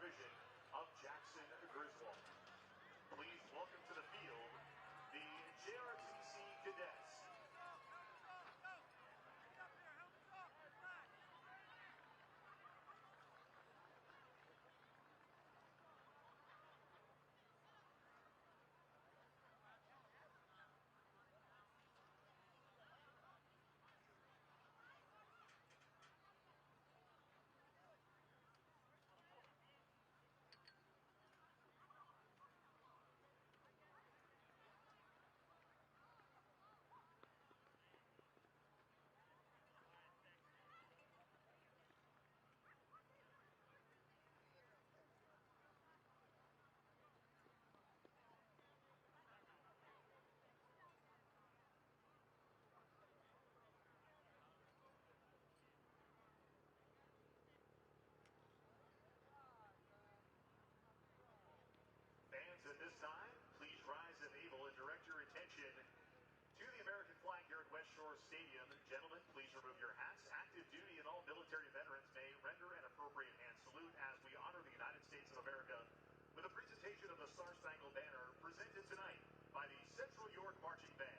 division of Jackson Griswold. Please welcome to the field the JRTC Cadets. At this time, please rise and able and direct your attention to the American flag here at West Shore Stadium. Gentlemen, please remove your hats. Active duty and all military veterans may render an appropriate hand salute as we honor the United States of America with a presentation of the Star-Spangled Banner presented tonight by the Central York Marching Band.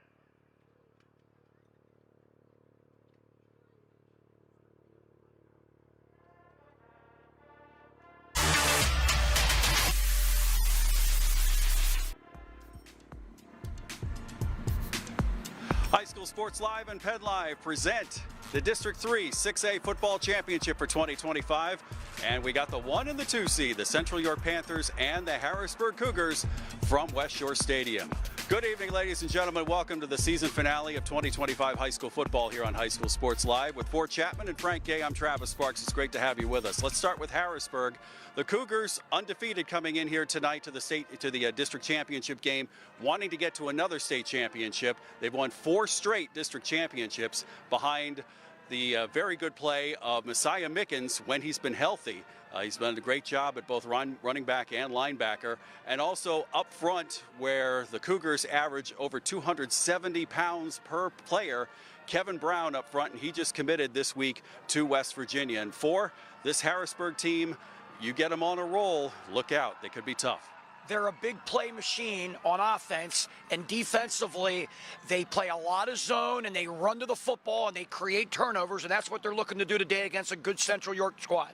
High School Sports Live and Penn Live present the District 3 6A Football Championship for 2025. And we got the 1 and the 2 seed, the Central York Panthers and the Harrisburg Cougars from West Shore Stadium. Good evening, ladies and gentlemen. Welcome to the season finale of 2025 high school football here on High School Sports Live. With Fort Chapman and Frank Gay, I'm Travis Sparks. It's great to have you with us. Let's start with Harrisburg. The Cougars, undefeated coming in here tonight to the district championship game, wanting to get to another state championship. They've won 4 straight district championships behind the very good play of Messiah Mickens when he's been healthy. He's done a great job at both running back and linebacker, and also up front where the Cougars average over 270 pounds per player. Kevin Brown up front, and he just committed this week to West Virginia. And for this Harrisburg team, you get them on a roll, look out, they could be tough. They're a big play machine on offense, and defensively, they play a lot of zone, and they run to the football, and they create turnovers, and that's what they're looking to do today against a good Central York squad.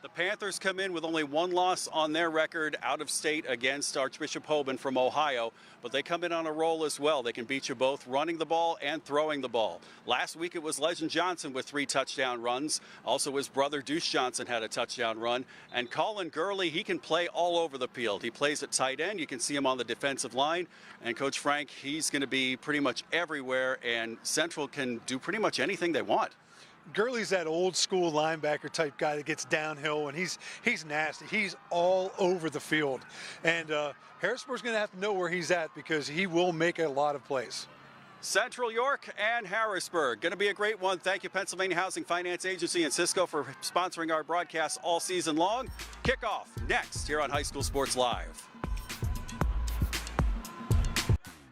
The Panthers come in with only 1 loss on their record out of state against Archbishop Hoban from Ohio, but they come in on a roll as well. They can beat you both running the ball and throwing the ball. Last week it was Legend Johnson with 3 touchdown runs. Also his brother Deuce Johnson had a touchdown run. And Colin Gurley, he can play all over the field. He plays at tight end. You can see him on the defensive line. And Coach Frank, he's going to be pretty much everywhere, and Central can do pretty much anything they want. Gurley's that old school linebacker type guy that gets downhill, and he's nasty. He's all over the field. And Harrisburg's going to have to know where he's at because he will make a lot of plays. Central York and Harrisburg. Going to be a great one. Thank you, Pennsylvania Housing Finance Agency and Cisco, for sponsoring our broadcasts all season long. Kickoff next here on High School Sports Live.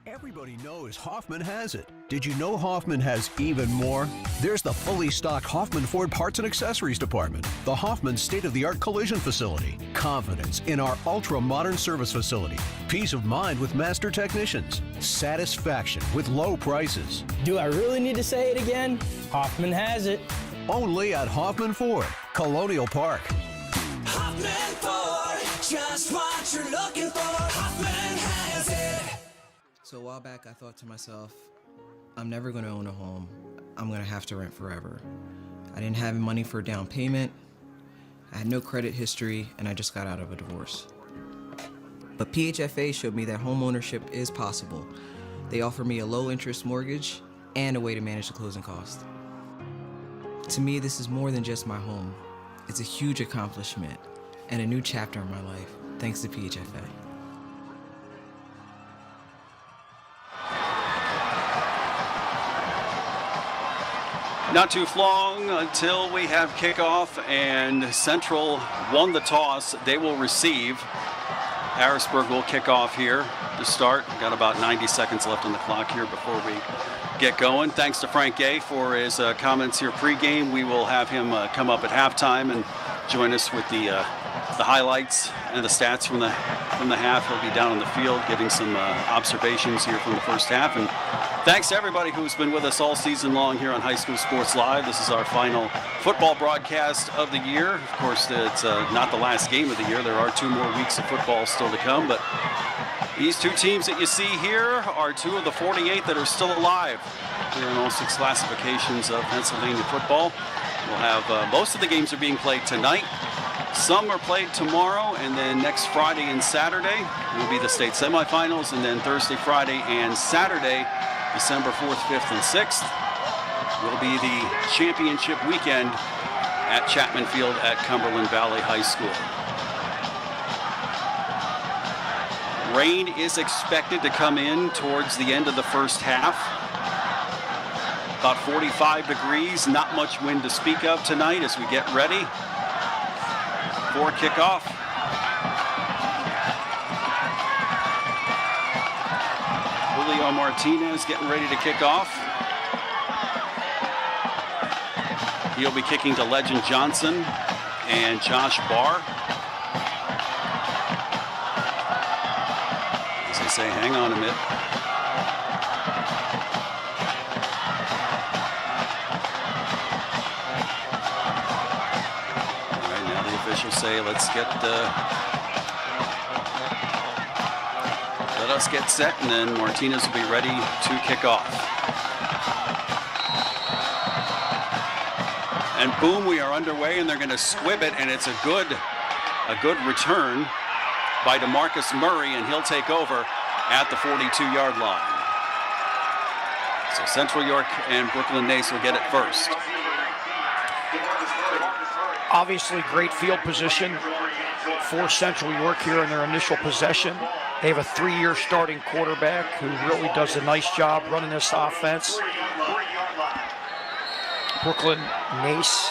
Everybody knows Hoffman has it. Did you know Hoffman has even more? There's the fully stocked Hoffman Ford Parts and Accessories Department, the Hoffman state-of-the-art collision facility, confidence in our ultra-modern service facility, peace of mind with master technicians, satisfaction with low prices. Do I really need to say it again? Hoffman has it. Only at Hoffman Ford, Colonial Park. Hoffman Ford, just what you're looking for. Hoffman has it. So a while back, I thought to myself, I'm never going to own a home. I'm going to have to rent forever. I didn't have money for a down payment. I had no credit history, and I just got out of a divorce. But PHFA showed me that home ownership is possible. They offer me a low-interest mortgage and a way to manage the closing costs. To me, this is more than just my home. It's a huge accomplishment and a new chapter in my life, thanks to PHFA. Not too long until we have kickoff, and Central won the toss. They will receive. Harrisburg will kick off here to start. We've got about 90 seconds left on the clock here before we get going. Thanks to Frank Gay for his comments here pregame. We will have him come up at halftime and join us with the the highlights and the stats from the half. He'll be down on the field getting some observations here from the first half. And thanks to everybody who's been with us all season long here on High School Sports Live. This is our final football broadcast of the year. Of course, it's not the last game of the year. There are 2 more weeks of football still to come, but these 2 teams that you see here are 2 of the 48 that are still alive here in all 6 classifications of Pennsylvania football. We'll have most of the games are being played tonight. Some are played tomorrow, and then next Friday and Saturday will be the state semifinals, and then Thursday, Friday, and Saturday, December 4th, 5th, and 6th, will be the championship weekend at Chapman Field at Cumberland Valley High School. Rain is expected to come in towards the end of the first half. About 45 degrees, not much wind to speak of tonight as we get ready for kickoff. Julio Martinez getting ready to kick off. He'll be kicking to Legend Johnson and Josh Barr. As I say, hang on a minute. Say let us get set, and then Martinez will be ready to kick off. And boom, we are underway, and they're going to squib it, and it's a good return by DeMarcus Murray, and he'll take over at the 42-yard line. So Central York and Brooklyn Nace will get it first. Obviously, great field position for Central York here in their initial possession. They have a 3-year starting quarterback who really does a nice job running this offense. Brooklyn Nace.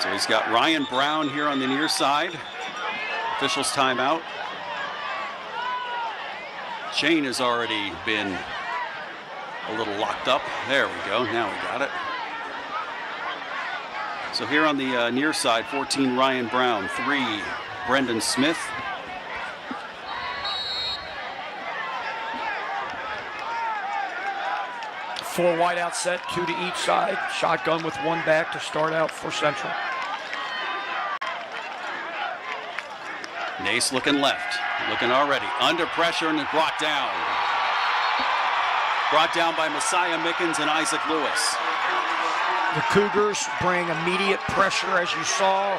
So he's got Ryan Brown here on the near side. Officials timeout. Shane has already been a little locked up. There we go. Now we got it. So here on the near side, 14 Ryan Brown, 3 Brendan Smith. Four wide out set, 2 to each side. Shotgun with 1 back to start out for Central. Nace looking left, looking already under pressure and brought down. Brought down by Messiah Mickens and Isaac Lewis. The Cougars bring immediate pressure, as you saw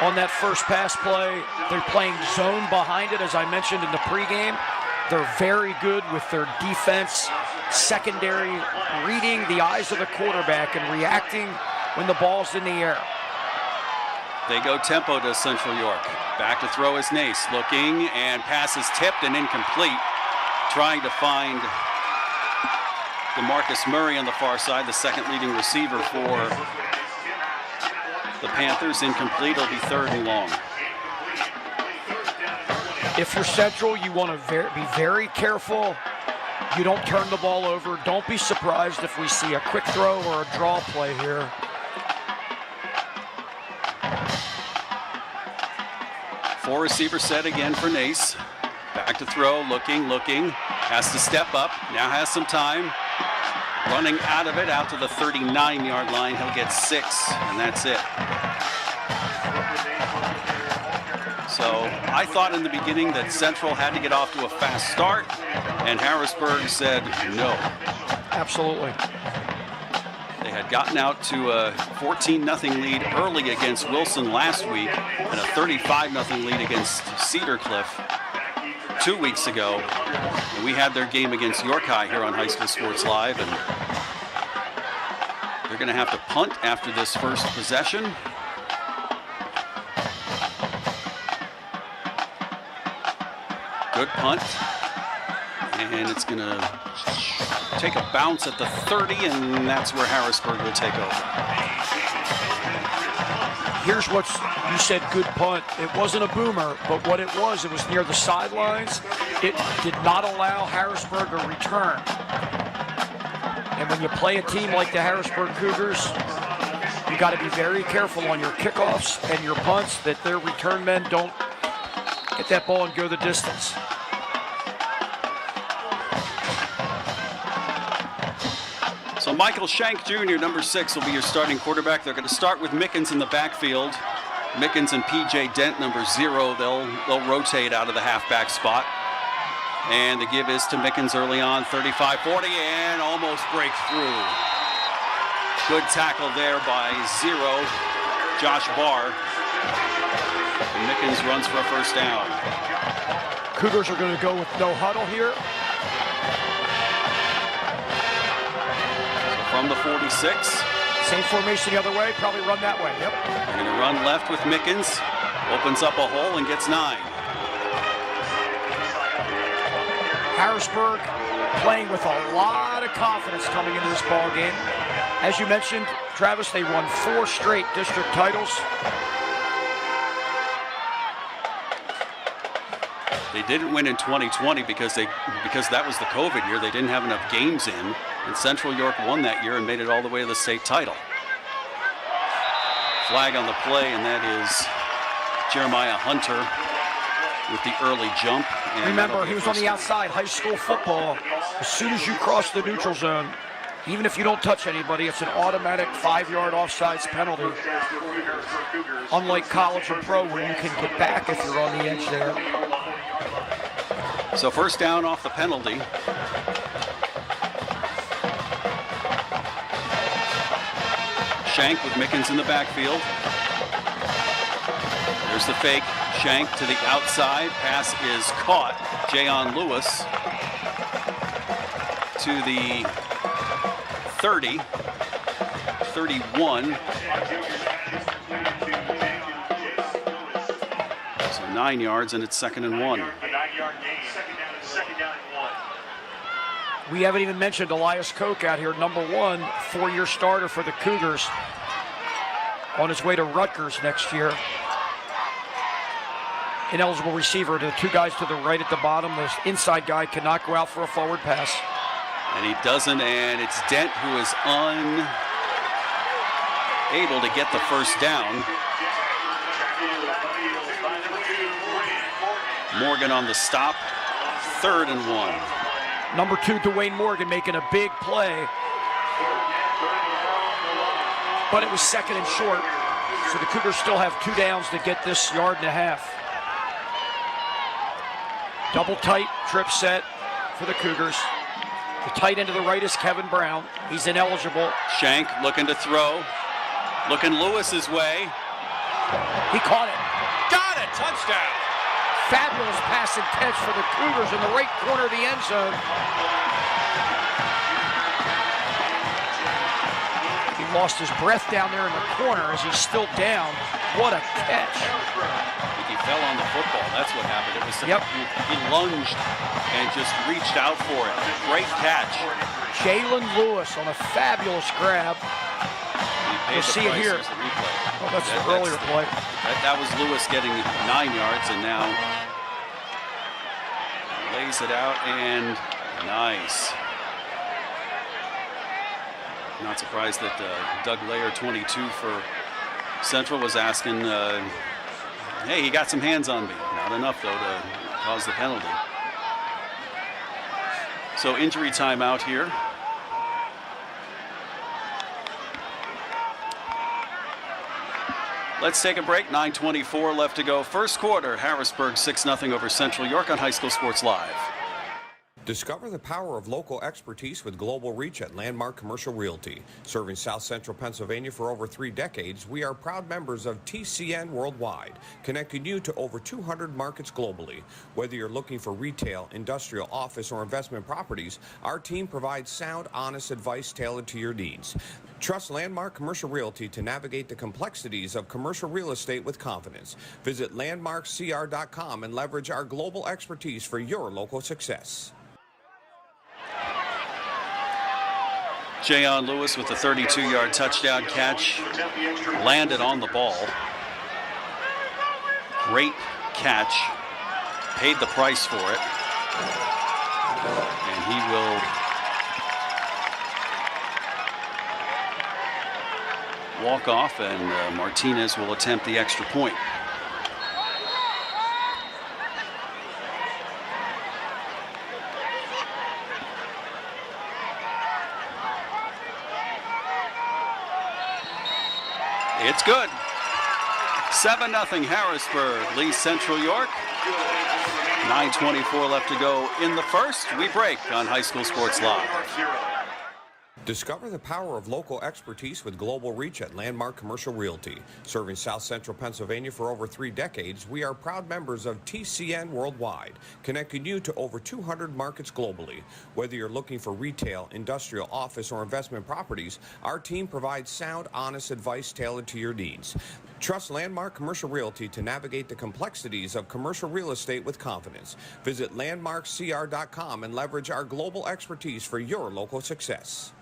on that first pass play. They're playing zone behind it, as I mentioned in the pregame. They're very good with their defense, secondary, reading the eyes of the quarterback and reacting when the ball's in the air. They go tempo to Central York. Back to throw is Nace, looking, and pass is tipped and incomplete. Trying to find DeMarcus Murray on the far side, the second leading receiver for the Panthers. Incomplete. It'll be 3rd and long. If you're Central, you want to be very careful. You don't turn the ball over. Don't be surprised if we see a quick throw or a draw play here. Four receiver set again for Nace. Back to throw, looking. Has to step up. Now has some time. Running out of it, out to the 39-yard line. He'll get 6, and that's it. So I thought in the beginning that Central had to get off to a fast start, and Harrisburg said no. Absolutely. They had gotten out to a 14-0 lead early against Wilson last week, and a 35-0 lead against Cedar Cliff 2 weeks ago. And we had their game against York High here on High School Sports Live, and they're going to have to punt after this first possession. Good punt, and it's going to take a bounce at the 30, and that's where Harrisburg will take over. Here's what you said, good punt. It wasn't a boomer, but what it was near the sidelines. It did not allow Harrisburg a return. And when you play a team like the Harrisburg Cougars, you you got to be very careful on your kickoffs and your punts that their return men don't get that ball and go the distance. So Michael Shank Jr., number 6, will be your starting quarterback. They're going to start with Mickens in the backfield. Mickens and P.J. Dent, number 0, they'll rotate out of the halfback spot. And the give is to Mickens early on, 35-40, and almost breaks through. Good tackle there by 0, Josh Barr. And Mickens runs for a first down. Cougars are going to go with no huddle here. From the 46. Same formation the other way, probably run that way, yep. They're going to run left with Mickens. Opens up a hole and gets 9. Harrisburg playing with a lot of confidence coming into this ball game. As you mentioned, Travis, they won 4 straight district titles. They didn't win in 2020 because that was the COVID year. They didn't have enough games in. And Central York won that year and made it all the way to the state title. Flag on the play, and that is Jeremiah Hunter with the early jump. And remember, he was on the outside, high school football. As soon as you cross the neutral zone, even if you don't touch anybody, it's an automatic 5-yard offsides penalty. Unlike college or pro, where you can get back if you're on the edge there. So first down off the penalty. Shank with Mickens in the backfield. There's the fake. Shank to the outside. Pass is caught. Jayon Lewis to the 30, 31. So 9 yards, and it's 2nd and 1. We haven't even mentioned Elias Koch out here, number 1, 4-year starter for the Cougars, on his way to Rutgers next year. Ineligible receiver. The 2 guys to the right at the bottom. This inside guy cannot go out for a forward pass. And he doesn't, and it's Dent who is unable to get the first down. Morgan on the stop, 3rd and 1. Number 2, Dwayne Morgan, making a big play. But it was 2nd and short, so the Cougars still have 2 downs to get this 1.5 yards. Double tight trip set for the Cougars. The tight end to the right is Kevin Brown. He's ineligible. Shank looking to throw. Looking Lewis's way. He caught it. Got it! Touchdown! Fabulous pass and catch for the Cougars in the right corner of the end zone. He lost his breath down there in the corner as he's still down. What a catch. I think he fell on the football. That's what happened. It was yep. He lunged and just reached out for it. Great catch. Jalen Lewis on a fabulous grab. You'll see it here. Oh, that's the earlier play. That was Lewis getting 9 yards, and now lays it out, and nice. Not surprised that Doug Layer, 22 for Central, was asking, hey, he got some hands on me. Not enough, though, to cause the penalty. So injury timeout here. Let's take a break. 9:24 left to go. First quarter, Harrisburg 6-0 over Central York on High School Sports Live. Discover the power of local expertise with global reach at Landmark Commercial Realty. Serving South Central Pennsylvania for over 3 decades, we are proud members of TCN Worldwide, connecting you to over 200 markets globally. Whether you're looking for retail, industrial, office, or investment properties, our team provides sound, honest advice tailored to your needs. Trust Landmark Commercial Realty to navigate the complexities of commercial real estate with confidence. Visit landmarkcr.com and leverage our global expertise for your local success. Jayon Lewis with the 32-yard touchdown catch, landed on the ball. Great catch, paid the price for it, and he will walk-off, and Martinez will attempt the extra point. It's good. 7-0 Harrisburg leads Central York. 9:24 left to go in the first. We break on High School Sports Live. Discover the power of local expertise with global reach at Landmark Commercial Realty. Serving South Central Pennsylvania for over 3 decades, we are proud members of TCN Worldwide, connecting you to over 200 markets globally. Whether you're looking for retail, industrial, office, or investment properties, our team provides sound, honest advice tailored to your needs. Trust Landmark Commercial Realty to navigate the complexities of commercial real estate with confidence. Visit landmarkcr.com and leverage our global expertise for your local success.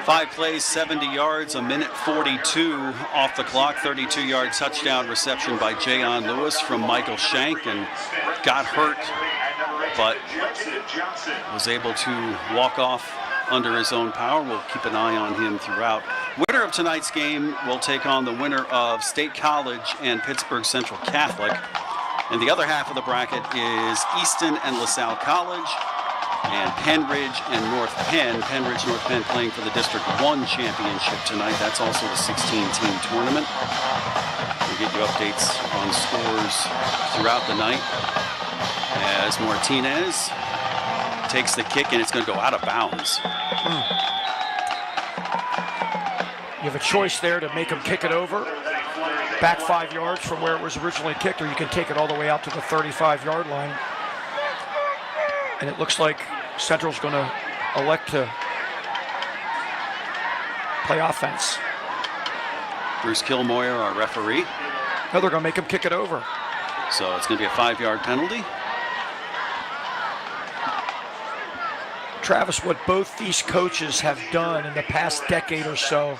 5 plays, 70 yards, 1:42 off the clock. 32-yard touchdown reception by Jayon Lewis from Michael Shank, and got hurt, but was able to walk off under his own power. We'll keep an eye on him throughout. Winner of tonight's game will take on the winner of State College and Pittsburgh Central Catholic. And the other half of the bracket is Easton and LaSalle College, and Penridge and North Penn. Penridge, North Penn playing for the District 1 championship tonight. That's also a 16-team tournament. We'll get you updates on scores throughout the night as Martinez takes the kick, and it's going to go out of bounds. You have a choice there to make him kick it over, back 5 yards from where it was originally kicked, or you can take it all the way out to the 35-yard line. And it looks like Central's going to elect to play offense. Bruce Kilmoyer, our referee. No, they're going to make him kick it over. So it's going to be a 5-yard penalty. Travis, what both these coaches have done in the past decade or so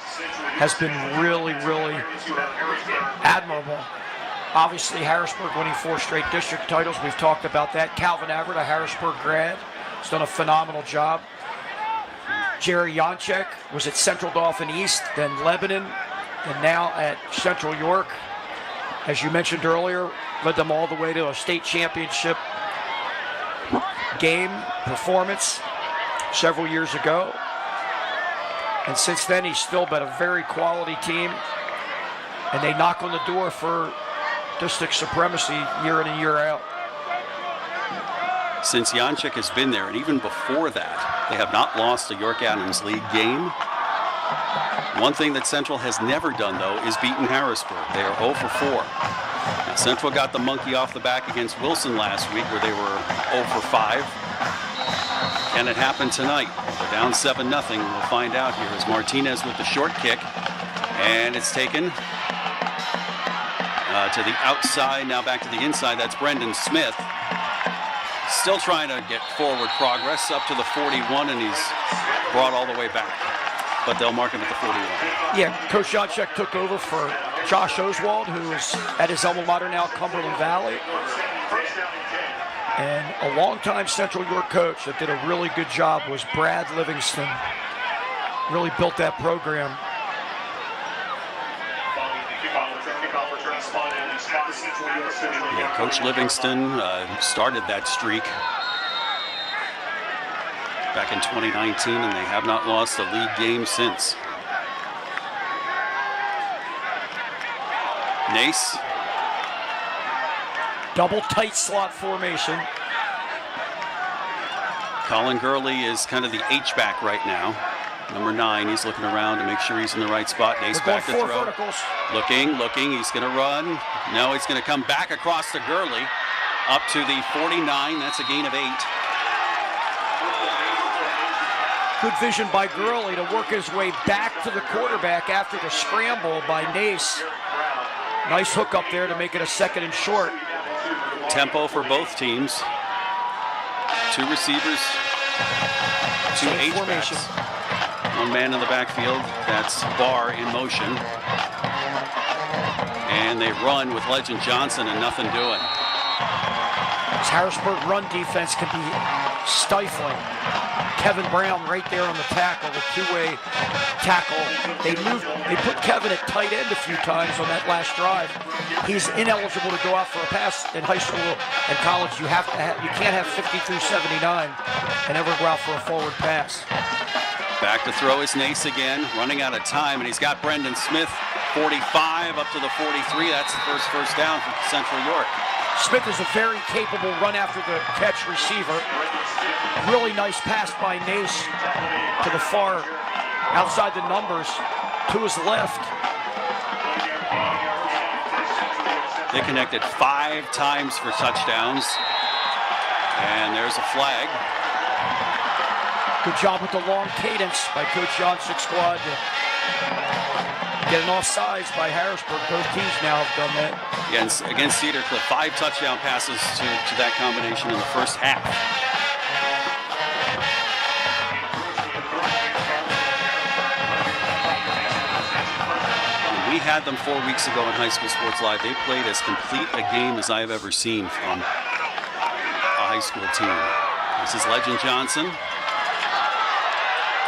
has been really, really admirable. Obviously, Harrisburg winning 4 straight district titles. We've talked about that. Calvin Everett, a Harrisburg grad, has done a phenomenal job. Jerry Janchek was at Central Dauphin East, then Lebanon, and now at Central York. As you mentioned earlier, led them all the way to a state championship game performance several years ago. And since then, he's still been a very quality team. And they knock on the door for district supremacy year in and year out. Since Janchik has been there, and even before that, they have not lost a York Adams League game. One thing that Central has never done, though, is beaten Harrisburg. They are 0 for 4. Now, Central got the monkey off the back against Wilson last week, where they were 0 for 5. Can it happen tonight? They're down 7-0. We'll find out here as Martinez with the short kick, and it's taken to the outside, now back to the inside. That's Brendan Smith. Still trying to get forward progress up to the 41, and he's brought all the way back. But they'll mark him at the 41. Yeah, Coach Janchek took over for Josh Oswald, who is at his alma mater now, Cumberland Valley. And a longtime Central York coach that did a really good job was Brad Livingston. Really built that program. Yeah, Coach Livingston started that streak back in 2019, and they have not lost a league game since. Nace. Double tight slot formation. Colin Gurley is kind of the H-back right now. Number 9, he's looking around to make sure he's in the right spot. Nace back to throw. Verticals. Looking, he's going to run. No, he's going to come back across to Gurley. Up to the 49, that's a gain of 8. Good vision by Gurley to work his way back to the quarterback after the scramble by Nace. Nice hook up there to make it a 2nd and short. Tempo for both teams. 2 receivers, 2 H-backs. 1 man in the backfield, that's Barr in motion. And they run with Legend Johnson and nothing doing. This Harrisburg run defense can be stifling. Kevin Brown right there on the tackle, the two-way tackle. They put Kevin at tight end a few times on that last drive. He's ineligible to go out for a pass in high school and college. You can't have 50 through 79 and ever go out for a forward pass. Back to throw is Nace again, running out of time, and he's got Brendan Smith, 45 up to the 43. That's the first down for Central York. Smith is a very capable run-after-the-catch receiver. Really nice pass by Nace to the far outside the numbers to his left. They connected 5 times for touchdowns, and there's a flag. Good job with the long cadence by Coach Johnson's squad. Getting offsides by Harrisburg. Both teams now have done that. Against Cedar Cliff, 5 touchdown passes to that combination in the first half. When we had them 4 weeks ago in High School Sports Live, they played as complete a game as I have ever seen from a high school team. This is Legend Johnson.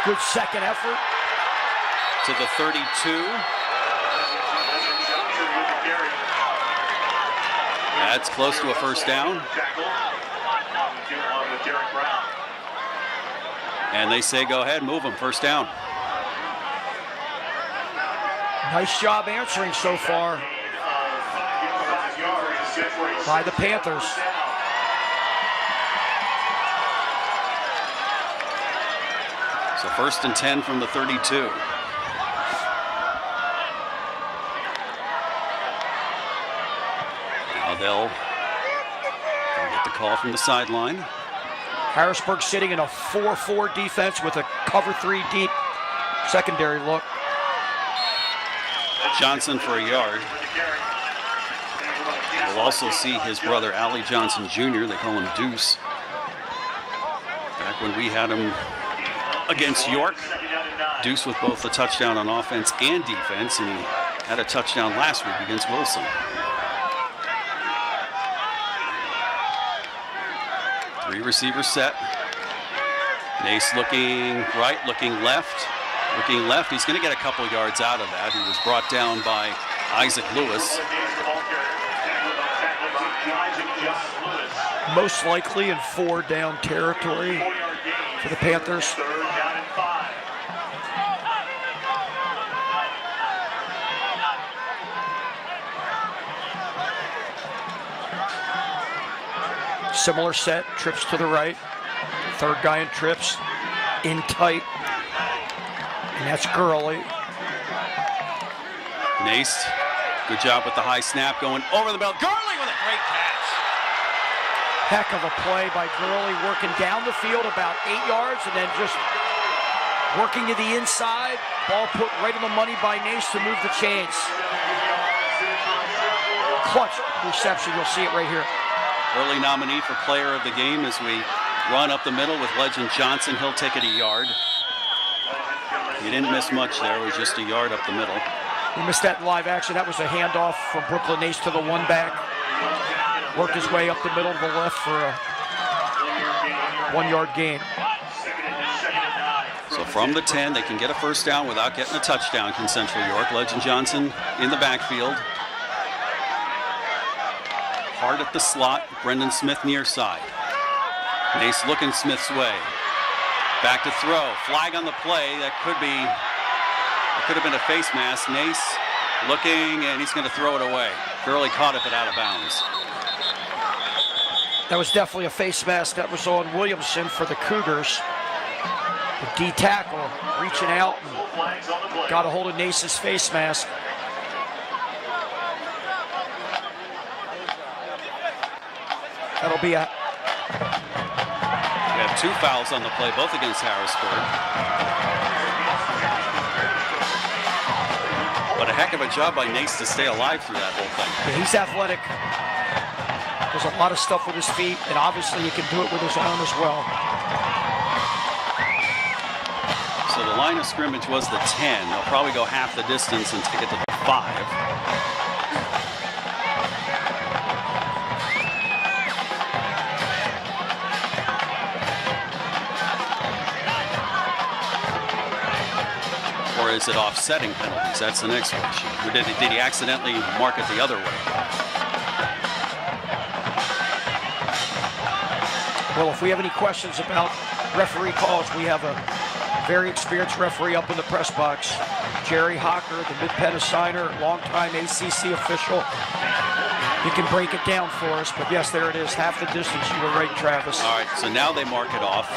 Good second effort. To the 32. That's close to a first down. And they say go ahead, move them, first down. Nice job answering so far by the Panthers. So 1st and 10 from the 32. They'll get the call from the sideline. Harrisburg sitting in a 4-4 defense with a cover 3 deep secondary look. Johnson for a yard. We'll also see his brother Allie Johnson Jr. They call him Deuce. Back when we had him against York, Deuce with both a touchdown on offense and defense, and he had a touchdown last week against Wilson. 3 receivers set. Nace looking right, looking left. Looking left. He's going to get a couple yards out of that. He was brought down by Isaac Lewis. Most likely in 4-down territory for the Panthers. Similar set, trips to the right. Third guy in trips, in tight. And that's Gurley. Nace, good job with the high snap going over the bell. Gurley with a great catch. Heck of a play by Gurley, working down the field about 8 yards and then just working to the inside. Ball put right on the money by Nace to move the chains. Clutch reception, you'll see it right here. Early nominee for player of the game as we run up the middle with Legend Johnson. He'll take it a yard. He didn't miss much there. It was just a yard up the middle. He missed that in live action. That was a handoff from Brooklyn Nace to the one back. Worked his way up the middle to the left for a 1-yard gain. So from the 10, they can get a first down without getting a touchdown, can Central York. Legend Johnson in the backfield. Hard at the slot, Brendan Smith near side. Nace looking Smith's way. Back to throw, flag on the play. That could have been a face mask. Nace looking, and he's going to throw it away. Gurley caught it, but out of bounds. That was definitely a face mask. That was on Williamson for the Cougars. The D tackle reaching out and got a hold of Nace's face mask. That'll be a... We have 2 fouls on the play, both against Harrisburg. But a heck of a job by Nace to stay alive through that whole thing. Yeah, he's athletic. Does a lot of stuff with his feet, and obviously he can do it with his arm as well. So the line of scrimmage was the 10. They'll probably go half the distance and take it to the 5. or is it offsetting penalties? That's the next question. Or did he accidentally mark it the other way? Well, if we have any questions about referee calls, we have a very experienced referee up in the press box. Jerry Hocker, the mid-pen assigner, longtime ACC official. He can break it down for us, but yes, there it is, half the distance. You were right, Travis. All right, so now they mark it off.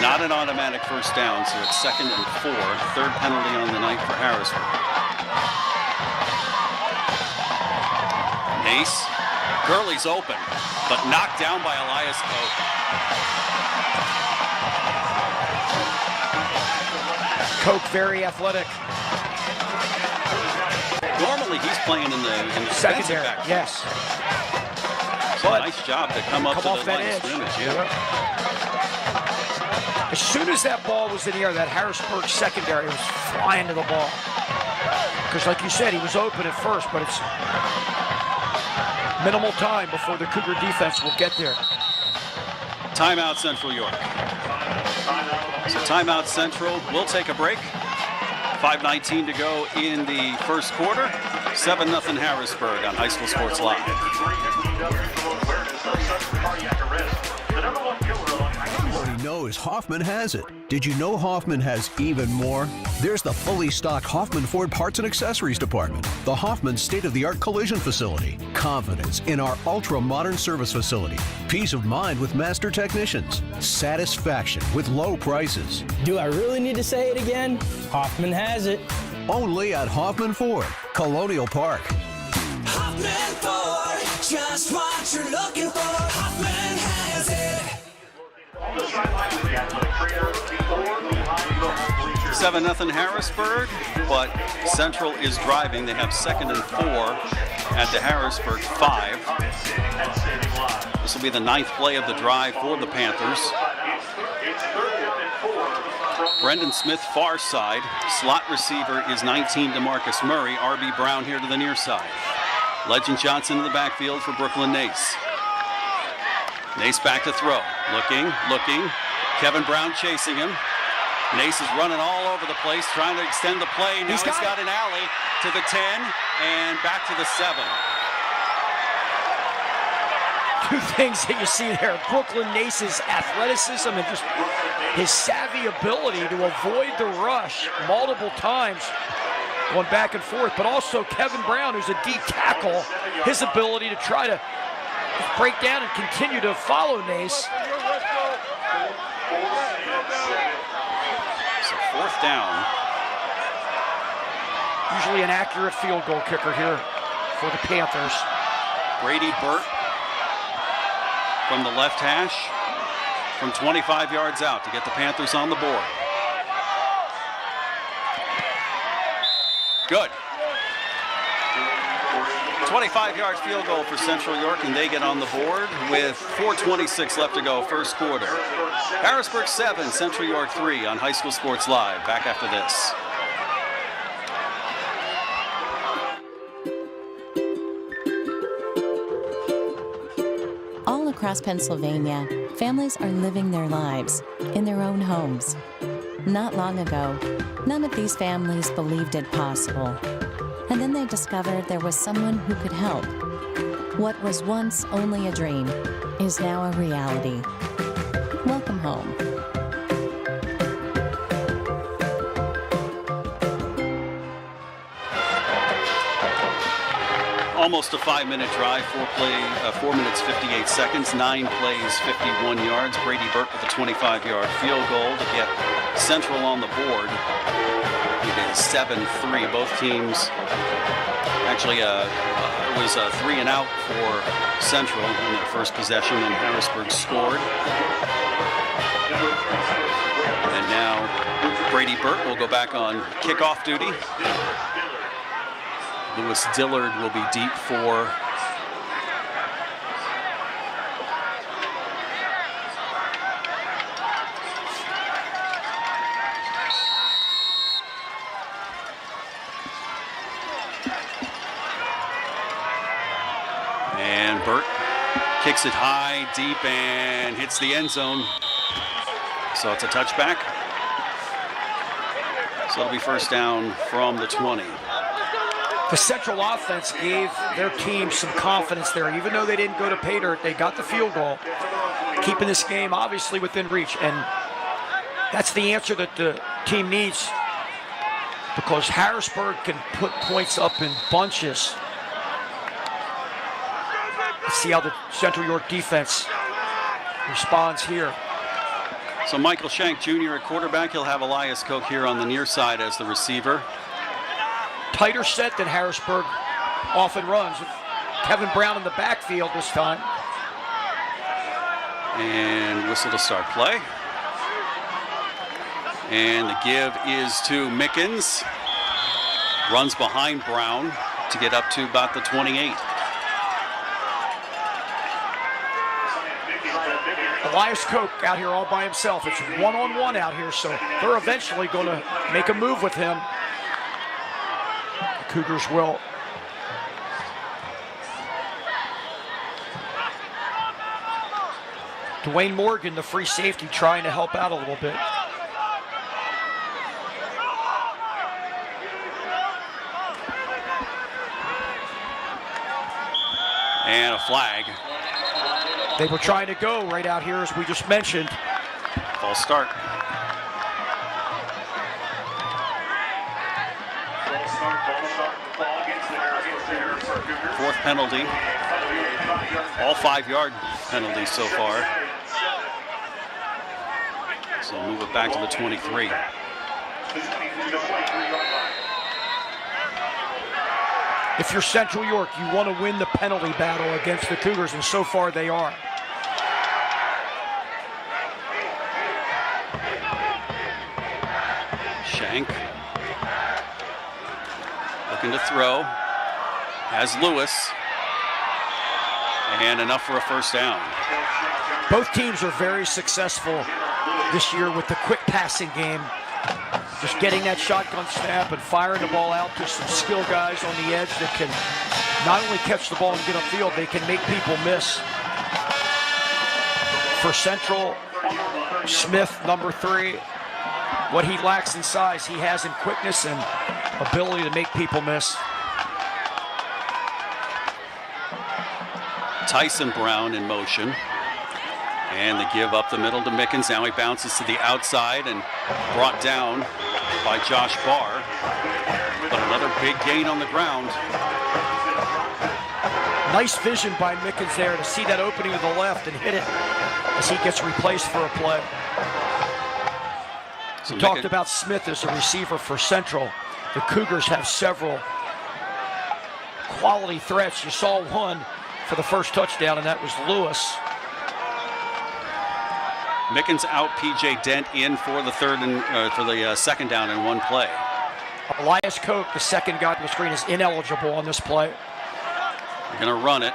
Not an automatic first down, so it's 2nd and 4. Third penalty on the night for Harrisburg. Nace. Gurley's open, but knocked down by Elias Koch. Koch, very athletic. Normally he's playing in the secondary. Yes. So nice job to come up to the line of scrimmage. Yeah. As soon as that ball was in the air, that Harrisburg secondary was flying to the ball. Because like you said, he was open at first, but it's minimal time before the Cougar defense will get there. Timeout, Central York. So timeout, Central. We'll take a break. 5:19 to go in the first quarter. 7-0 Harrisburg on High School Sports Live. Everybody knows Hoffman has it. Did you know Hoffman has even more? There's the fully stocked Hoffman Ford Parts and Accessories Department, the Hoffman state-of-the-art collision facility, confidence in our ultra-modern service facility, peace of mind with master technicians, satisfaction with low prices. Do I really need to say it again? Hoffman has it. Only at Hoffman Ford, Colonial Park. Hoffman Ford, just what you're looking for. Hoffman has it. 7-0 Harrisburg, but Central is driving. They have 2nd and 4 at the Harrisburg 5. This will be the 9th play of the drive for the Panthers. Brendan Smith, far side. Slot receiver is 19, DeMarcus Murray. R.B. Brown here to the near side. Legend Johnson in the backfield for Brooklyn Nace. Nace back to throw. Looking. Kevin Brown chasing him. Nace is running all over the place, trying to extend the play. Now he's got an alley to the 10 and back to the 7. Two things that you see there. Brooklyn Nace's athleticism and just his savvy ability to avoid the rush multiple times, going back and forth, but also Kevin Brown, who's a deep tackle, his ability to try to break down and continue to follow Nace. So 4th down. Usually an accurate field goal kicker here for the Panthers. Brady Burt from the left hash from 25 yards out to get the Panthers on the board. Good. 25-yard field goal for Central York, and they get on the board with 4:26 left to go, first quarter. Harrisburg 7, Central York 3 on High School Sports Live. Back after this. All across Pennsylvania, families are living their lives in their own homes. Not long ago, none of these families believed it possible. And then they discovered there was someone who could help. What was once only a dream is now a reality. Welcome home. Almost a 5-minute drive, 4 minutes, 58 seconds, 9 plays, 51 yards. Brady Burt with a 25-yard field goal to get Central on the board. It is 7-3. Both teams actually it was a 3 and out for Central in their first possession, and Harrisburg scored. And now Brady Burt will go back on kickoff duty. Lewis Dillard will be deep for and Burt kicks it high, deep, and hits the end zone. so it's a touchback. So it'll be first down from the 20. The Central offense gave their team some confidence there. Even though they didn't go to pay dirt, they got the field goal, keeping this game obviously within reach. And that's the answer that the team needs, because Harrisburg can put points up in bunches. Let's see how the Central York defense responds here. So Michael Shank Jr. at quarterback. He'll have Elias Koch here on the near side as the receiver. Tighter set than Harrisburg often runs. Kevin Brown in the backfield this time. And whistle to start play. And the give is to Mickens. Runs behind Brown to get up to about the 28. Elias Koch out here all by himself. It's one-on-one out here, so they're eventually going to make a move with him. The Cougars will. Dwayne Morgan, the free safety, trying to help out a little bit. And a flag. They were trying to go right out here, as we just mentioned. False start. Fourth penalty. All 5-yard penalties so far. So move it back to the 23. If you're Central York, you want to win the penalty battle against the Cougars, and so far they are. Shank looking to throw. Has Lewis. And enough for a first down. Both teams are very successful this year with the quick passing game. Just getting that shotgun snap and firing the ball out to some skill guys on the edge that can not only catch the ball and get upfield, they can make people miss. For Central, Smith, number 3, what he lacks in size, he has in quickness and ability to make people miss. Tyson Brown in motion. And the give up the middle to Mickens. Now he bounces to the outside and brought down by Josh Barr. But another big gain on the ground. Nice vision by Mickens there to see that opening to the left and hit it as he gets replaced for a play. So we talked about Smith as a receiver for Central. The Cougars have several quality threats. You saw one for the first touchdown, and that was Lewis. Mickens out, PJ Dent in for the second down in one play. Elias Koch, the second guy on the screen, is ineligible on this play. They're going to run it.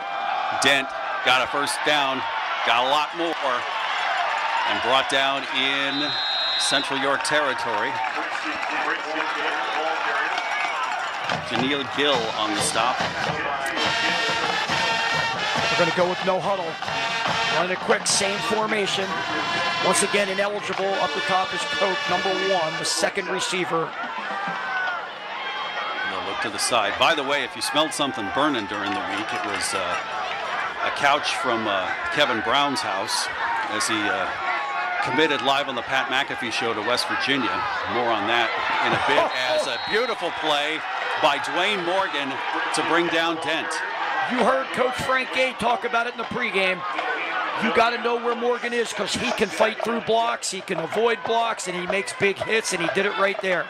Dent got a first down, got a lot more, and brought down in Central York territory. Janelle Gill on the stop. We're going to go with no huddle. Running it quick, same formation. Once again, ineligible. Up the top is Koch, number 1, the second receiver. They'll look to the side. By the way, if you smelled something burning during the week, it was a couch from Kevin Brown's house as he committed live on the Pat McAfee show to West Virginia. More on that in a bit as a beautiful play by Dwayne Morgan to bring down Dent. You heard Coach Frank Gay talk about it in the pregame. You got to know where Morgan is because he can fight through blocks, he can avoid blocks, and he makes big hits, and he did it right there.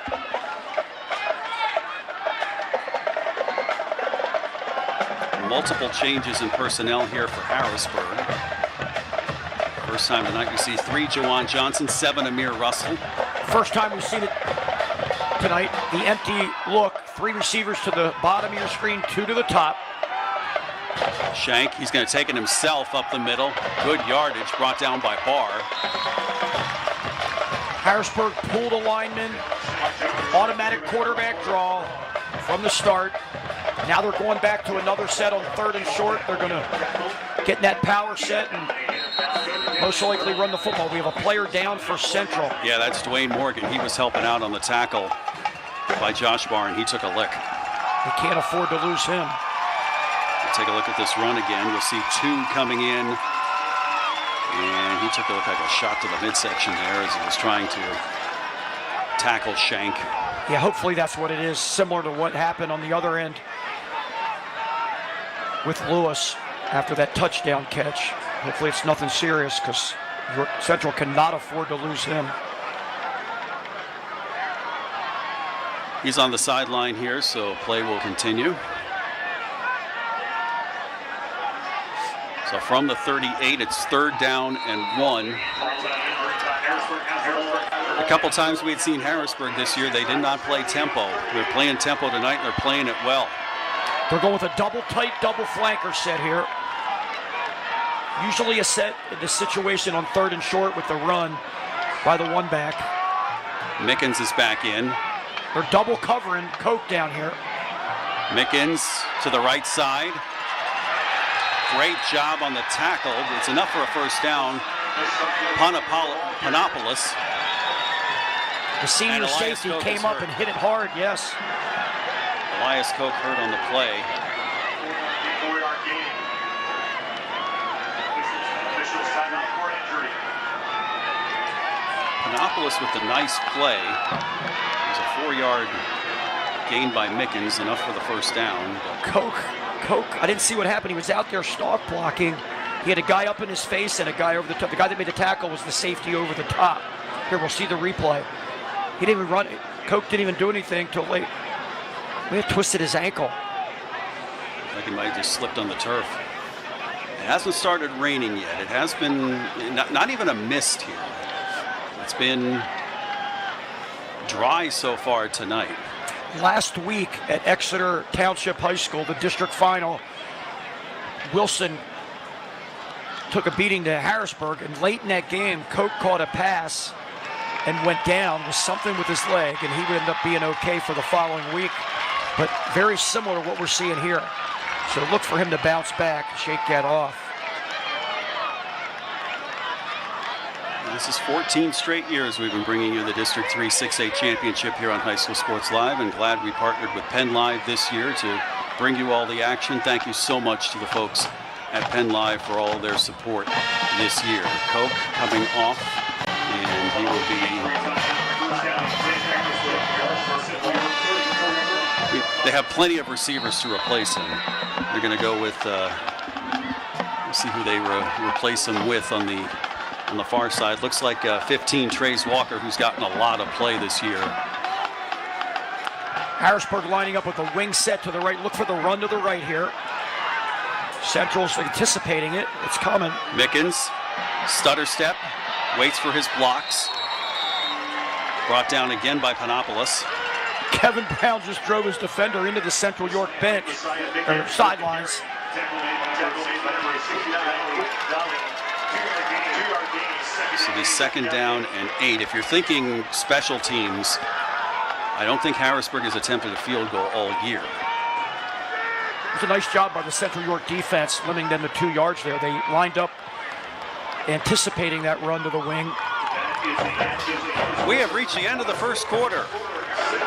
Multiple changes in personnel here for Harrisburg. First time tonight we see 3 Jawan Johnson, 7 Amir Russell. First time we've seen it tonight. The empty look, 3 receivers to the bottom of your screen, 2 to the top. Shank, he's going to take it himself up the middle. Good yardage brought down by Barr. Harrisburg pulled a lineman. Automatic quarterback draw from the start. Now they're going back to another set on 3rd and short. They're going to getting that power set and most likely run the football. We have a player down for Central. Yeah, that's Dwayne Morgan. He was helping out on the tackle by Josh Barr, and he took a lick. They can't afford to lose him. We'll take a look at this run again. We'll see two coming in. And he took a look like a shot to the midsection there as he was trying to tackle Shank. Yeah, hopefully that's what it is, similar to what happened on the other end with Lewis after that touchdown catch. Hopefully it's nothing serious because Central cannot afford to lose him. He's on the sideline here, so play will continue. So from the 38, it's 3rd down and 1. A couple times we had seen Harrisburg this year, they did not play tempo. They're playing tempo tonight, and they're playing it well. They're going with a tight double flanker set here. Usually a set in this situation on 3rd and short with the run by the one back. Mickens is back in. They're double covering Koch down here. Mickens to the right side. Great job on the tackle. It's enough for a first down. Panopoulos. The senior safety came up and hit it hard, yes. Elias Koch hurt on the play. Panopoulos with the nice play. It was a 4-yard gain by Mickens, enough for the first down. Koch, I didn't see what happened. He was out there stalk blocking. He had a guy up in his face and a guy over the top. The guy that made the tackle was the safety over the top. Here, we'll see the replay. He didn't even run. Koch didn't even do anything till late. He had twisted his ankle. I think he might have just slipped on the turf. It hasn't started raining yet. It has been not even a mist here. It's been dry so far tonight. Last week at Exeter Township High School, the district final, Wilson took a beating to Harrisburg, and late in that game, Koch caught a pass and went down with something with his leg, and he would end up being okay for the following week. But very similar to what we're seeing here. So look for him to bounce back and shake that off. This is 14 straight years we've been bringing you the District 3 6A Championship here on High School Sports Live, and glad we partnered with Penn Live this year to bring you all the action. Thank you so much to the folks at Penn Live for all their support this year. Koch coming off, and he will be... They have plenty of receivers to replace him. They're going to go with... we'll see who they replace him with on the far side. Looks like 15, Trace Walker, who's gotten a lot of play this year. Harrisburg lining up with the wing set to the right. Look for the run to the right here. Central's anticipating it. It's coming. Mickens, stutter step, waits for his blocks. Brought down again by Panopoulos. Kevin Brown just drove his defender into the Central York bench, or sidelines. This will be 2nd down and 8. If you're thinking special teams, I don't think Harrisburg has attempted a field goal all year. It was a nice job by the Central York defense, limiting them to 2 yards there. They lined up anticipating that run to the wing. We have reached the end of the first quarter.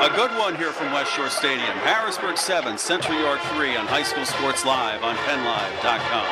A good one here from West Shore Stadium. Harrisburg 7, Central York 3 on High School Sports Live on PennLive.com.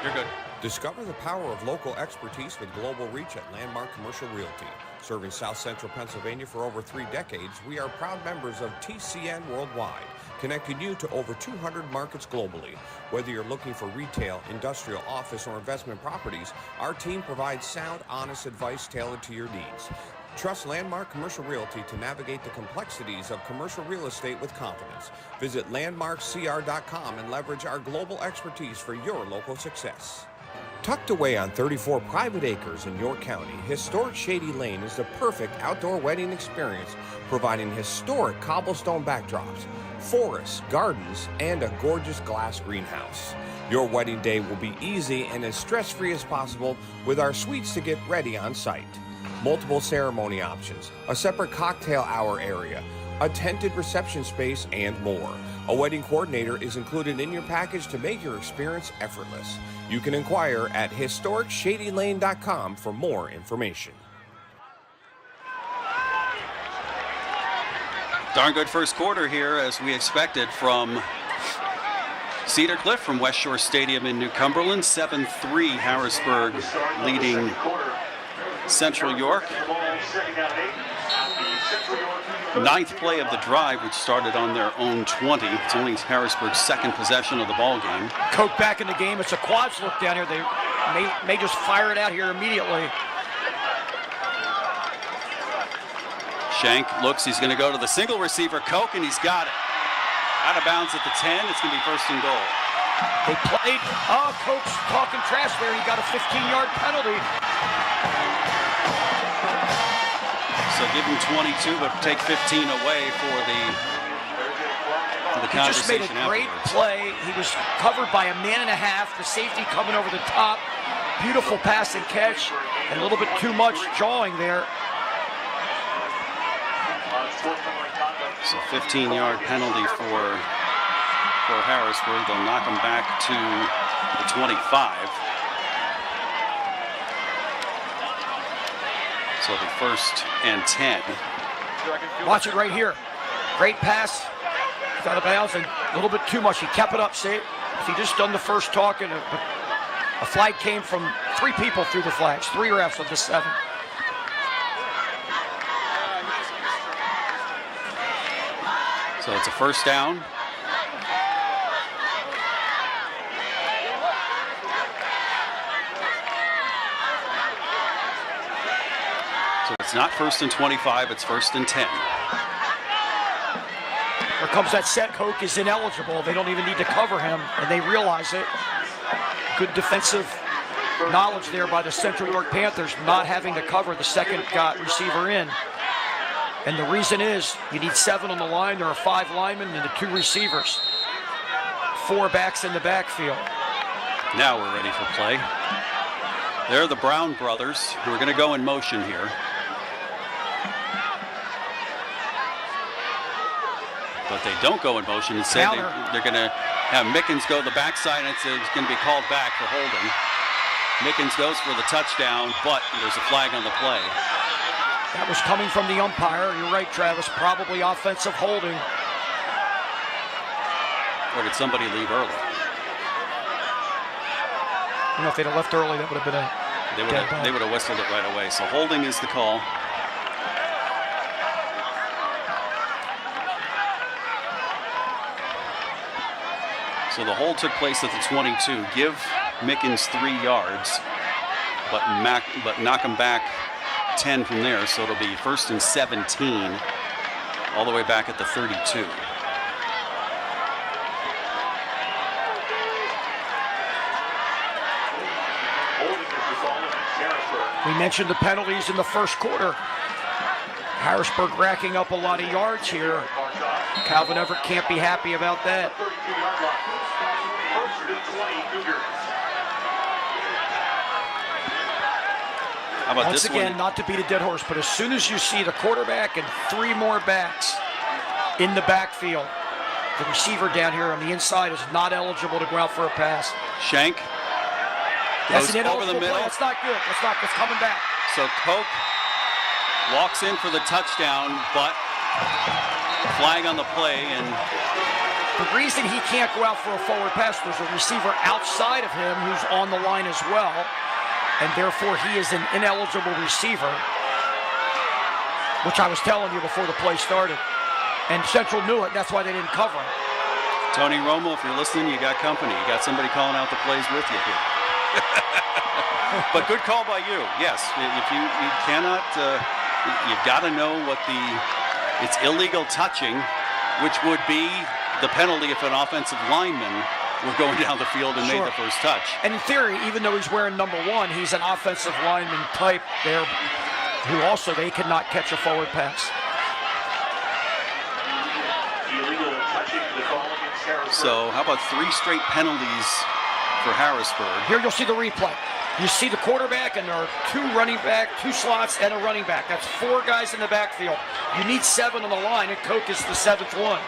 You're good. Discover the power of local expertise with global reach at Landmark Commercial Realty. Serving South Central Pennsylvania for over 3 decades, we are proud members of TCN Worldwide, connecting you to over 200 markets globally. Whether you're looking for retail, industrial, office, or investment properties, our team provides sound, honest advice tailored to your needs. Trust Landmark Commercial Realty to navigate the complexities of commercial real estate with confidence. Visit landmarkcr.com and leverage our global expertise for your local success. Tucked away on 34 private acres in York County, historic Shady Lane is the perfect outdoor wedding experience, providing historic cobblestone backdrops, forests, gardens, and a gorgeous glass greenhouse. Your wedding day will be easy and as stress-free as possible with our suites to get ready on site. Multiple ceremony options, a separate cocktail hour area, a tented reception space, and more. A wedding coordinator is included in your package to make your experience effortless. You can inquire at historicsshadylane.com for more information. Darn good first quarter here, as we expected from Cedar Cliff from West Shore Stadium in New Cumberland. 7-3 Harrisburg leading Central York. Ninth play of the drive, which started on their own 20. It's only Harrisburg's second possession of the ball game. Coke back in the game. It's a quads look down here. They may just fire it out here immediately. Shank looks, he's going to go to the single receiver, Koch, and he's got it. Out of bounds at the 10, it's going to be first and goal. They played, Koch talking trash there. He got a 15-yard penalty. So give him 22, but take 15 away for the He just made a great play. He was covered by a man and a half. The safety coming over the top. Beautiful pass and catch. And a little bit too much jawing there. So 15-yard penalty for Harrisburg. They'll knock him back to the 25. So the first and 10. Watch it right here. Great pass. He's out of bounds and a little bit too much. He kept it up. See, if he just done the first talk, and a flag came from 3 people through the flags. 3 refs of the 7. So it's a first down. So it's not first and 25, it's first and 10. Here comes that set. Koch is ineligible. They don't even need to cover him, and they realize it. Good defensive knowledge there by the Central York Panthers, not having to cover the second receiver in. And the reason is you need 7 on the line. There are 5 linemen and the 2 receivers. 4 backs in the backfield. Now we're ready for play. They're the Brown brothers who are going to go in motion here. But they don't go in motion. Instead, they're going to have Mickens go to the backside, and it's going to be called back for holding. Mickens goes for the touchdown, but there's a flag on the play. That was coming from the umpire. You're right, Travis. Probably offensive holding. Or did somebody leave early? You know, if they'd have left early, that would have been a They would have whistled it right away. So holding is the call. So the hold took place at the 22. Give Mickens 3 yards, but knock him back 10 from there, so it'll be first and 17 all the way back at the 32. We mentioned the penalties in the first quarter. Harrisburg racking up a lot of yards here. Calvin Everett can't be happy about that. How about Once this again, one? not to beat a dead horse, but as soon as you see the quarterback and 3 more backs in the backfield, the receiver down here on the inside is not eligible to go out for a pass. Shank That's goes an over the middle. Play. That's not good. That's coming back. So Koch walks in for the touchdown, but flag on the play. And the reason he can't go out for a forward pass, there's a receiver outside of him who's on the line as well, and therefore he is an ineligible receiver, which I was telling you before the play started. And Central knew it. That's why they didn't cover him. Tony Romo, if you're listening, you got company. You got somebody calling out the plays with you here. But good call by you. Yes, if you cannot, you've got to know what it's illegal touching, which would be the penalty if an offensive lineman were going down the field and made the first touch. And in theory, even though he's wearing number 1, he's an offensive lineman type there, who also they cannot catch a forward pass. So how about 3 straight penalties for Harrisburg? Here you'll see the replay. You see the quarterback, and there are 2 running back, 2 slots, and a running back. That's 4 guys in the backfield. You need 7 on the line, and Koch is the 7th one.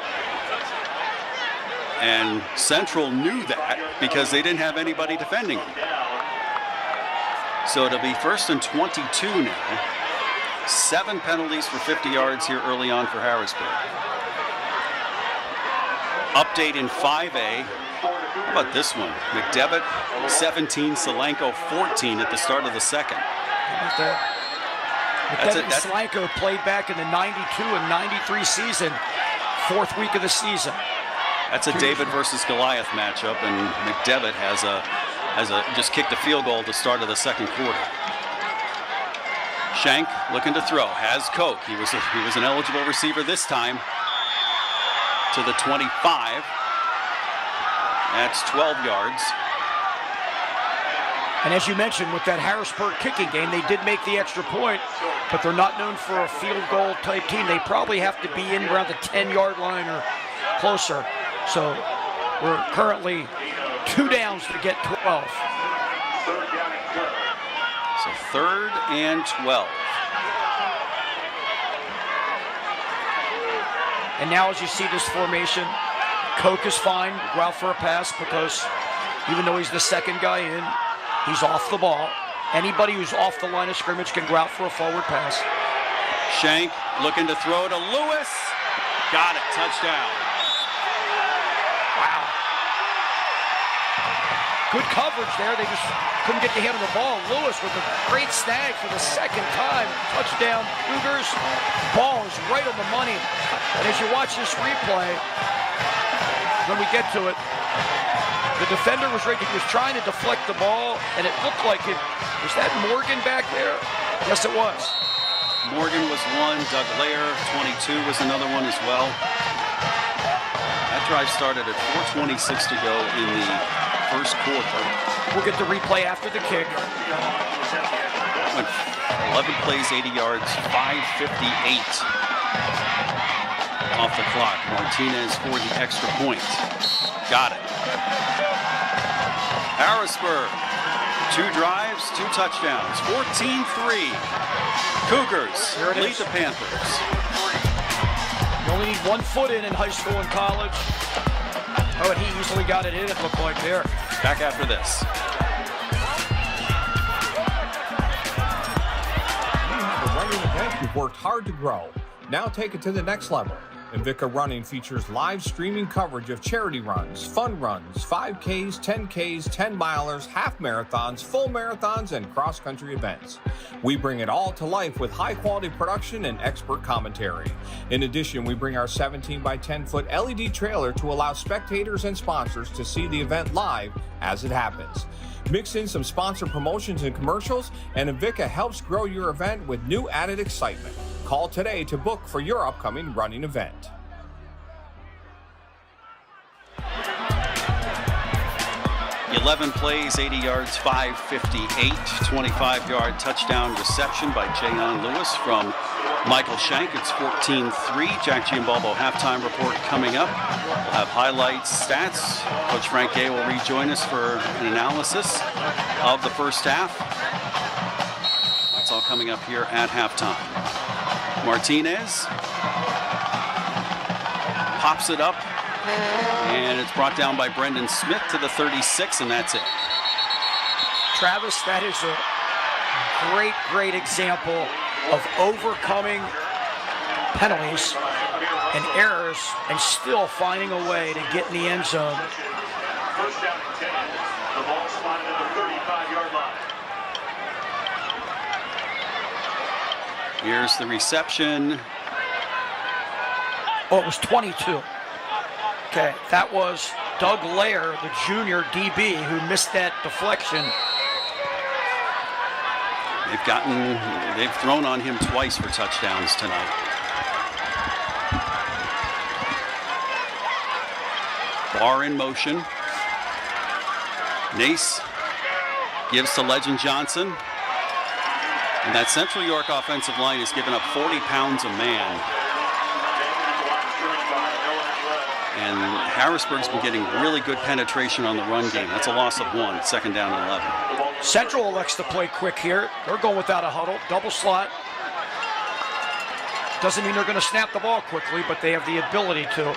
And Central knew that because they didn't have anybody defending him. So it'll be 1st and 22 now. 7 penalties for 50 yards here early on for Harrisburg. Update in 5A. How about this one? McDevitt 17, Solanko 14 at the start of the second. McDevitt and Solanko played back in the 92 and 93 season, 4th week of the season. That's a David versus Goliath matchup, and McDevitt has just kicked a field goal at the start of the second quarter. Shank looking to throw, has Koch. He was an eligible receiver this time to the 25. That's 12 yards. And as you mentioned, with that Harrisburg kicking game, they did make the extra point, but they're not known for a field goal type team. They probably have to be in around the 10-yard line or closer. So we're currently 2 downs to get 12. So 3rd and 12. And now as you see this formation, Koch is fine, go out for a pass because even though he's the 2nd guy in, he's off the ball. Anybody who's off the line of scrimmage can go out for a forward pass. Shank looking to throw to Lewis. Got it, touchdown. Wow. Good coverage there. They just couldn't get the hand on the ball. Lewis with a great snag for the 2nd time. Touchdown, Cougars. Ball is right on the money. And as you watch this replay, when we get to it, the defender was right. He was trying to deflect the ball, and it looked like it. Was that Morgan back there? Yes, it was. Morgan was one. Doug Lair, 22, was another one as well. That drive started at 4:26 to go in the first quarter. We'll get the replay after the kick. 11 plays, 80 yards, 5:58 off the clock. Martinez for the extra point. Got it. Harrisburg, 2 drives, 2 touchdowns, 14-3. Cougars lead the Panthers. You only need 1 foot in high school and college. Oh, and he easily got it in, it looked like there. Back after this. You have a running event you've worked hard to grow. Now take it to the next level. Invicta Running features live streaming coverage of charity runs, fun runs, 5Ks, 10Ks, 10-milers, half marathons, full marathons, and cross-country events. We bring it all to life with high-quality production and expert commentary. In addition, we bring our 17 by 10-foot LED trailer to allow spectators and sponsors to see the event live as it happens. Mix in some sponsor promotions and commercials, and Invicta helps grow your event with new added excitement. Call today to book for your upcoming running event. The 11 plays, 80 yards, 5:58, 25-yard touchdown reception by Jayon Lewis from Michael Shank. It's 14-3. Jack Giambalvo halftime report coming up. We'll have highlights, stats. Coach Frank Gay will rejoin us for an analysis of the first half. It's all coming up here at halftime. Martinez pops it up, and it's brought down by Brendan Smith to the 36, and that's it. Travis, that is a great example of overcoming penalties and errors and still finding a way to get in the end zone. First down and 10. The ball spotted at the 35-yard line. Here's the reception. Oh, it was 22. Okay, that was Doug Lair, the junior DB, who missed that deflection. They've thrown on him twice for touchdowns tonight. Barr in motion. Nace gives to Legend Johnson. And that Central York offensive line has given up 40 pounds a man. And Harrisburg's been getting really good penetration on the run game. That's a loss of 1, 2nd down and 11. Central elects to play quick here. They're going without a huddle, double slot. Doesn't mean they're going to snap the ball quickly, but they have the ability to.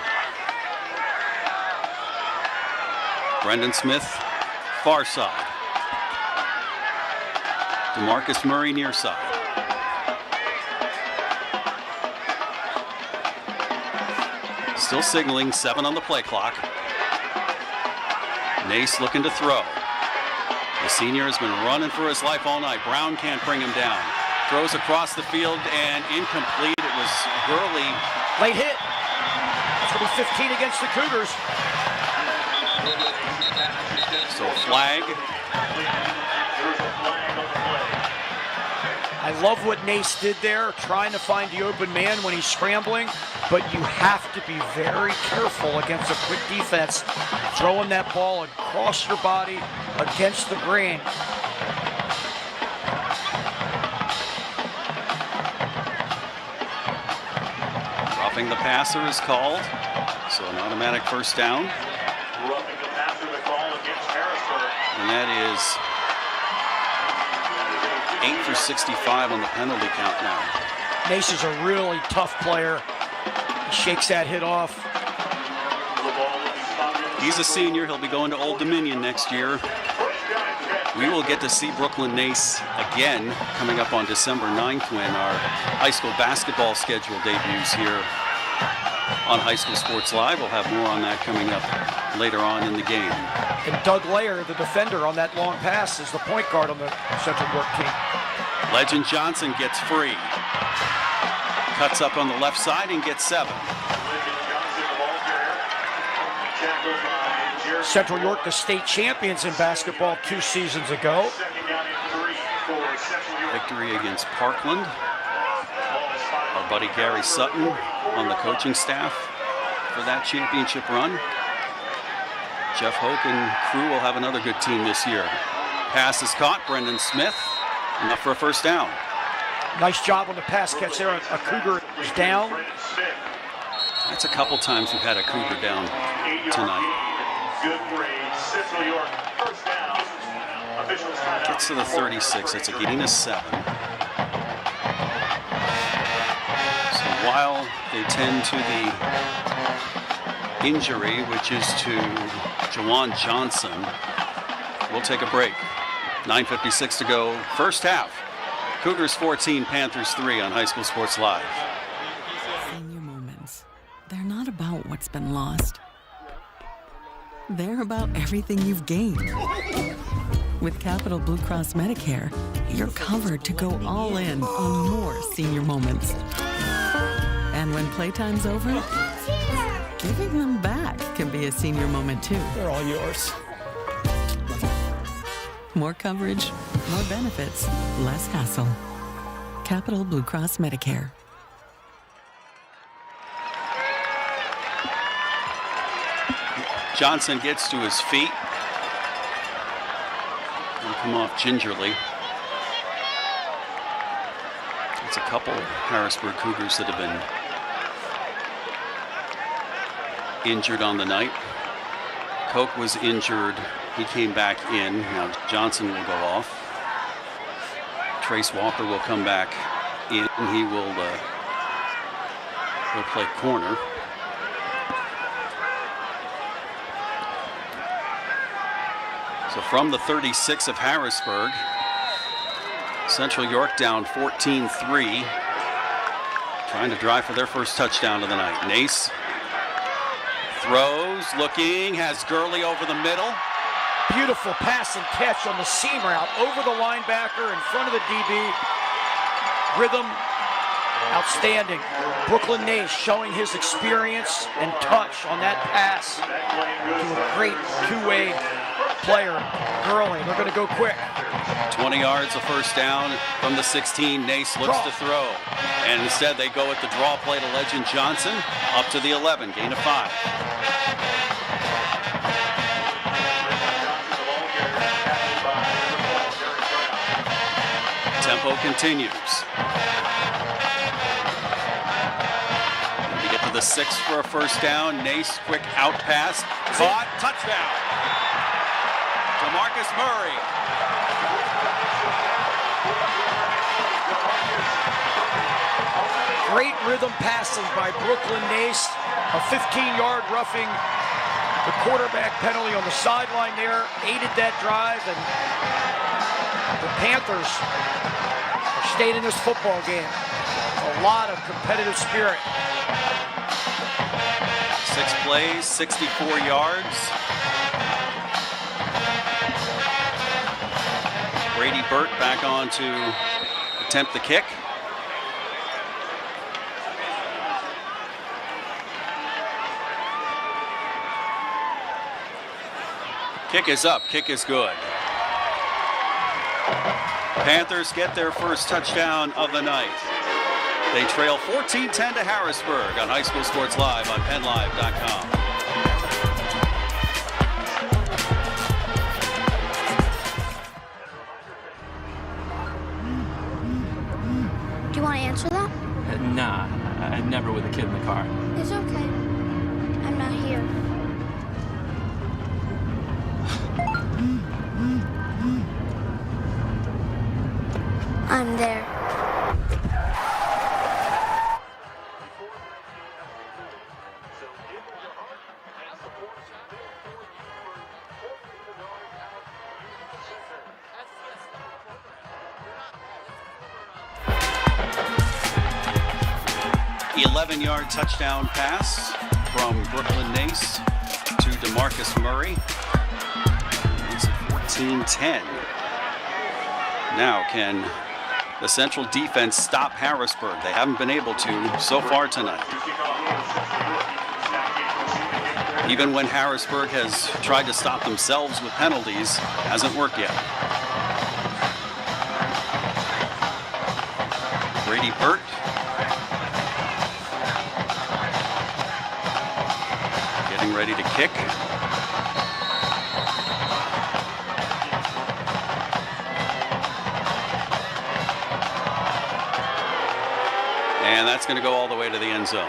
Brendan Smith, far side. DeMarcus Murray, near side. Still signaling, 7 on the play clock. Nace looking to throw. The senior has been running for his life all night. Brown can't bring him down. Throws across the field and incomplete. It was Gurley. Late hit. It's going to be 15 against the Cougars. So flag. I love what Nace did there, trying to find the open man when he's scrambling, but you have to be very careful against a quick defense, throwing that ball across your body against the grain. Roughing the passer is called, so an automatic first down. Roughing the passer, the call against Harrisburg. And that is 8 for 65 on the penalty count now. Nace is a really tough player. He shakes that hit off. He's a senior. He'll be going to Old Dominion next year. We will get to see Brooklyn Nace again coming up on December 9th when our high school basketball schedule debuts here on High School Sports Live. We'll have more on that coming up later on in the game. And Doug Layer, the defender on that long pass, is the point guard on the Central York team. Legend Johnson gets free. Cuts up on the left side and gets 7. Central York, the state champions in basketball 2 seasons ago. Victory against Parkland. Our buddy Gary Sutton on the coaching staff for that championship run. Jeff Hoke and crew will have another good team this year. Pass is caught. Brendan Smith, enough for a first down. Nice job on the pass catch there. A Cougar is down. That's a couple times we've had a Cougar down tonight. Good grade, Central York, first down. Officials timeout. Gets to the 36. It's a gain of 7. So while they tend to the injury, which is to Jawan Johnson, we'll take a break. 9:56 to go, first half. Cougars 14, Panthers 3 on High School Sports Live. Senior moments. They're not about what's been lost. They're about everything you've gained. With Capital Blue Cross Medicare, you're covered to go all in on more senior moments. And when playtime's over, giving them back can be a senior moment too. They're all yours. More coverage, more benefits, less hassle. Capital Blue Cross Medicare. Johnson gets to his feet. He'll come off gingerly. It's a couple of Harrisburg Cougars that have been injured on the night. Koch was injured. He came back in. Now Johnson will go off. Trace Walker will come back in. He will play corner. So from the 36 of Harrisburg, Central York down 14-3, trying to drive for their first touchdown of the night. Nace throws, looking, has Gurley over the middle. Beautiful pass and catch on the seam route over the linebacker in front of the DB. Rhythm, outstanding. Brooklyn Nace showing his experience and touch on that pass to a great two-way player, Gurley. They're going to go quick. 20 yards, a first down from the 16. Nace looks to throw. And instead they go with the draw play to Legend Johnson up to the 11, gain of 5. Tempo continues. We get to the 6 for a first down. Nace, quick out pass. Caught, touchdown. DeMarcus Murray. Great rhythm passing by Brooklyn Nace. A 15-yard roughing the quarterback penalty on the sideline there aided that drive, and the Panthers are staying in this football game. A lot of competitive spirit. 6 plays, 64 yards. Brady Burt back on to attempt the kick. Kick is up, kick is good. Panthers get their first touchdown of the night. They trail 14-10 to Harrisburg on High School Sports Live on PennLive.com. Do you want to answer that? Nah, never with a kid in the car. It's okay. I'm not here. I'm there. The 11-yard touchdown pass from Brooklyn Nace to DeMarcus Murray. It's 14-10. Now can the Central defense stop Harrisburg? They haven't been able to so far tonight. Even when Harrisburg has tried to stop themselves with penalties, hasn't worked yet. Brady Burt. Getting ready to kick. And that's going to go all the way to the end zone.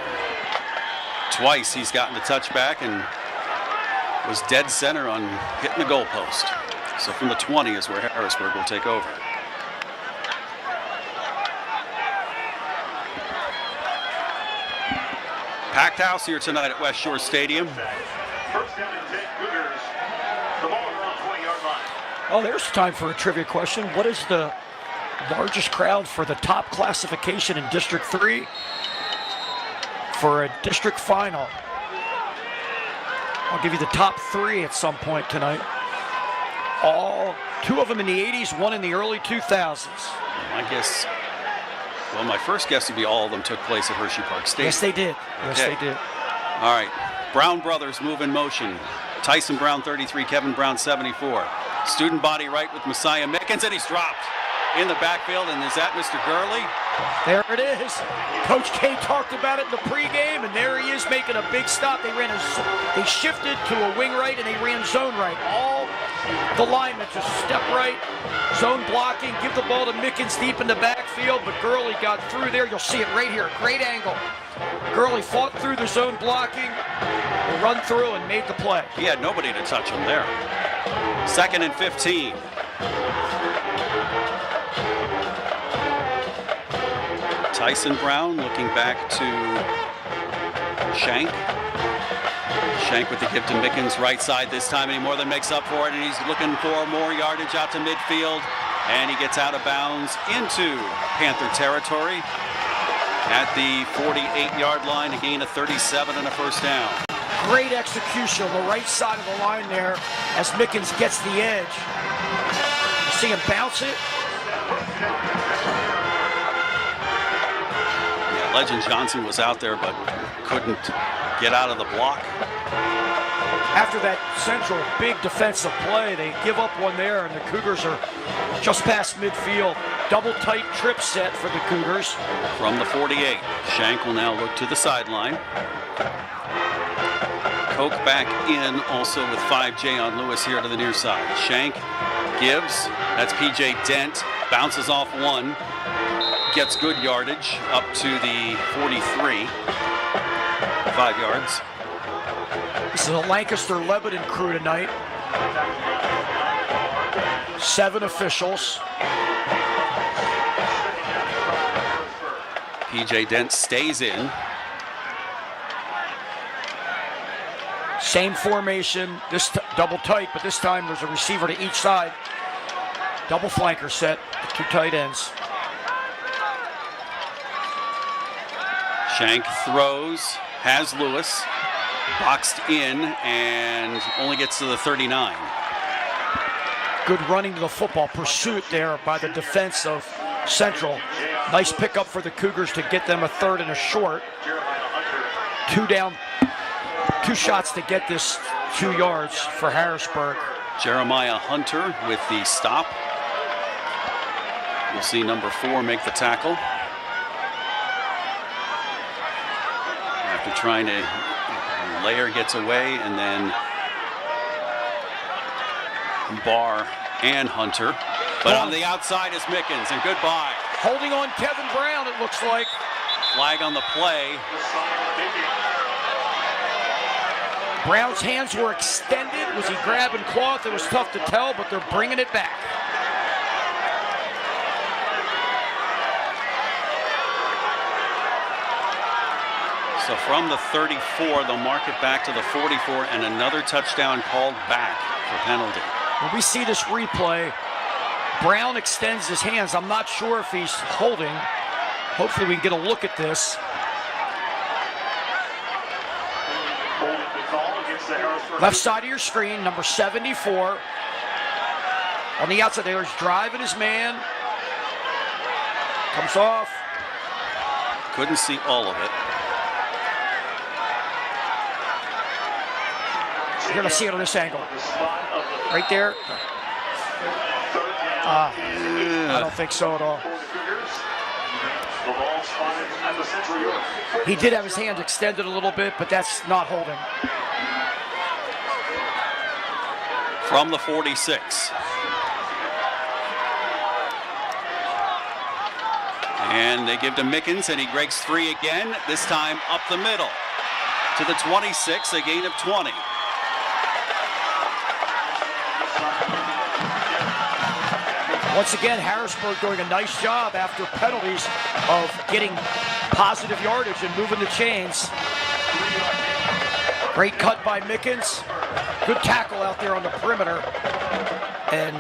Twice he's gotten the touchback and was dead center on hitting the goalpost. So from the 20 is where Harrisburg will take over. Packed house here tonight at West Shore Stadium. First down and 10 Cougars. The ball around 20-yard line. Oh, there's time for a trivia question. What is the largest crowd for the top classification in District 3 for a district final? I'll give you the top 3 at some point tonight. Two of them in the 80s, one in the early 2000s. I guess, well, my first guess would be all of them took place at Hershey Park Stadium. Yes, they did. Yes, Okay. they did. All right, Brown brothers move in motion. Tyson Brown 33, Kevin Brown 74. Student body right with Messiah Mickens, and he's dropped in the backfield, and is that Mr. Gurley? There it is. Coach K talked about it in the pregame, and there he is making a big stop. They shifted to a wing right, and they ran zone right. All the linemen just step right, zone blocking, give the ball to Mickens deep in the backfield, but Gurley got through there. You'll see it right here, great angle. Gurley fought through the zone blocking, run through, and made the play. He had nobody to touch him there. 2nd and 15. Tyson Brown looking back to Shank. Shank with the give to Mickens, right side this time, and he more than makes up for it, and he's looking for more yardage out to midfield, and he gets out of bounds into Panther territory at the 48-yard line, a gain of 37 and a first down. Great execution on the right side of the line there as Mickens gets the edge. You see him bounce it. Yeah, Legend Johnson was out there but couldn't get out of the block. After that Central big defensive play, they give up one there, and the Cougars are just past midfield. Double tight trip set for the Cougars. From the 48, Shank will now look to the sideline. Koch back in also with 5J on Lewis here to the near side. Shank gives, that's PJ Dent, bounces off one, gets good yardage up to the 43, 5 yards. This is a Lancaster-Lebanon crew tonight. 7 officials. PJ Dent stays in. Same formation, this double tight, but this time there's a receiver to each side. Double flanker set, the two tight ends. Shank throws, has Lewis, boxed in, and only gets to the 39. Good running to the football, pursuit there by the defense of Central. Nice pickup for the Cougars to get them a third and a short. 2 down, 2 shots to get this 2 yards for Harrisburg. Jeremiah Hunter with the stop. You'll see number 4 make the tackle. After trying to, Lair gets away, and then Barr and Hunter. But on the outside is Mickens, and goodbye. Holding on Kevin Brown, it looks like. Flag on the play. Brown's hands were extended. Was he grabbing cloth? It was tough to tell, but they're bringing it back. So from the 34, they'll mark it back to the 44, and another touchdown called back for penalty. When we see this replay, Brown extends his hands. I'm not sure if he's holding. Hopefully we can get a look at this. Left side of your screen, number 74. On the outside there, he's driving his man. Comes off. Couldn't see all of it. You're going to see it on this angle. Right there. I don't think so at all. He did have his hand extended a little bit, but that's not holding. From the 46. And they give to Mickens, and he breaks free again, this time up the middle. To the 26, a gain of 20. Once again, Harrisburg doing a nice job after penalties of getting positive yardage and moving the chains. Great cut by Mickens. Good tackle out there on the perimeter. And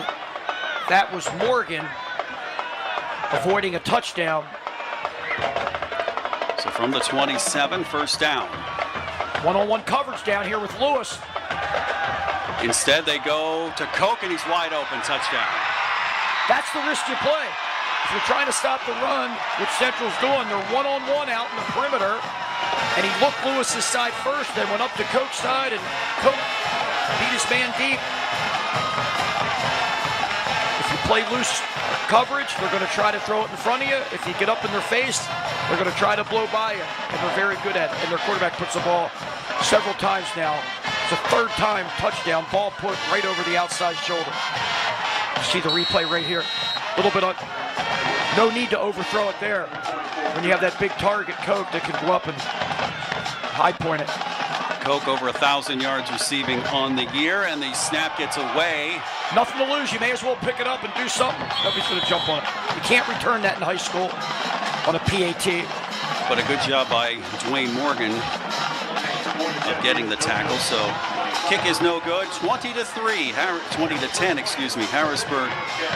that was Morgan avoiding a touchdown. So from the 27, first down. One-on-one coverage down here with Lewis. Instead, they go to Koch, and he's wide open. Touchdown. That's the risk you play. If you're trying to stop the run, which Central's doing, they're one-on-one out in the perimeter. And he looked Lewis's side first, then went up to Koch's side, and Koch beat his man deep. If you play loose coverage, they're going to try to throw it in front of you. If you get up in their face, they're going to try to blow by you. And they're very good at it. And their quarterback puts the ball several times now. It's a third time touchdown, ball put right over the outside shoulder. See the replay right here. A little bit on, no need to overthrow it there. When you have that big target, Koch, that can go up and high point it. Koch over 1,000 yards receiving on the year, and the snap gets away. Nothing to lose. You may as well pick it up and do something. Nobody's going to jump on it. You can't return that in high school on a PAT. But a good job by Dwayne Morgan of getting the tackle. So kick is no good. 20-3, 20-10, excuse me. Harrisburg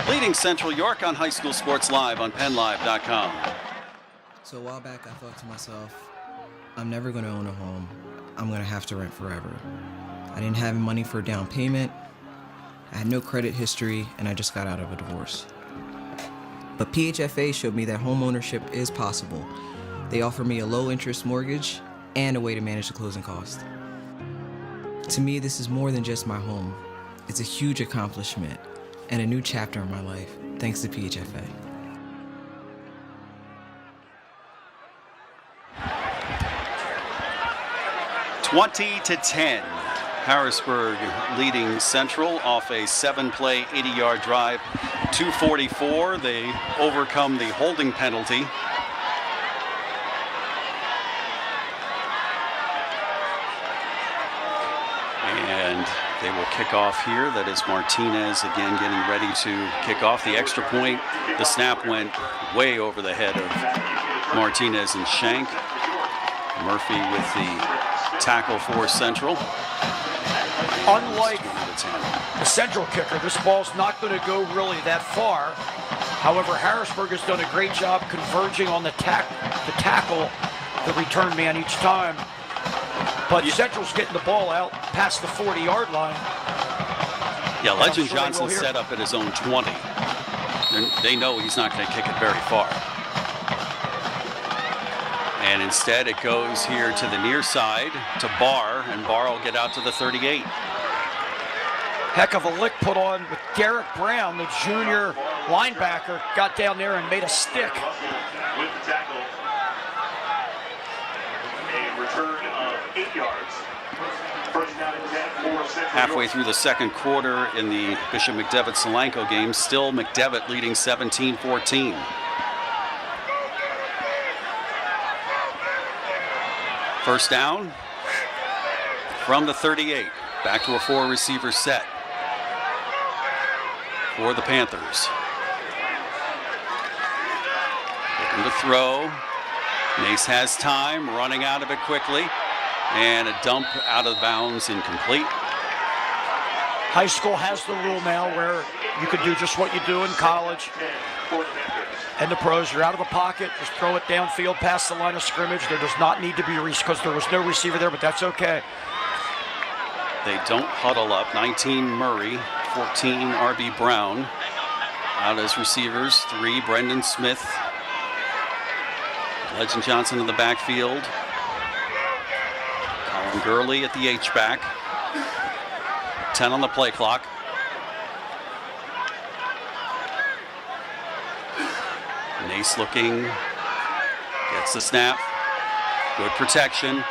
leading Central York on High School Sports Live on PennLive.com. So a while back, I thought to myself, I'm never going to own a home. I'm going to have to rent forever. I didn't have money for a down payment. I had no credit history, and I just got out of a divorce. But PHFA showed me that home ownership is possible. They offer me a low-interest mortgage and a way to manage the closing cost. To me, this is more than just my home. It's a huge accomplishment and a new chapter in my life, thanks to PHFA. (20-10). Harrisburg leading Central off a 7-play, 80-yard drive. 2:44. They overcome the holding penalty. And They will kick off here. That is Martinez again getting ready to kick off. The extra point, the snap went way over the head of Martinez and Shank. Murphy with the tackle for Central. Unlike the Central kicker, this ball's not going to go really that far. However, Harrisburg has done a great job converging on the tackle, the return man each time. But Central's getting the ball out past the 40-yard line. Yeah, Legend Johnson set up at his own 20. They know he's not going to kick it very far. And instead it goes here to the near side to Barr, and Barr will get out to the 38. Heck of a lick put on with Derek Brown, the junior linebacker, got down there and made a stick. With the tackle. A return of 8 yards. First down and 10 for Central. Halfway through the second quarter in the Bishop McDevitt-Solanco game, still McDevitt leading 17-14. First down from the 38. Back to a 4-receiver set for the Panthers. Looking to throw. Mace has time, running out of it quickly. And a dump out of bounds, incomplete. High school has the rule now where you can do just what you do in college and the pros. You're out of the pocket, just throw it downfield past the line of scrimmage. There does not need to be because there was no receiver there, but that's okay. They don't huddle up. 19 Murray, 14 R.B. Brown. Out as receivers, 3 Brendan Smith. Legend Johnson in the backfield. Colin Gurley at the H-back. 10 on the play clock. Nace looking, gets the snap, good protection,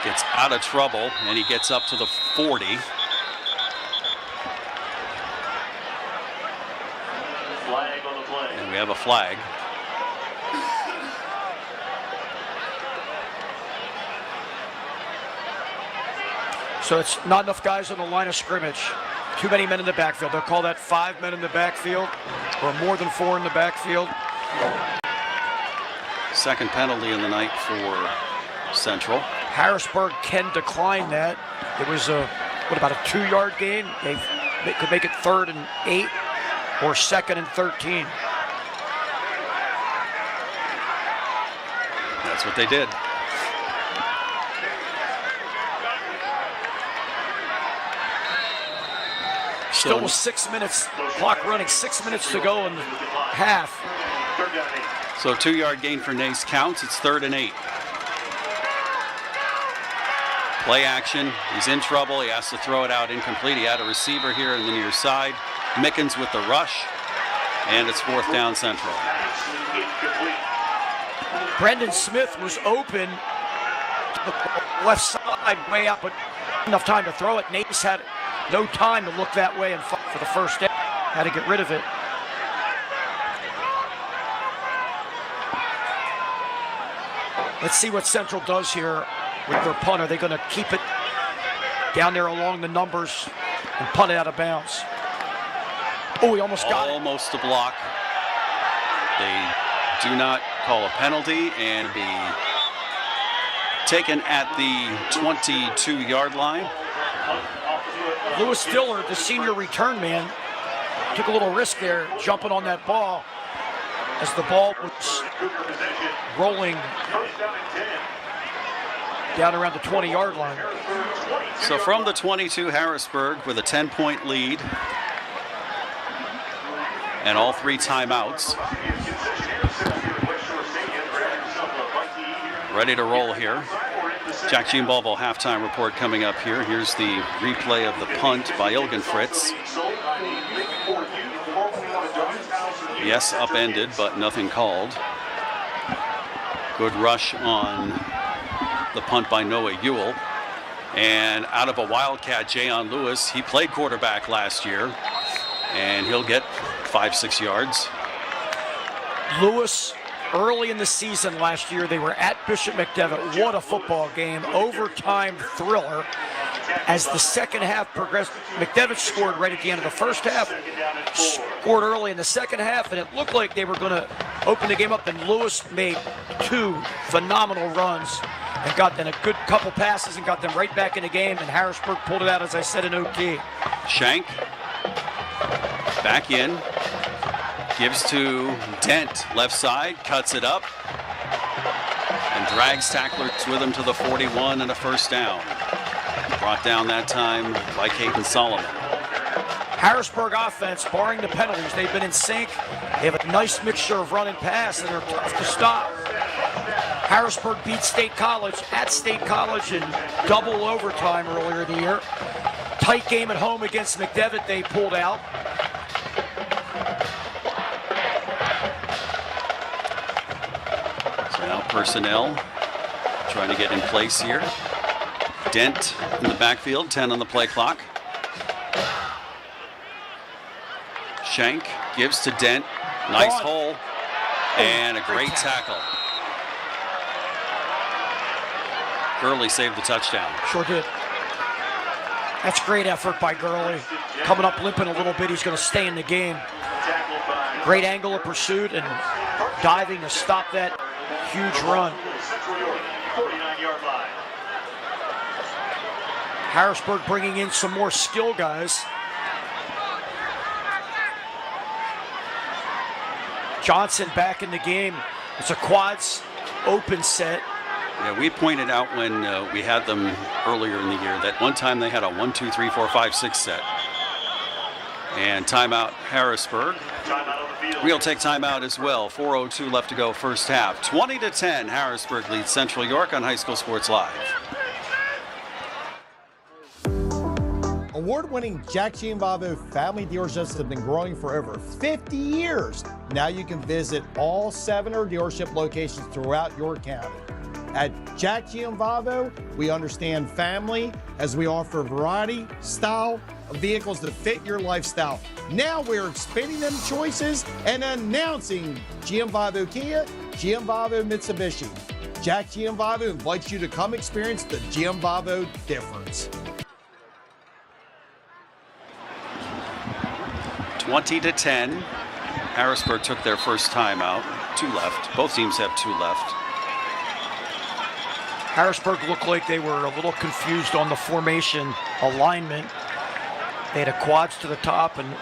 gets out of trouble, and he gets up to the 40. Flag on the play. And we have a flag. So it's not enough guys on the line of scrimmage. Too many men in the backfield. They'll call that 5 men in the backfield or more than 4 in the backfield. Second penalty in the night for Central. Harrisburg can decline that. It was about a 2-yard gain. They could make it 3rd and 8 or 2nd and 13. That's what they did. Still with 6 minutes, clock running, 6 minutes to go in half. So 2-yard gain for Nace counts. It's 3rd and 8. Play action. He's in trouble. He has to throw it out incomplete. He had a receiver here in the near side. Mickens with the rush. And it's 4th down Central. Brendan Smith was open to the left side, way out, but enough time to throw it. Nace had no time to look that way and fight for the first down. Had to get rid of it. Let's see what Central does here with their punt. Are they going to keep it down there along the numbers and punt it out of bounds? Oh, he almost got it. Almost a block. They do not call a penalty and be taken at the 22-yard line. Lewis Diller, the senior return man, took a little risk there, jumping on that ball as the ball was rolling down around the 20-yard line. So from the 22, Harrisburg with a 10-point lead and all 3 timeouts. Ready to roll here. Jack Giambalvo halftime report coming up here. Here's the replay of the punt by Ilgen Fritz. Yes, upended, but nothing called. Good rush on the punt by Noah Ewell. And out of a Wildcat, Jayon Lewis, he played quarterback last year, and he'll get 5-6 yards. Lewis, early in the season last year, they were at Bishop McDevitt. What a football game. Overtime thriller. as the second half progressed. McDevitt scored right at the end of the first half, scored early in the second half, and it looked like they were going to open the game up, and Lewis made 2 phenomenal runs and got then a good couple passes and got them right back in the game, and Harrisburg pulled it out, as I said, in OT. Shank back in, gives to Dent, left side, cuts it up, and drags tacklers with him to the 41 and a first down. Brought down that time by Caden Solomon. Harrisburg offense, barring the penalties, they've been in sync. They have a nice mixture of run and pass, and they're tough to stop. Harrisburg beat State College at State College in double overtime earlier in the year. Tight game at home against McDevitt, they pulled out. So now personnel trying to get in place here. Dent in the backfield, 10 on the play clock. Shank gives to Dent, nice hole, and a great tackle. Gurley saved the touchdown. Sure did. That's great effort by Gurley. Coming up limping a little bit, he's going to stay in the game. Great angle of pursuit and diving to stop that huge run. Harrisburg bringing in some more skill guys. Johnson back in the game. It's a quads open set. Yeah, we pointed out when we had them earlier in the year that one time they had a 1, 2, 3, 4, 5, 6 set. And timeout Harrisburg. We'll take timeout as well. 4:02 left to go first half. 20-10, Harrisburg leads Central York on High School Sports Live. Award-winning Jack Gianvavo family dealerships have been growing for over 50 years. Now you can visit all 7 of our dealership locations throughout York County. At Jack Gianvavo, we understand family as we offer a variety, style of vehicles that fit your lifestyle. Now we're expanding them choices and announcing Gianvavo Kia, Gianvavo Mitsubishi. Jack Gianvavo invites you to come experience the Gianvavo difference. 20-10. Harrisburg took their first timeout. 2 left. Both teams have 2 left. Harrisburg looked like they were a little confused on the formation alignment. They had a quads to the top and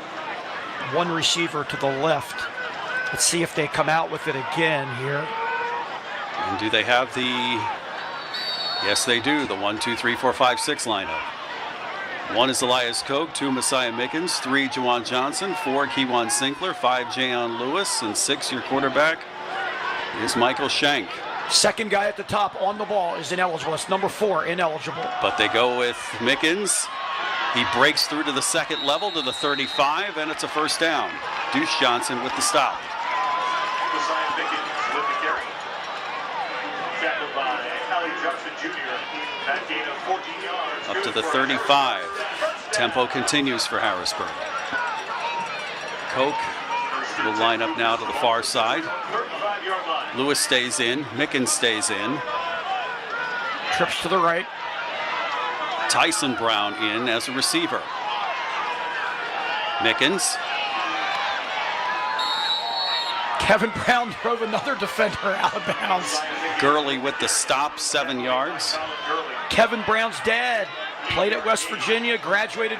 1 receiver to the left. Let's see if they come out with it again here. And do they have the... Yes, they do. The 1, 2, 3, 4, 5, 6 lineup. 1 is Elias Koch, 2 Messiah Mickens, 3 Juwan Johnson, 4 Kewan Sinkler, 5 Jayon Lewis, and 6 your quarterback is Michael Shank. Second guy at the top on the ball is ineligible. It's number 4, ineligible. But they go with Mickens. He breaks through to the second level to the 35, and it's a first down. Deuce Johnson with the stop. Messiah Mickens with the carry. Tackled by Allie Johnson Jr. That gain of 14 yards. Up to the 35. Tempo continues for Harrisburg. Koch will line up now to the far side. Lewis stays in. Mickens stays in. Trips to the right. Tyson Brown in as a receiver. Mickens. Kevin Brown drove another defender out of bounds. Gurley with the stop, 7 yards. Kevin Brown's dad played at West Virginia, graduated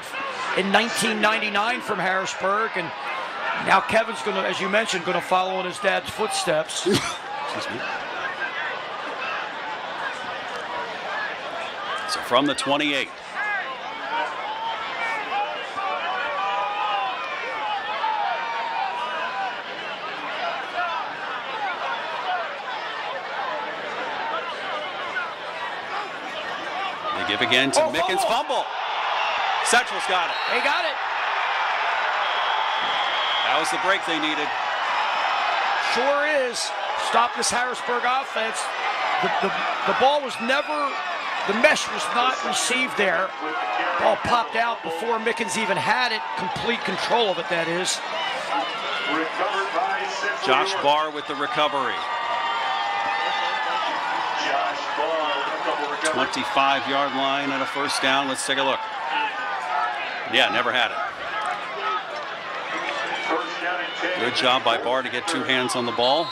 in 1999 from Harrisburg, and now Kevin's going to, as you mentioned, going to follow in his dad's footsteps. Excuse me. So from the 28. They give again to Mickens. Fumble. Central's got it. They got it. That was the break they needed. Sure is. Stop this Harrisburg offense. The ball was never, the mesh was not received there. Ball popped out before Mickens even had it. Complete control of it, that is. Josh Barr with the recovery. Josh Barr 25-yard line and a first down. Let's take a look. Yeah, never had it. Good job by Barr to get two hands on the ball.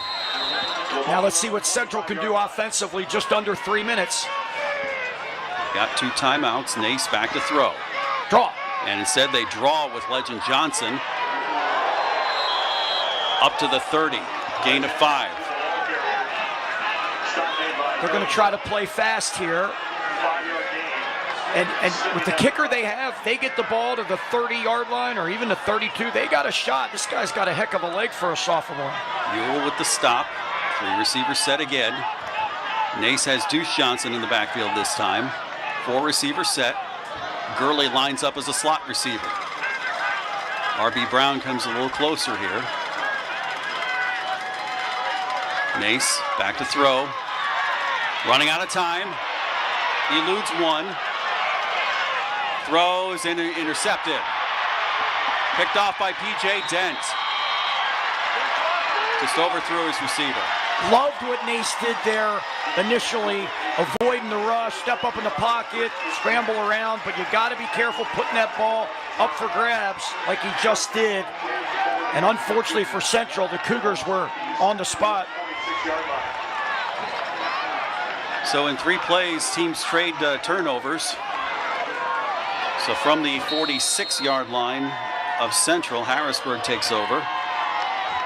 Now let's see what Central can do offensively, just under 3 minutes. Got two timeouts. Nace back to throw. Draw. And instead they draw with Legend Johnson. Up to the 30. Gain of 5. They're going to try to play fast here. And with the kicker they have, they get the ball to the 30-yard line or even the 32. They got a shot. This guy's got a heck of a leg for a sophomore. Ewell with the stop. 3 receivers set again. Nace has Deuce Johnson in the backfield this time. 4 receivers set. Gurley lines up as a slot receiver. R.B. Brown comes a little closer here. Nace back to throw. Running out of time. Eludes one. Throws and intercepted. Picked off by P.J. Dent. Just overthrew his receiver. Loved what Nace did there initially, avoiding the rush, step up in the pocket, scramble around, but you got to be careful putting that ball up for grabs like he just did. And unfortunately for Central, the Cougars were on the spot. So in 3 plays, teams trade turnovers. So from the 46-yard line of Central, Harrisburg takes over.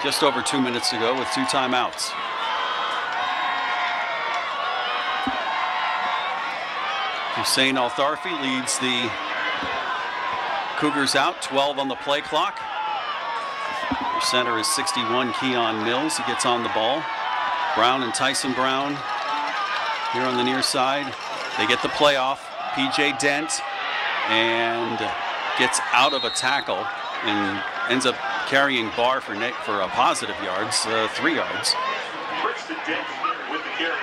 Just over 2 minutes to go with 2 timeouts. Hussein Altharfi leads the Cougars out, 12 on the play clock. Their center is 61, Keon Mills. He gets on the ball. Brown and Tyson Brown here on the near side. They get the playoff. P.J. Dent and gets out of a tackle and ends up carrying Barr for a positive yards, 3 yards. With the carry,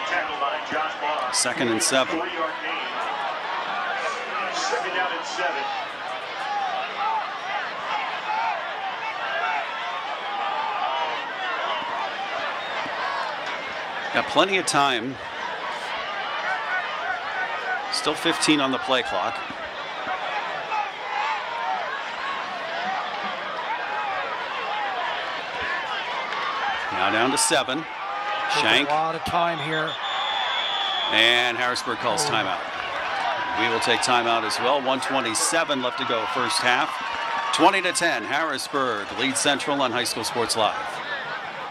tackled by Josh Barr. 2nd and 7. 4-yard gain. 2nd down and 7. Got plenty of time. Still 15 on the play clock. Now down to 7. Shank. A lot of time here. And Harrisburg calls timeout. We will take timeout as well. 1:27 left to go first half. 20-10, Harrisburg leads Central on High School Sports Live.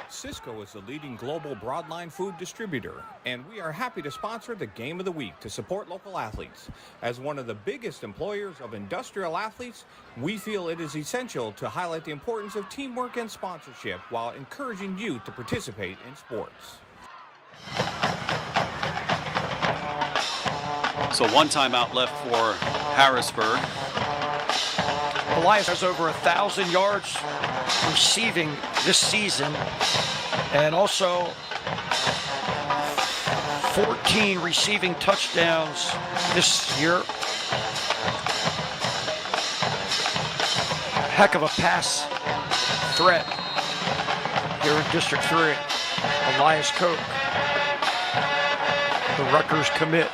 Cisco is the leading global broadline food distributor, and we are happy to sponsor the Game of the Week to support local athletes. As one of the biggest employers of industrial athletes, we feel it is essential to highlight the importance of teamwork and sponsorship while encouraging youth to participate in sports. So 1 timeout left for Harrisburg. Elias has over 1,000 yards receiving this season, and also 14 receiving touchdowns this year. Heck of a pass threat here in District 3. Elias Koch, the Rutgers commit.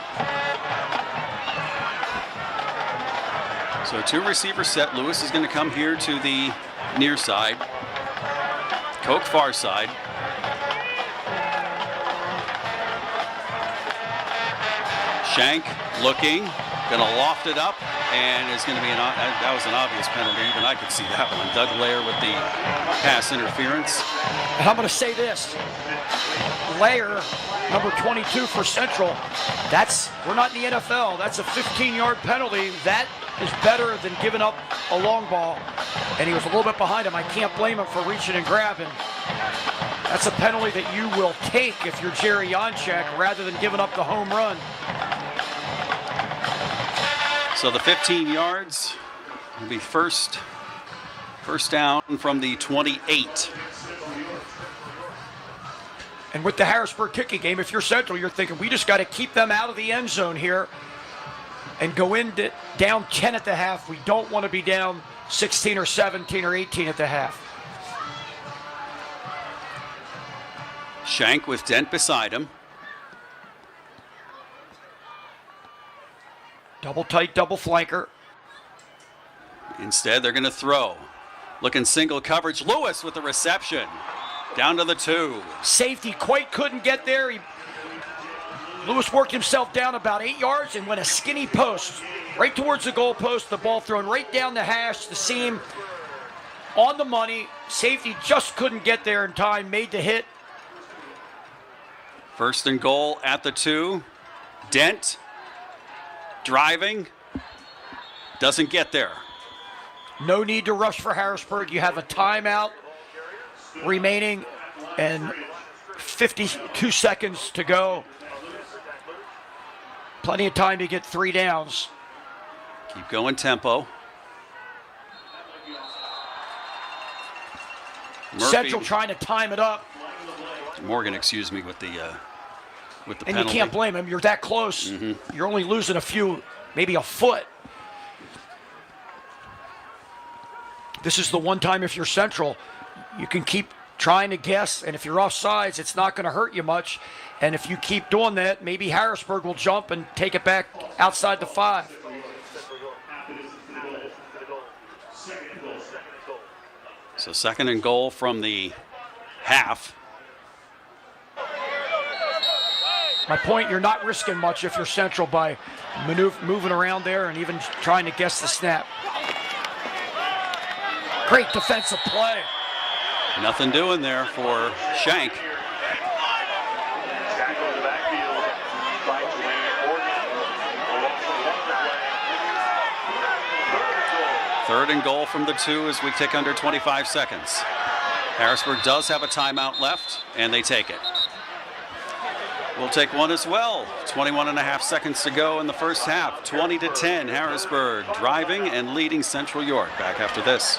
So 2 receivers set. Lewis is going to come here to the near side. Koch far side. Shank looking, going to loft it up, and it's going to be that was an obvious penalty. Even I could see that one. Doug Lair with the pass interference. And I'm going to say this. Lair, number 22 for Central. We're not in the NFL. That's a 15-yard penalty. That is better than giving up a long ball. And he was a little bit behind him. I can't blame him for reaching and grabbing. That's a penalty that you will take if you're Jerry Janczak rather than giving up the home run. So the 15 yards will be first down from the 28. And with the Harrisburg kicking game, if you're Central, you're thinking, we just got to keep them out of the end zone here and go in down 10 at the half. We don't want to be down 16 or 17 or 18 at the half. Shank with Dent beside him. Double tight, double flanker. Instead, they're going to throw. Looking single coverage. Lewis with the reception. Down to the 2. Safety quite couldn't get there. Lewis worked himself down about 8 yards and went a skinny post right towards the goal post. The ball thrown right down the hash, the seam, on the money. Safety just couldn't get there in time, made the hit. First and goal at the 2. Dent driving. Doesn't get there. No need to rush for Harrisburg. You have a timeout remaining and 52 seconds to go. Plenty of time to get 3 downs. Keep going tempo. Murphy, Central trying to time it up. Morgan, excuse me, with the And penalty. you can't blame him. You're that close. You're only losing a few, maybe a foot. This is the one time if you're Central, you can keep trying to guess, and if you're offsides, it's not going to hurt you much. And if you keep doing that, maybe Harrisburg will jump and take it back outside the 5. So second and goal from the half. My point, you're not risking much if you're Central by moving around there and even trying to guess the snap. Great defensive play. Nothing doing there for Shank. Third and goal from the 2 as we tick under 25 seconds. Harrisburg does have a timeout left, and they take it. We'll take one as well. 21.5 seconds to go in the first half. 20-10, Harrisburg driving and leading Central York. Back after this.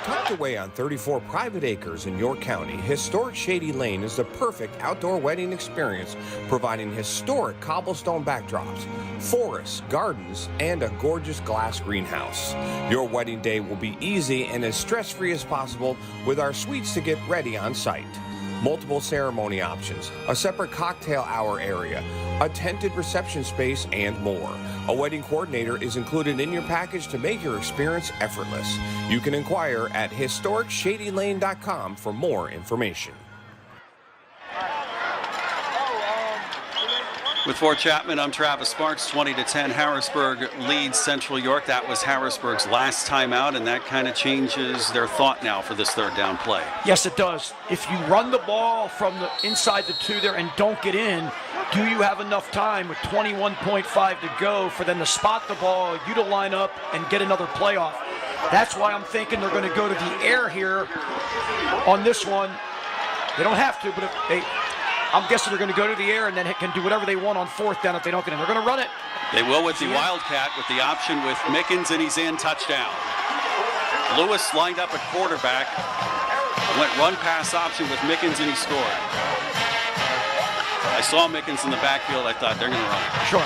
Tucked away on 34 private acres in York County, historic Shady Lane is the perfect outdoor wedding experience, providing historic cobblestone backdrops, forests, gardens, and a gorgeous glass greenhouse. Your wedding day will be easy and as stress-free as possible with our suites to get ready on site. Multiple ceremony options, a separate cocktail hour area, a tented reception space, and more. A wedding coordinator is included in your package to make your experience effortless. You can inquire at historicshadylane.com for more information. With Fort Chapman, I'm Travis Sparks. 20-10, Harrisburg leads Central York. That was Harrisburg's last timeout, and that kind of changes their thought now for this third down play. Yes, it does. If you run the ball from the inside the 2 there and don't get in, do you have enough time with 21.5 to go for them to spot the ball, you to line up and get another play off? That's why I'm thinking they're going to go to the air here on this one. They don't have to, but if they... I'm guessing they're going to go to the air and then can do whatever they want on 4th down if they don't get in. They're going to run it. They will with the Wildcat with the option with Mickens, and he's in. Touchdown. Lewis lined up at quarterback. Went run pass option with Mickens, and he scored. I saw Mickens in the backfield. I thought they're going to run it. Sure.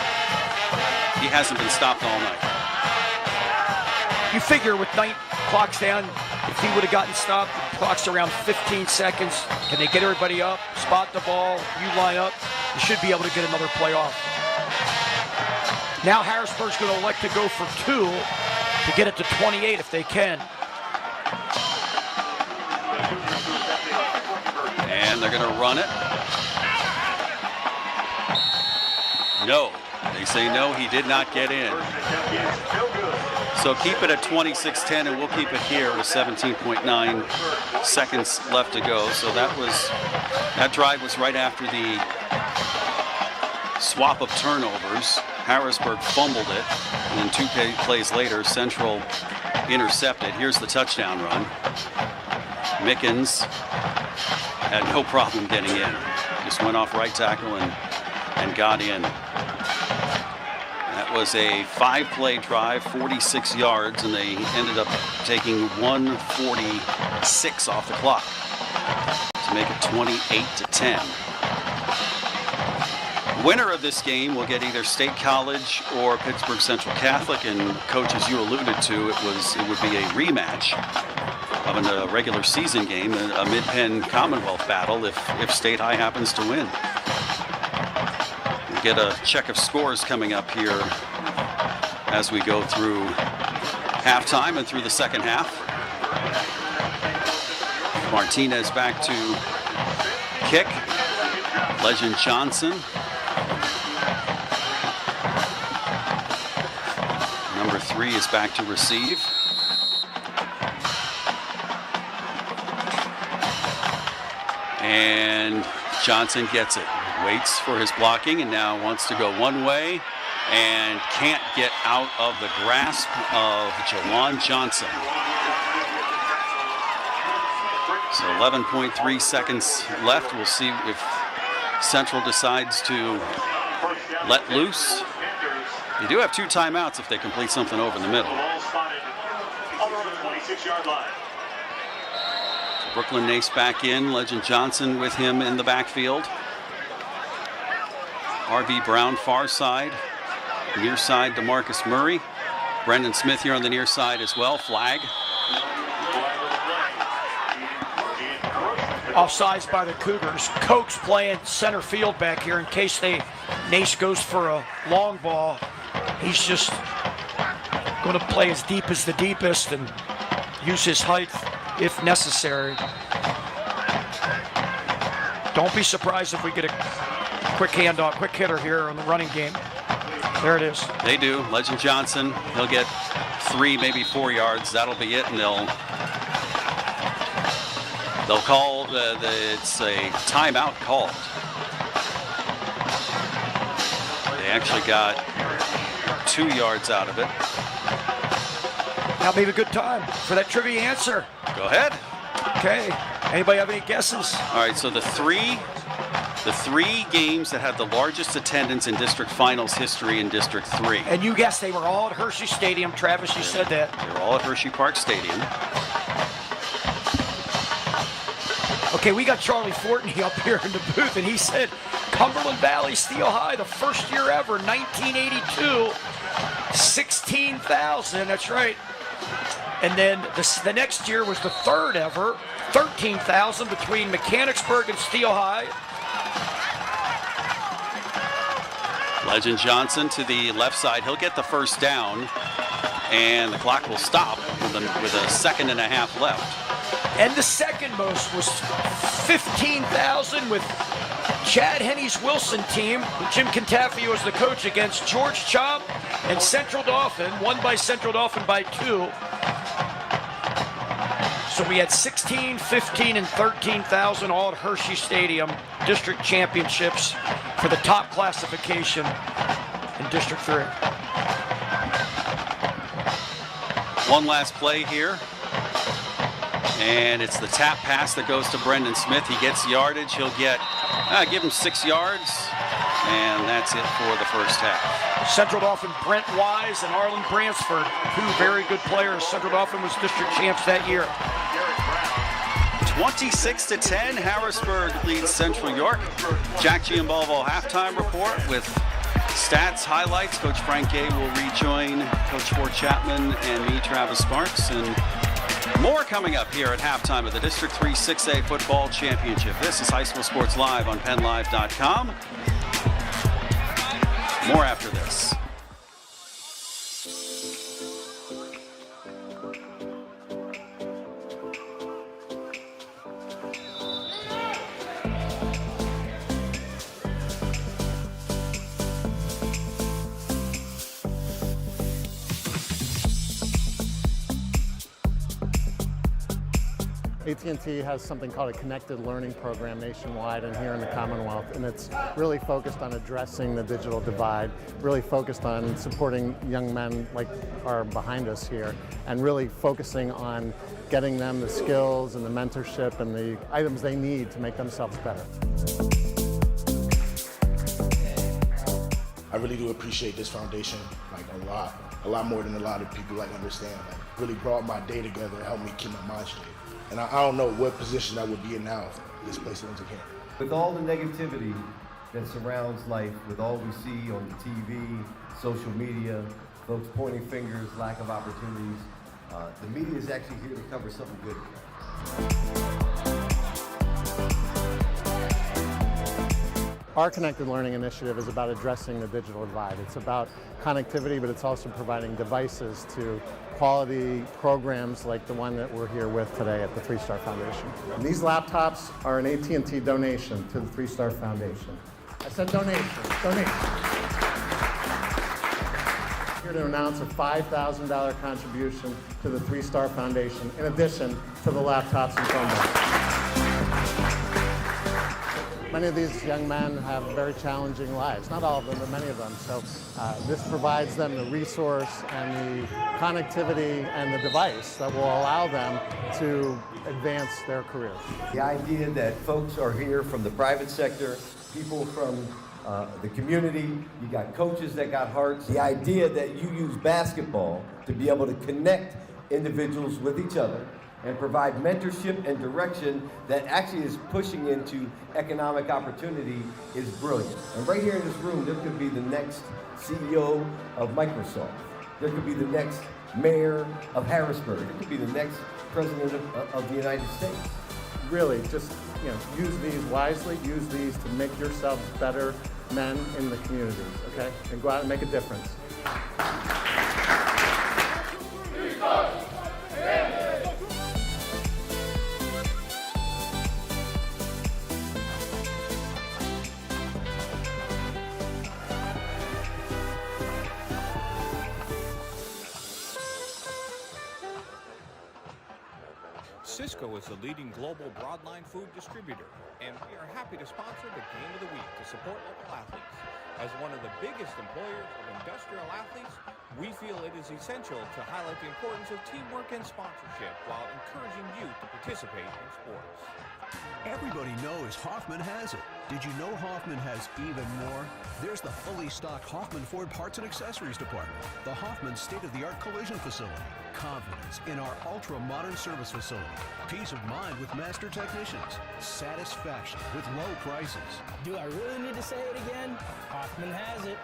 He hasn't been stopped all night. You figure with 9 clocks down, if he would have gotten stopped, clock's around 15 seconds. Can they get everybody up, spot the ball, you line up? You should be able to get another play off. Now Harrisburg's going to elect to go for 2 to get it to 28 if they can. And they're going to run it. No. They say no, he did not get in. So keep it at 26-10, and we'll keep it here with 17.9 seconds left to go. So that drive was right after the swap of turnovers. Harrisburg fumbled it, and then 2 plays later, Central intercepted. Here's the touchdown run. Mickens had no problem getting in. Just went off right tackle and got in. That was a 5-play drive, 46 yards, and they ended up taking 1:46 off the clock to make it 28-10. Winner of this game will get either State College or Pittsburgh Central Catholic, and coach, as you alluded to, it would be a rematch of a regular season game, a mid-pen Commonwealth battle if State High happens to win. get a check of scores coming up here as we go through halftime and through the second half. Martinez back to kick. Legend Johnson. Number 3 is back to receive. And Johnson gets it. Waits for his blocking and now wants to go one way and can't get out of the grasp of Jawan Johnson. So 11.3 seconds left. We'll see if Central decides to let loose. They do have 2 timeouts if they complete something over in the middle. Brooklyn Nace back in. Legend Johnson with him in the backfield. R.B. Brown far side. Near side DeMarcus Murray. Brendan Smith here on the near side as well. Flag. Offsides by the Cougars. Koch's playing center field back here in case Nace goes for a long ball. He's just going to play as deep as the deepest and use his height if necessary. Don't be surprised if we get a quick handoff, quick hitter here on the running game. There it is. They do. Legend Johnson, he'll get 3, maybe 4 yards. That'll be it, and they'll call it's a timeout called. They actually got 2 yards out of it. Now maybe a good time for that trivia answer. Go ahead. Okay. Anybody have any guesses? All right, so the three games that had the largest attendance in district finals history in District 3. And you guessed they were all at Hershey Stadium. Travis, you said that. They were all at Hershey Park Stadium. Okay, we got Charlie Fortney up here in the booth, and he said Cumberland Valley, Steel High, the first year ever, 1982, 16,000, that's right. And then the next year was the third ever, 13,000 between Mechanicsburg and Steel High. Legend Johnson to the left side. He'll get the first down, and the clock will stop with a second and a half left. And the second most was 15,000 with Chad Henney's Wilson team, with Jim Cantafio as the coach, against George Chomp and Central Dauphin, won by Central Dauphin by 2. So we had 16, 15, and 13,000 all at Hershey Stadium, district championships for the top classification in District 3. One last play here. And it's the tap pass that goes to Brendan Smith. He gets yardage. He'll get, give him 6 yards. And that's it for the first half. Central Dauphin, Brent Wise and Arlen Bransford, 2 very good players. Central Dauphin was district champs that year. 26-10, Harrisburg leads Central York. Jack Giambalvo halftime report with stats, highlights. Coach Frank Gay will rejoin Coach Fort Chapman and me, Travis Sparks. And more coming up here at halftime of the District 3 6A Football Championship. This is High School Sports Live on PennLive.com. More after this. AT&T has something called a connected learning program nationwide and here in the Commonwealth, and it's really focused on addressing the digital divide, really focused on supporting young men like are behind us here, and really focusing on getting them the skills and the mentorship and the items they need to make themselves better. I really do appreciate this foundation like a lot more than a lot of people like understand. Like, really brought my day together and helped me keep my mind straight. And I don't know what position I would be in now if this place wasn't here. With all the negativity that surrounds life, with all we see on the TV, social media, folks pointing fingers, lack of opportunities, the media is actually here to cover something good. Our Connected Learning Initiative is about addressing the digital divide. It's about connectivity, but it's also providing devices to quality programs like the one that we're here with today at the 3-Star Foundation. And these laptops are an AT&T donation to the 3-Star Foundation. I said donation, donation. Here to announce a $5,000 contribution to the 3-Star Foundation, in addition to the laptops and Chromebooks. Many of these young men have very challenging lives. Not all of them, but many of them. So this provides them the resource and the connectivity and the device that will allow them to advance their careers. The idea that folks are here from the private sector, people from the community, you got coaches that got hearts. The idea that you use basketball to be able to connect individuals with each other and provide mentorship and direction that actually is pushing into economic opportunity is brilliant. And right here in this room, there could be the next CEO of Microsoft. There could be the next mayor of Harrisburg. There could be the next president of the United States. Really, just use these wisely, use these to make yourselves better men in the communities, okay? And go out and make a difference. Cisco is the leading global broadline food distributor, and we are happy to sponsor the Game of the Week to support local athletes. As one of the biggest employers of industrial athletes, we feel it is essential to highlight the importance of teamwork and sponsorship while encouraging youth to participate in sports. Everybody knows Hoffman has it. Did you know Hoffman has even more? There's the fully stocked Hoffman Ford Parts and Accessories Department, the Hoffman state-of-the-art collision facility, confidence in our ultra-modern service facility, peace of mind with master technicians, satisfaction with low prices. Do I really need to say it again? Hoffman has it.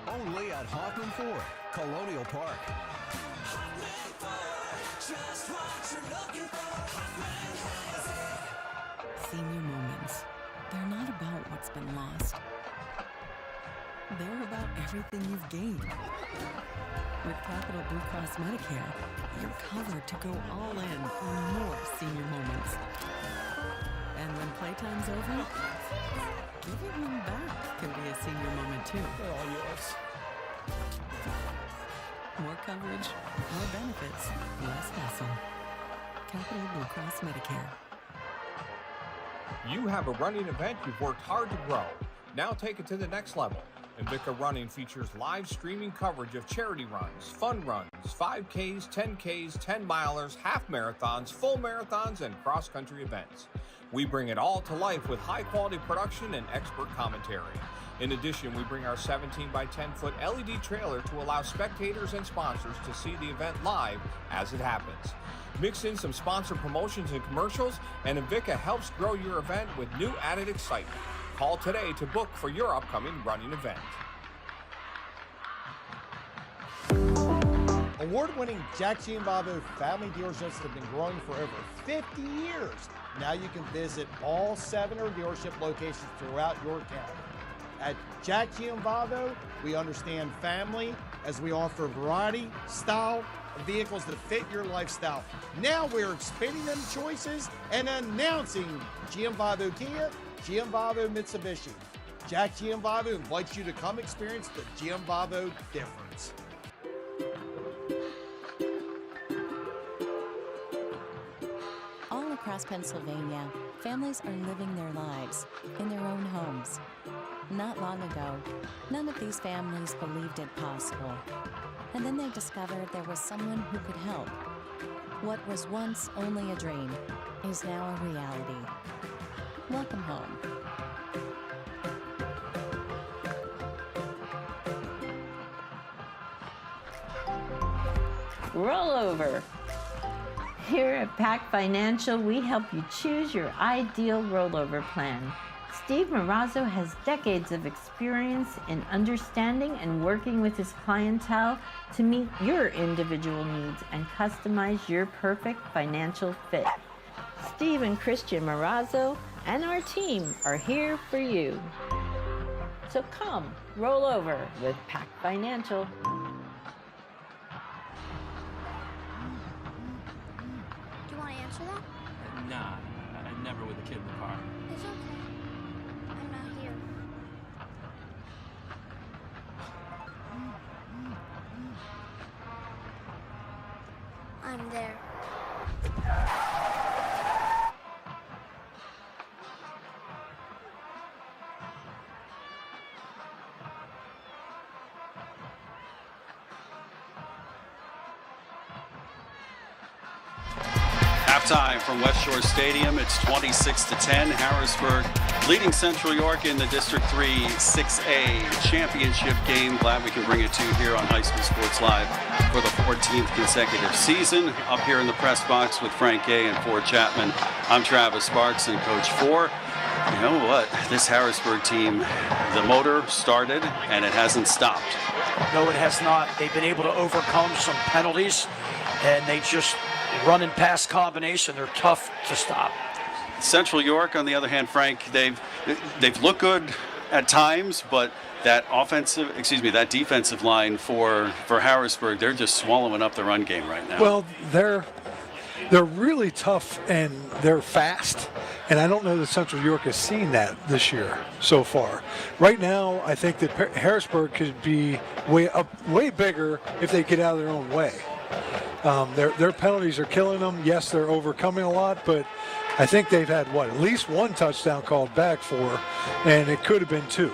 Only at Hoffman Ford, Colonial Park. Hoffman Ford, just what you're looking for. Hoffman has it. Senior moments. They're not about what's been lost. They're about everything you've gained. With Capital Blue Cross Medicare, you're covered to go all in on more senior moments. And when playtime's over, giving them back can be a senior moment too. They're all yours. More coverage, more benefits, less hassle. Capital Blue Cross Medicare. You have a running event you've worked hard to grow. Now take it to the next level. Invicta Running features live streaming coverage of charity runs, fun runs, 5Ks, 10Ks, 10-milers, half marathons, full marathons, and cross-country events. We bring it all to life with high-quality production and expert commentary. In addition, we bring our 17 by 10-foot LED trailer to allow spectators and sponsors to see the event live as it happens. Mix in some sponsor promotions and commercials, and Invicta helps grow your event with new added excitement. Call today to book for your upcoming running event. Award-winning Jack Giambalvo family dealerships have been growing for over 50 years. Now you can visit all 7 of our dealership locations throughout your county. At Jack Giambalvo, we understand family as we offer variety, style, of vehicles that fit your lifestyle. Now we're expanding them choices and announcing Giambalvo Kia, Giambalvo Mitsubishi. Jack Giambalvo invites you to come experience the Giambalvo difference. All across Pennsylvania, families are living their lives in their own homes. Not long ago, none of these families believed it possible. And then they discovered there was someone who could help. What was once only a dream is now a reality. Welcome home. Rollover. Here at PAC Financial, we help you choose your ideal rollover plan. Steve Marazzo has decades of experience in understanding and working with his clientele to meet your individual needs and customize your perfect financial fit. Steve and Christian Marazzo and our team are here for you. So come, roll over with Pac Financial. Do you want to answer that? Nah, never with a kid in the car. It's okay. I'm not here. I'm there. Halftime from West Shore Stadium. It's 26-10. Harrisburg leading Central York in the District 3 6A championship game. Glad we can bring it to you here on High School Sports Live for the 14th consecutive season. Up here in the press box with Frank Gay and Ford Chapman, I'm Travis Sparks and Coach Ford. You know what? This Harrisburg team, the motor started and it hasn't stopped. No, it has not. They've been able to overcome some penalties, and they just run and pass combination. They're tough to stop. Central York, on the other hand, Frank, they've looked good at times, but that defensive line for Harrisburg, they're just swallowing up the run game right now. Well, they're really tough and they're fast, and I don't know that Central York has seen that this year so far. Right now, I think that Harrisburg could be way bigger if they get out of their own way. Their penalties are killing them. Yes, they're overcoming a lot, but I think they've had, at least one touchdown called back for, and it could have been 2.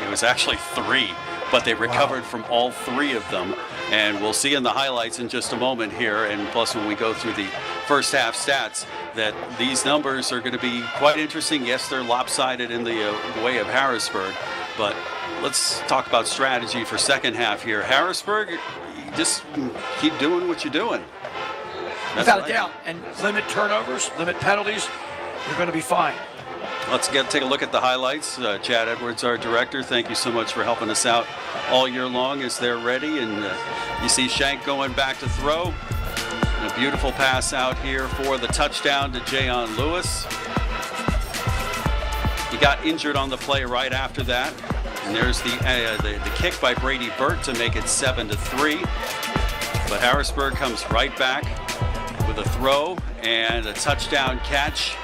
It was actually 3, but they recovered from all 3 of them. And we'll see in the highlights in just a moment here, and plus when we go through the first half stats, that these numbers are going to be quite interesting. Yes, they're lopsided in the way of Harrisburg, but let's talk about strategy for second half here. Harrisburg, just keep doing what you're doing. Without a doubt. And limit turnovers, limit penalties, you're going to be fine. Let's take a look at the highlights. Chad Edwards, our director, thank you so much for helping us out all year long as they're ready. And you see Shank going back to throw. And a beautiful pass out here for the touchdown to Jayon Lewis. He got injured on the play right after that. And there's the kick by Brady Burt to make it 7-3. But Harrisburg comes right back with a throw and a touchdown catch.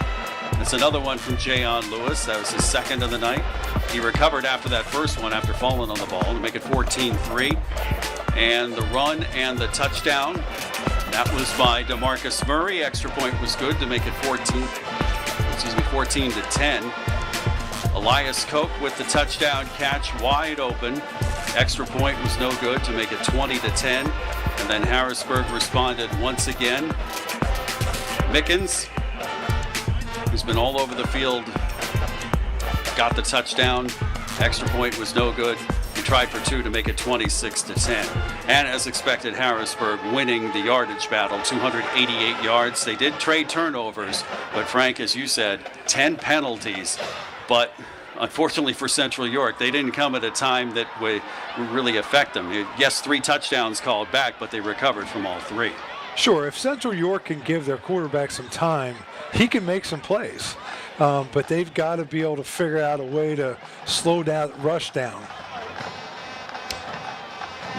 That's another one from Jayon Lewis. That was his second of the night. He recovered after that first one after falling on the ball to make it 14-3. And the run and the touchdown, that was by DeMarcus Murray. Extra point was good to make it 14-10. Elias Koch with the touchdown catch wide open. Extra point was no good to make it 20-10. And then Harrisburg responded once again. Mickens, who's been all over the field, got the touchdown. Extra point was no good. He tried for 2 to make it 26-10. And as expected, Harrisburg winning the yardage battle, 288 yards. They did trade turnovers, but Frank, as you said, 10 penalties. But unfortunately for Central York, they didn't come at a time that would really affect them. Yes, 3 touchdowns called back, but they recovered from all 3. Sure, if Central York can give their quarterback some time, he can make some plays. But they've got to be able to figure out a way to slow down, rush down.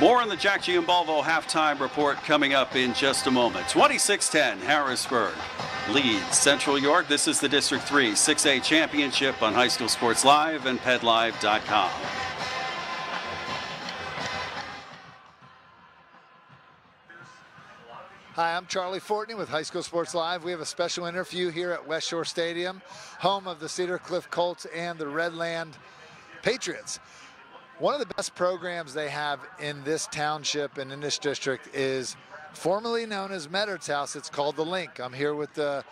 More on the Jack Giambalvo halftime report coming up in just a moment. 26-10, Harrisburg leads Central York. This is the District 3 6A championship on High School Sports Live and PedLive.com. Hi, I'm Charlie Fortney with High School Sports Live. We have a special interview here at West Shore Stadium, home of the Cedar Cliff Colts and the Redland Patriots. One of the best programs they have in this township and in this district is formerly known as Medard's House. It's called The Link. I'm here with the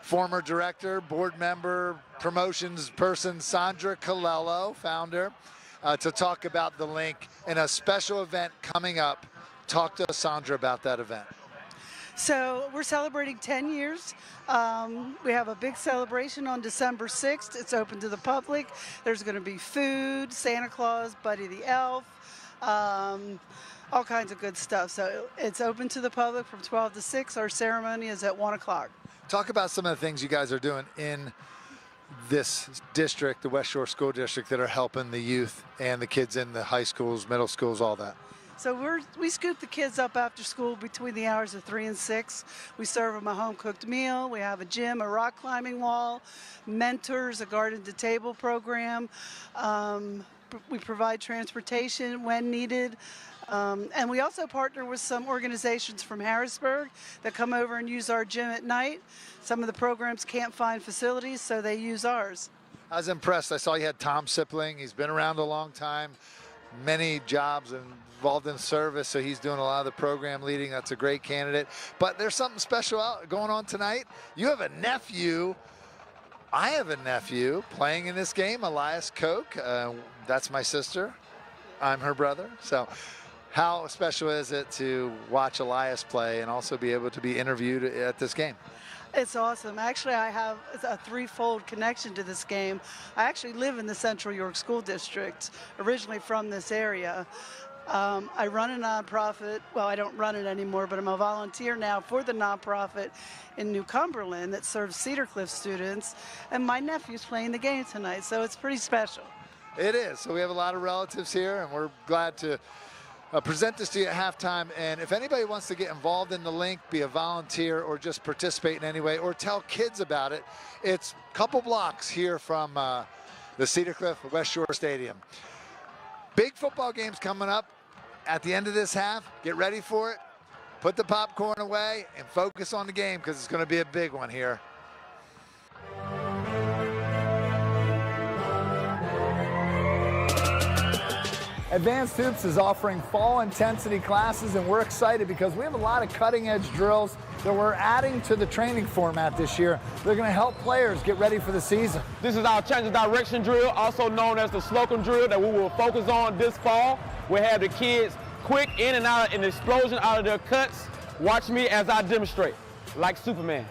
former director, board member, promotions person, Sandra Colello, founder, to talk about The Link and a special event coming up. Talk to Sandra about that event. So we're celebrating 10 years. We have a big celebration on December 6th. It's open to the public. There's going to be food, Santa Claus, Buddy the Elf, all kinds of good stuff. So it's open to the public from 12 to 6. Our ceremony is at 1 o'clock. Talk about some of the things you guys are doing in this district, the West Shore School District, that are helping the youth and the kids in the high schools, middle schools, all that? So we scoop the kids up after school between the hours of 3 and 6. We serve them a home-cooked meal. We have a gym, a rock climbing wall, mentors, a garden-to-table program. We provide transportation when needed. And we also partner with some organizations from Harrisburg that come over and use our gym at night. Some of the programs can't find facilities, so they use ours. I was impressed. I saw you had Tom Sipling. He's been around a long time, many jobs involved in service, so he's doing a lot of the program leading. That's a great candidate. But there's something special going on tonight. You have a nephew. I have a nephew playing in this game, Elias Koch. That's my sister. I'm her brother. So how special is it to watch Elias play and also be able to be interviewed at this game? It's awesome. Actually, I have a threefold connection to this game. I actually live in the Central York School District, originally from this area. I run a nonprofit. Well, I don't run it anymore, but I'm a volunteer now for the nonprofit in New Cumberland that serves Cedar Cliff students. And my nephew's playing the game tonight, so it's pretty special. It is. So we have a lot of relatives here, and we're glad to present this to you at halftime. And if anybody wants to get involved in the link, be a volunteer, or just participate in any way, or tell kids about it, it's a couple blocks here from the Cedar Cliff West Shore Stadium. Big football games coming up at the end of this half. Get ready for it. Put the popcorn away and focus on the game, because it's going to be a big one here. Advanced Hoops is offering fall intensity classes, and we're excited because we have a lot of cutting edge drills that we're adding to the training format this year. They're going to help players get ready for the season. This is our change of direction drill, also known as the Slocum drill, that we will focus on this fall. We have the kids quick in and out, an explosion out of their cuts. Watch me as I demonstrate, like Superman.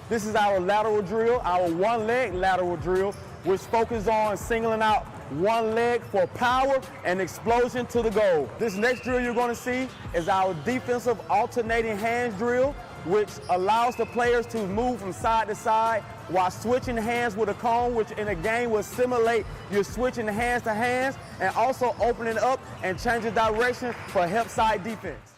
This is our lateral drill, our one-leg lateral drill, which focuses on singling out one leg for power and explosion to the goal. This next drill you're going to see is our defensive alternating hands drill, which allows the players to move from side to side while switching hands with a cone, which in a game will simulate you're switching hands to hands and also opening up and changing direction for help side defense.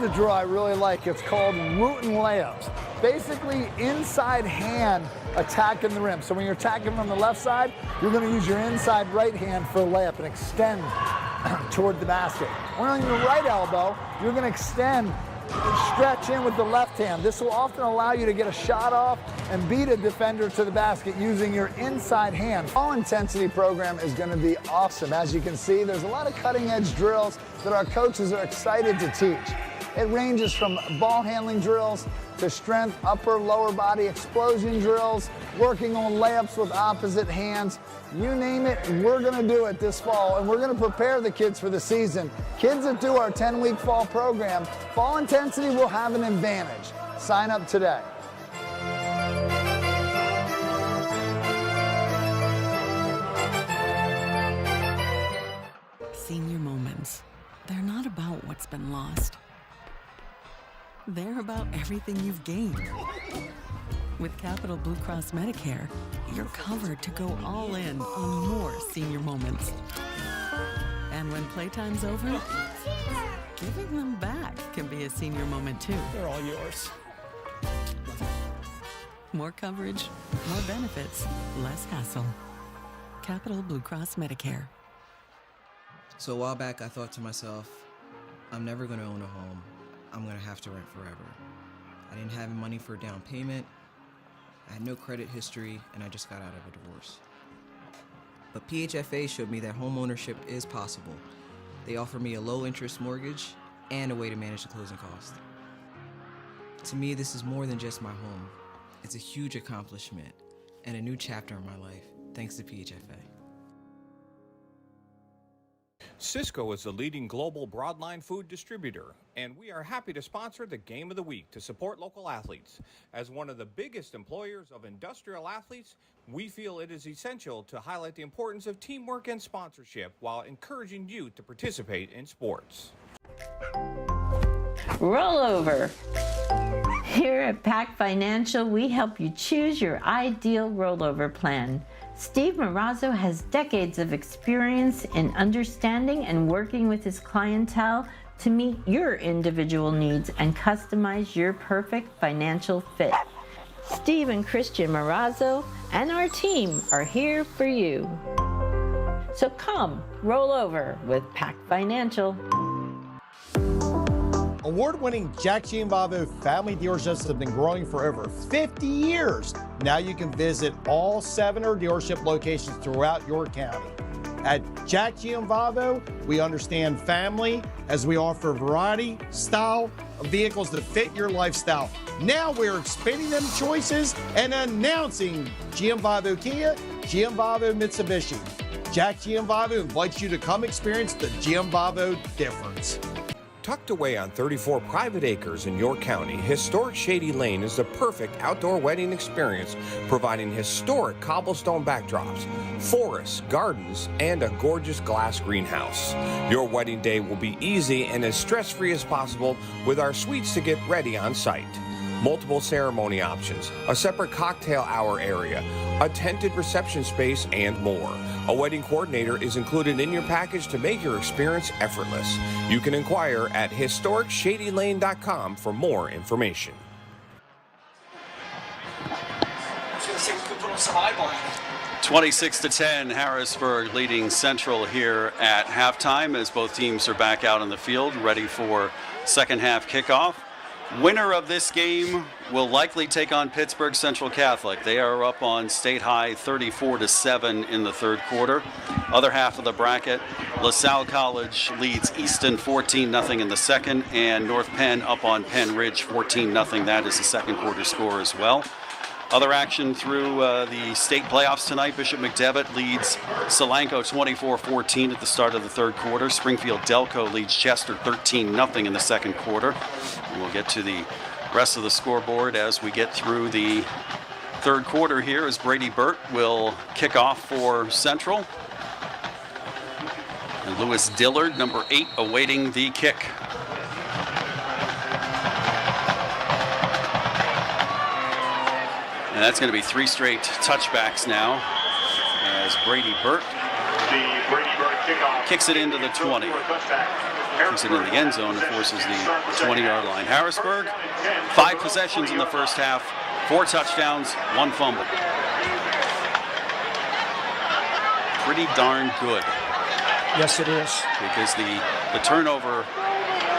The drill I really like, it's called rootin' layups. Basically inside hand attacking the rim. So when you're attacking from the left side, you're going to use your inside right hand for a layup and extend toward the basket. When on your right elbow, you're going to extend and stretch in with the left hand. This will often allow you to get a shot off and beat a defender to the basket using your inside hand. All intensity program is going to be awesome. As you can see, there's a lot of cutting edge drills that our coaches are excited to teach. It ranges from ball handling drills to strength, upper, lower body explosion drills, working on layups with opposite hands. You name it, we're going to do it this fall, and we're going to prepare the kids for the season. Kids that do our 10-week fall program, fall intensity will have an advantage. Sign up today. Senior moments. They're not about what's been lost. They're about everything you've gained. With Capital Blue Cross Medicare, you're covered to go all in on more senior moments. And when playtime's over, Giving them back can be a senior moment too. They're all yours. More coverage, more benefits, less hassle. Capital Blue Cross Medicare. So a while back, I thought to myself, I'm never going to own a home. I'm going to have to rent forever. I didn't have money for a down payment. I had no credit history, and I just got out of a divorce. But PHFA showed me that homeownership is possible. They offer me a low-interest mortgage and a way to manage the closing costs. To me, this is more than just my home. It's a huge accomplishment and a new chapter in my life, thanks to PHFA. Cisco is the leading global broadline food distributor, and we are happy to sponsor the Game of the Week to support local athletes. As one of the biggest employers of industrial athletes, we feel it is essential to highlight the importance of teamwork and sponsorship while encouraging youth to participate in sports. Rollover. Here at Pac Financial, we help you choose your ideal rollover plan. Steve Marazzo has decades of experience in understanding and working with his clientele to meet your individual needs and customize your perfect financial fit. Steve and Christian Marazzo and our team are here for you. So come, roll over with Pac Financial. Award-winning Jack Gianvavo family dealerships have been growing for over 50 years. Now you can visit all 7 dealership locations throughout your county. At Jack Gianvavo, we understand family as we offer variety, style of vehicles that fit your lifestyle. Now we're expanding them choices and announcing Gianvavo Kia, Gianvavo Mitsubishi. Jack Gianvavo invites you to come experience the Gianvavo difference. Tucked away on 34 private acres in York County, historic Shady Lane is the perfect outdoor wedding experience, providing historic cobblestone backdrops, forests, gardens, and a gorgeous glass greenhouse. Your wedding day will be easy and as stress-free as possible with our suites to get ready on site. Multiple ceremony options, a separate cocktail hour area, a tented reception space, and more. A wedding coordinator is included in your package to make your experience effortless. You can inquire at historicshadylane.com for more information. I was going to say we could put on some eyeball. 26-10, Harrisburg leading Central here at halftime as both teams are back out on the field ready for second half kickoff. Winner of this game will likely take on Pittsburgh Central Catholic. They are up on State High 34-7 in the third quarter. Other half of the bracket, LaSalle College leads Easton 14-0 in the second, and North Penn up on Penn Ridge 14-0. That is the second quarter score as well. Other action through the state playoffs tonight. Bishop McDevitt leads Solanco 24-14 at the start of the third quarter. Springfield Delco leads Chester 13-0 in the second quarter. And we'll get to the rest of the scoreboard as we get through the third quarter here as Brady Burt will kick off for Central. And Lewis Dillard, number 8, awaiting the kick. And that's going to be 3 straight touchbacks now as Brady Burt kicks it into the 20. Kicks it in the end zone and forces the 20-yard line. Harrisburg, 5 possessions in the first half, 4 touchdowns, 1 fumble. Pretty darn good. Yes, it is. Because the turnover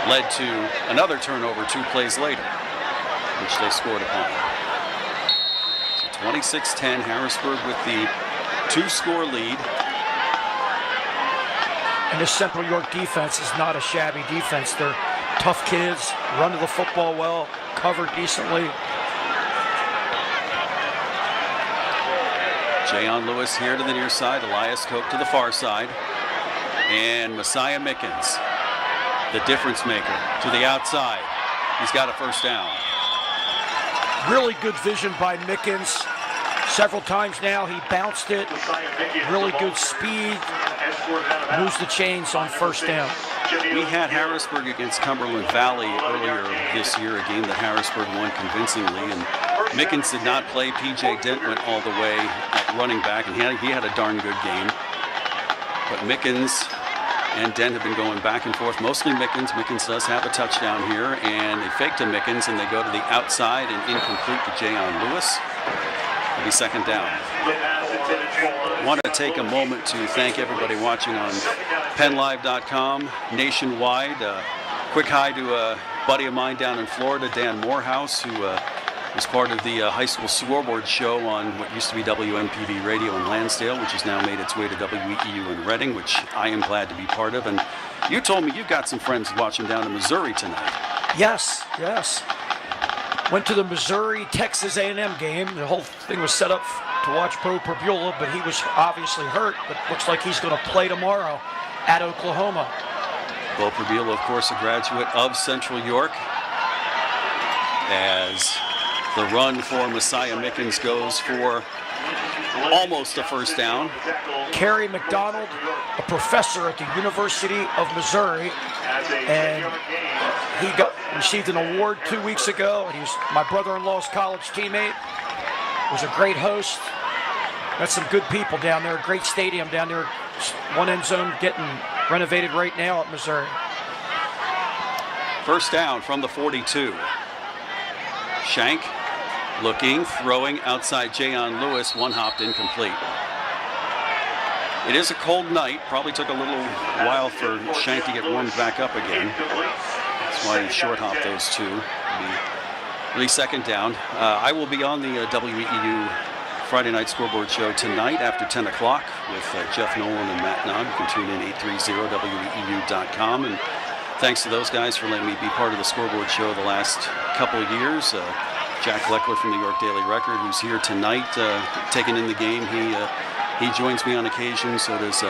led to another turnover 2 plays later, which they scored upon. 26-10, Harrisburg with the 2-score lead. And this Central York defense is not a shabby defense. They're tough kids, run to the football well, cover decently. Jayon Lewis here to the near side, Elias Koch to the far side. And Messiah Mickens, the difference maker, to the outside. He's got a first down. Really good vision by Mickens. Several times now he bounced it. Really good speed. Moves the chains on first down. We had Harrisburg against Cumberland Valley earlier this year, a game that Harrisburg won convincingly. And Mickens did not play. P.J. Dent went all the way at running back, and he had a darn good game. But Mickens and Dent have been going back and forth, mostly Mickens. Mickens does have a touchdown here, and they fake to Mickens, and they go to the outside and incomplete to Jayon Lewis. It'll be second down. I want to take a moment to thank everybody watching on PennLive.com nationwide. Quick hi to a buddy of mine down in Florida, Dan Morehouse, who was part of the high school scoreboard show on what used to be WMPV Radio in Lansdale, which has now made its way to WEEU in Reading, which I am glad to be part of. And you told me you've got some friends watching down in Missouri tonight. Yes. Went to the Missouri-Texas A&M game. The whole thing was set up to watch Bo Perbula, but he was obviously hurt, but looks like he's going to play tomorrow at Oklahoma. Bo Perbula, of course, a graduate of Central York, as the run for Messiah Mickens goes for almost a first down. Kerry McDonald, a professor at the University of Missouri, and he received an award 2 weeks ago, and he's my brother-in-law's college teammate. Was a great host. Got some good people down there, great stadium down there. One end zone getting renovated right now at Missouri. First down from the 42. Shank looking, throwing outside Jayon Lewis, one hopped incomplete. It is a cold night. Probably took a little while for Shank to get warmed back up again. That's why he short hopped those two. Really second down. I will be on the WEEU Friday night scoreboard show tonight after 10 o'clock with Jeff Nolan and Matt Nunn. You can tune in 830weeu.com. And thanks to those guys for letting me be part of the scoreboard show the last couple of years. Jack Leckler from the York Daily Record, who's here tonight taking in the game. He joins me on occasion. So does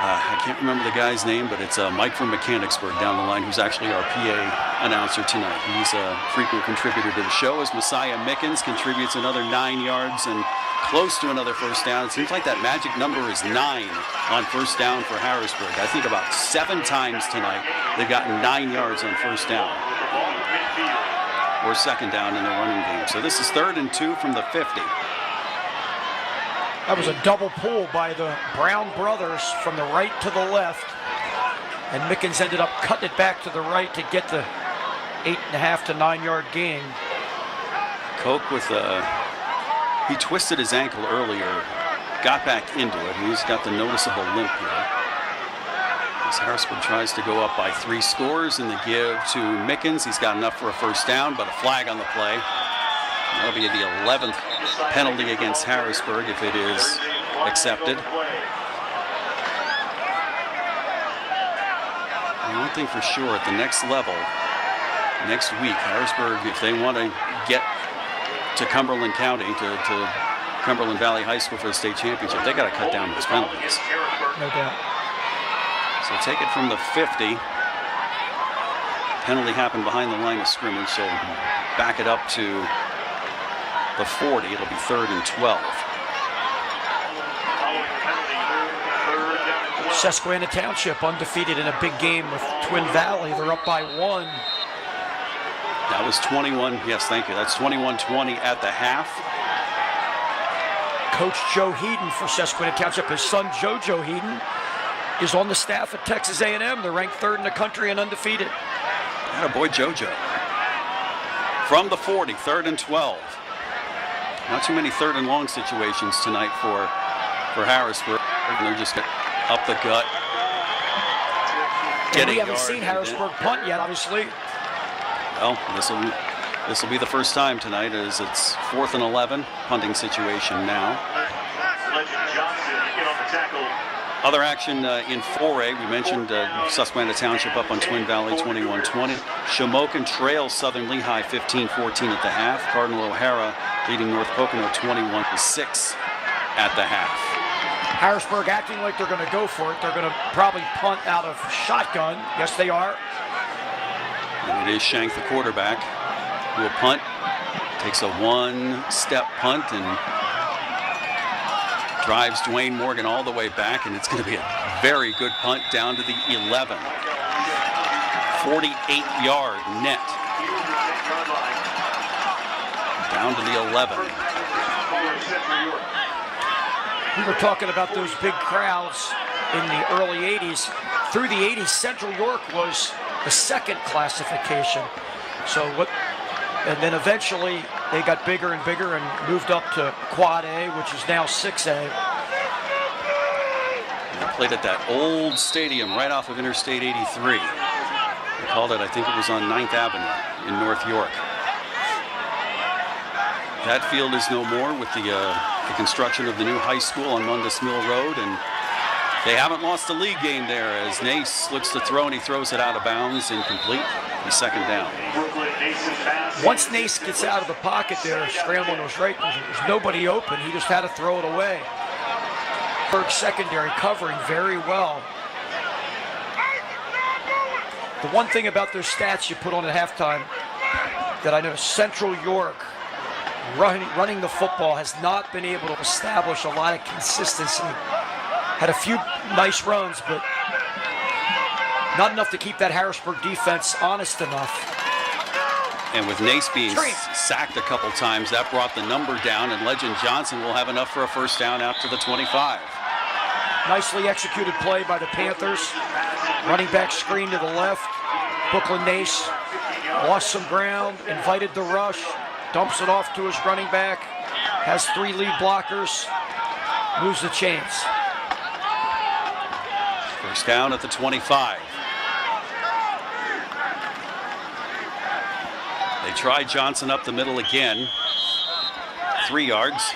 I can't remember the guy's name, but it's Mike from Mechanicsburg down the line, who's actually our PA announcer tonight. He's a frequent contributor to the show, as Messiah Mickens contributes another 9 yards and close to another first down. It seems like that magic number is 9 on first down for Harrisburg. I think about 7 times tonight they've gotten 9 yards on first down or second down in the running game. So this is 3rd and 2 from the 50. That was a double pull by the Brown brothers from the right to the left. And Mickens ended up cutting it back to the right to get the 8.5 to 9 yard gain. Koch with he twisted his ankle earlier, got back into it. He's got the noticeable limp here. As Harrisburg tries to go up by 3 scores in the give to Mickens. He's got enough for a first down, but a flag on the play. That'll be the 11th penalty against Harrisburg if it is accepted. One thing for sure, at the next level, next week, Harrisburg, if they want to get to Cumberland County, to Cumberland Valley High School for the state championship, they got to cut down those penalties. No doubt. So take it from the 50. Penalty happened behind the line of scrimmage, so back it up to the 40. It'll be 3rd and 12. Susquehanna Township undefeated in a big game with Twin Valley. They're up by 1. That was 21. Yes, thank you. That's 21-20 at the half. Coach Joe Heeden for Susquehanna Township. His son JoJo Heeden is on the staff at Texas A&M. They're ranked 3rd in the country and undefeated. Attaboy JoJo. From the 40, 3rd and 12. Not too many 3rd and long situations tonight for Harrisburg. They're just up the gut. And we haven't seen Harrisburg punt yet, obviously. Well, this will be the first time tonight, as it's 4th and 11 punting situation now. Other action in 4A, we mentioned Susquehanna Township up on Twin Valley 21-20. Shamokin trails Southern Lehigh 15-14 at the half. Cardinal O'Hara leading North Pocono 21-6 at the half. Harrisburg acting like they're going to go for it. They're going to probably punt out of shotgun. Yes, they are. And it is Shank, the quarterback, who will punt. Takes a 1-step punt and drives Dwayne Morgan all the way back, and it's going to be a very good punt down to the 11. 48-yard net. Down to the 11. We were talking about those big crowds in the early 80s. through the 80s, Central York was the second classification. And then eventually they got bigger and bigger and moved up to Quad A, which is now 6A. They played at that old stadium right off of Interstate 83. They called it, I think it was on 9th Avenue in North York. That field is no more with the construction of the new high school on Mundus Mill Road, and they haven't lost a league game there as Nace looks to throw and he throws it out of bounds, incomplete. He's second down. Once Nace gets out of the pocket there, scrambling was right. There's nobody open. He just had to throw it away. Berg secondary covering very well. The one thing about those stats you put on at halftime that I noticed, Central York running the football has not been able to establish a lot of consistency. Had a few nice runs, but not enough to keep that Harrisburg defense honest enough. And with Nace being sacked a couple times, that brought the number down, and Legend Johnson will have enough for a first down out to the 25. Nicely executed play by the Panthers. Running back screen to the left. Brooklyn Nace lost some ground, invited the rush, dumps it off to his running back, has 3 lead blockers, moves the chains. First down at the 25. They try Johnson up the middle again. 3 yards.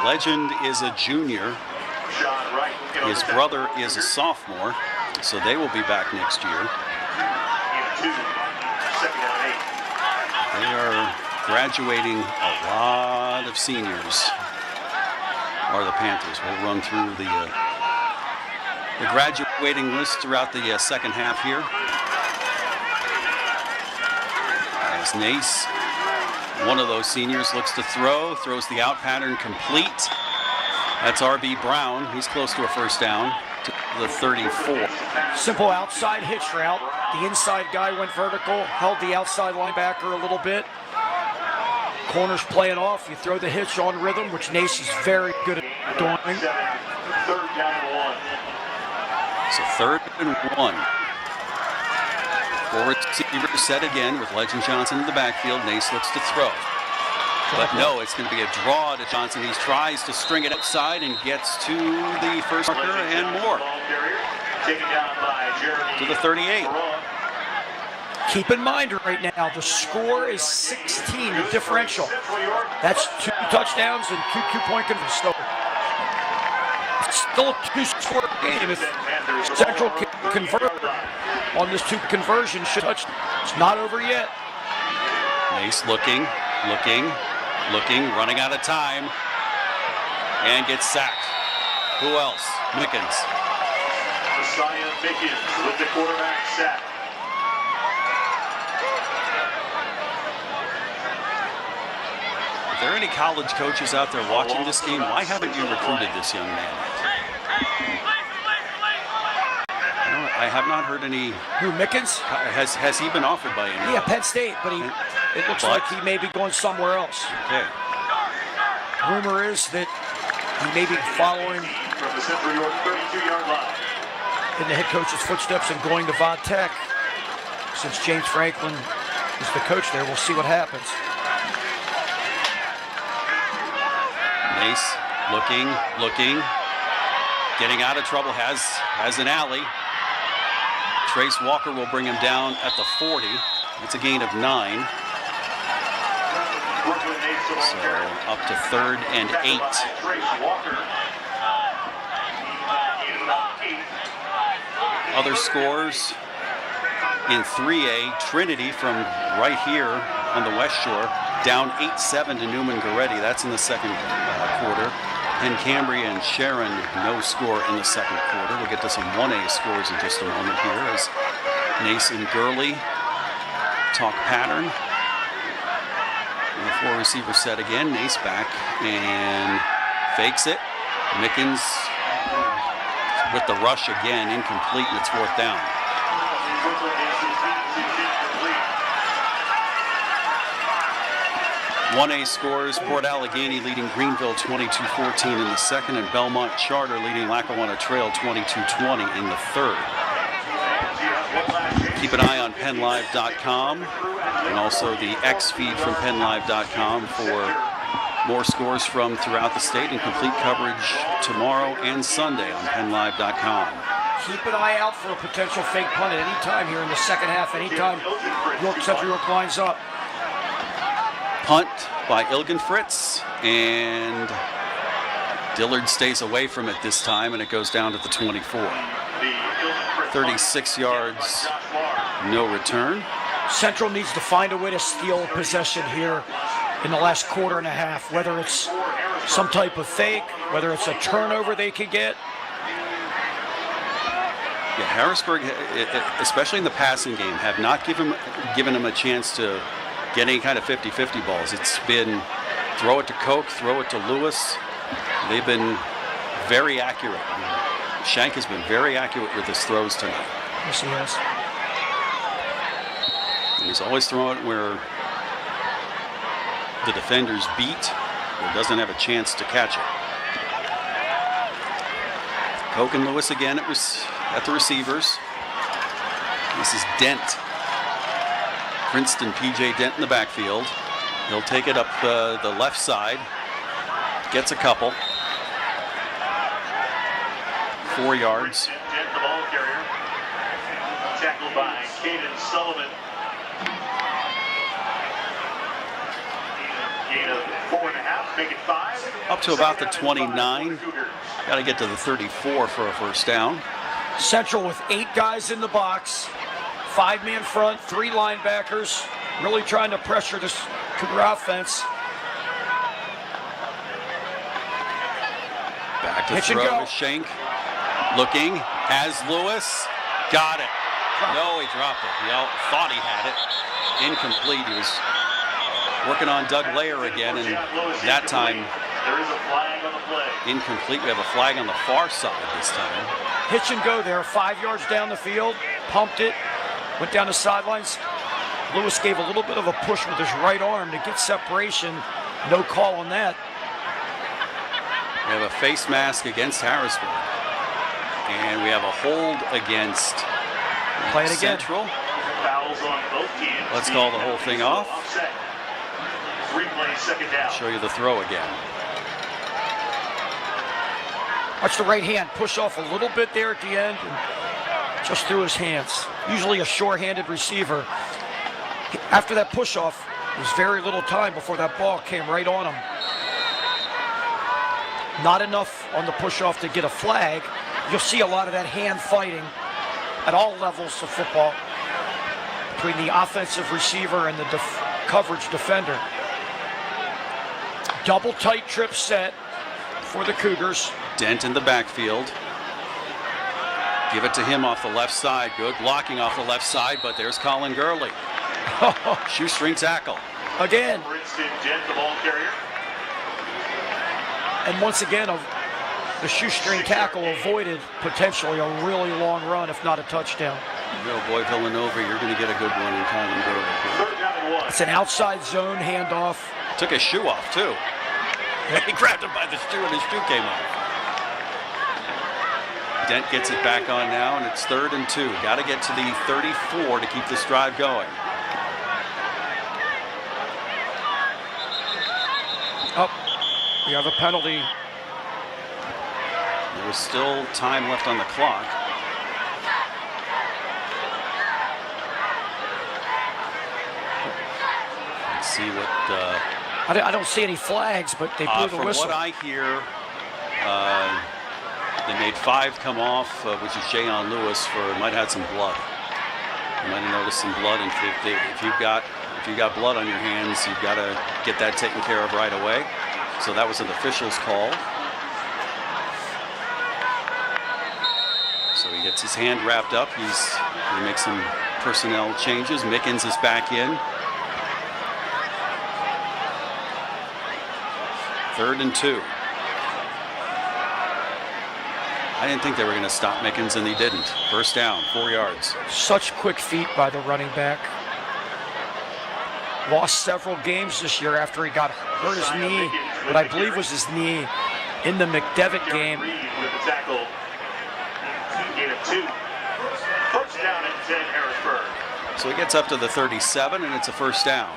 Legend is a junior. His brother is a sophomore, so they will be back next year. They are graduating a lot of seniors, are the Panthers. We'll run through the graduating list throughout the second half here. As Nace, one of those seniors, looks to throw, throws the out pattern complete. That's R.B. Brown. He's close to a first down to the 34. Simple outside hitch route. The inside guy went vertical, held the outside linebacker a little bit. Corners playing off. You throw the hitch on rhythm, which Nace is very good at doing. So 3rd and 1. 4 receivers set again with Legend Johnson in the backfield. Nace looks to throw. But no, it's going to be a draw to Johnson. He tries to string it outside and gets to the first marker and more. To the 38. Keep in mind right now, the score is 16, the differential. That's 2 touchdowns and 2 two-point conversions. So it's still a 2-score game. If Central can convert on this 2 conversions, it's not over yet. Nace looking, running out of time, and gets sacked. Who else? Mickens. Messiah Mickens with the quarterback sack. If there are any college coaches out there watching this game, why haven't you recruited this young man? I have not heard any. Who, Mickens? Has he been offered by anyone? Yeah, Penn State, but it looks like he may be going somewhere else. Okay. Rumor is that he may be following from the Central York 32-yard line in the head coach's footsteps and going to Va Tech. Since James Franklin is the coach there, we'll see what happens. Nace looking, getting out of trouble, has an alley. Trace Walker will bring him down at the 40. It's a gain of 9. So up to 3rd and 8. Other scores in 3A, Trinity from right here on the West Shore, down 8-7 to Newman Goretti. That's in the second quarter. And Cambria and Sharon, no score in the second quarter. We'll get to some 1A scores in just a moment here as Nace and Gurley talk pattern. And the 4 receiver set again. Nace back and fakes it. Mickens with the rush again, incomplete, and it's 4th down. 1A scores, Port Allegheny leading Greenville 22-14 in the second, and Belmont Charter leading Lackawanna Trail 22-20 in the third. Keep an eye on PennLive.com and also the X feed from PennLive.com for more scores from throughout the state and complete coverage tomorrow and Sunday on PennLive.com. Keep an eye out for a potential fake punt at any time here in the second half, anytime Central York lines up. Punt by Ilgen Fritz, and Dillard stays away from it this time, and it goes down to the 24. 36 yards, no return. Central needs to find a way to steal possession here in the last quarter and a half, whether it's some type of fake, whether it's a turnover they could get. Yeah, Harrisburg, especially in the passing game, have not given them a chance to get any kind of 50-50 balls. It's been throw it to Koch, throw it to Lewis. They've been very accurate. Shank has been very accurate with his throws tonight. Yes, he has. And he's always throwing it where the defender's beat or doesn't have a chance to catch it. Koch and Lewis again at the receivers. This is Dent. Princeton P.J. Dent in the backfield. He'll take it up the left side. Gets a couple. 4 yards. Dent, the ball carrier. Tackled by Caden Sullivan. Gain of 4.5, make it 5. Up to about the 29. Got to get to the 34 for a first down. Central with 8 guys in the box. 5-man front, 3 linebackers, really trying to pressure this Cougar offense. Back to throw to Shank. Looking, has Lewis. Got it. No, he dropped it. He thought he had it. Incomplete. He was working on Doug Layer again, and that time there is a flag on the play. Incomplete. We have a flag on the far side this time. Hitch and go there, 5 yards down the field, pumped it. Went down the sidelines. Lewis gave a little bit of a push with his right arm to get separation. No call on that. We have a face mask against Harrisburg. And we have a hold against Play it again. Central. Fouls on both teams. Let's call the whole thing off. Replay, second down. Show you the throw again. Watch the right hand push off a little bit there at the end. Just through his hands. Usually a sure-handed receiver. After that push-off, there's very little time before that ball came right on him. Not enough on the push-off to get a flag. You'll see a lot of that hand fighting at all levels of football between the offensive receiver and the coverage defender. Double tight trip set for the Cougars. Dent in the backfield. Give it to him off the left side. Good blocking off the left side, but there's Colin Gurley. Shoestring tackle. Again. Princeton Dent, the ball carrier. And once again, the shoestring tackle avoided potentially a really long run, if not a touchdown. No, boy, Villanova, you're going to get a good one in Colin Gurley. Third down and 1. It's an outside zone handoff. Took his shoe off, too. He grabbed him by the shoe, and his shoe came off. Dent gets it back on now, and it's 3rd and 2. Got to get to the 34 to keep this drive going. Oh, we have a penalty. There was still time left on the clock. Let's see what... I don't see any flags, but they blew the whistle. From what I hear, they made 5 come off, which is Jayon Lewis, might have had some blood. You might have noticed some blood, and if you've got blood on your hands, you've got to get that taken care of right away. So that was an official's call. So he gets his hand wrapped up. He makes some personnel changes. Mickens is back in. 3rd and 2. I didn't think they were going to stop Mickens, and they didn't. First down, 4 yards. Such quick feet by the running back. lost several games this year after he got hurt his knee, what I believe was his knee in the McDevitt game. With the tackle. Gain of 2. First down at 10, Harrisburg. So he gets up to the 37, and it's a first down.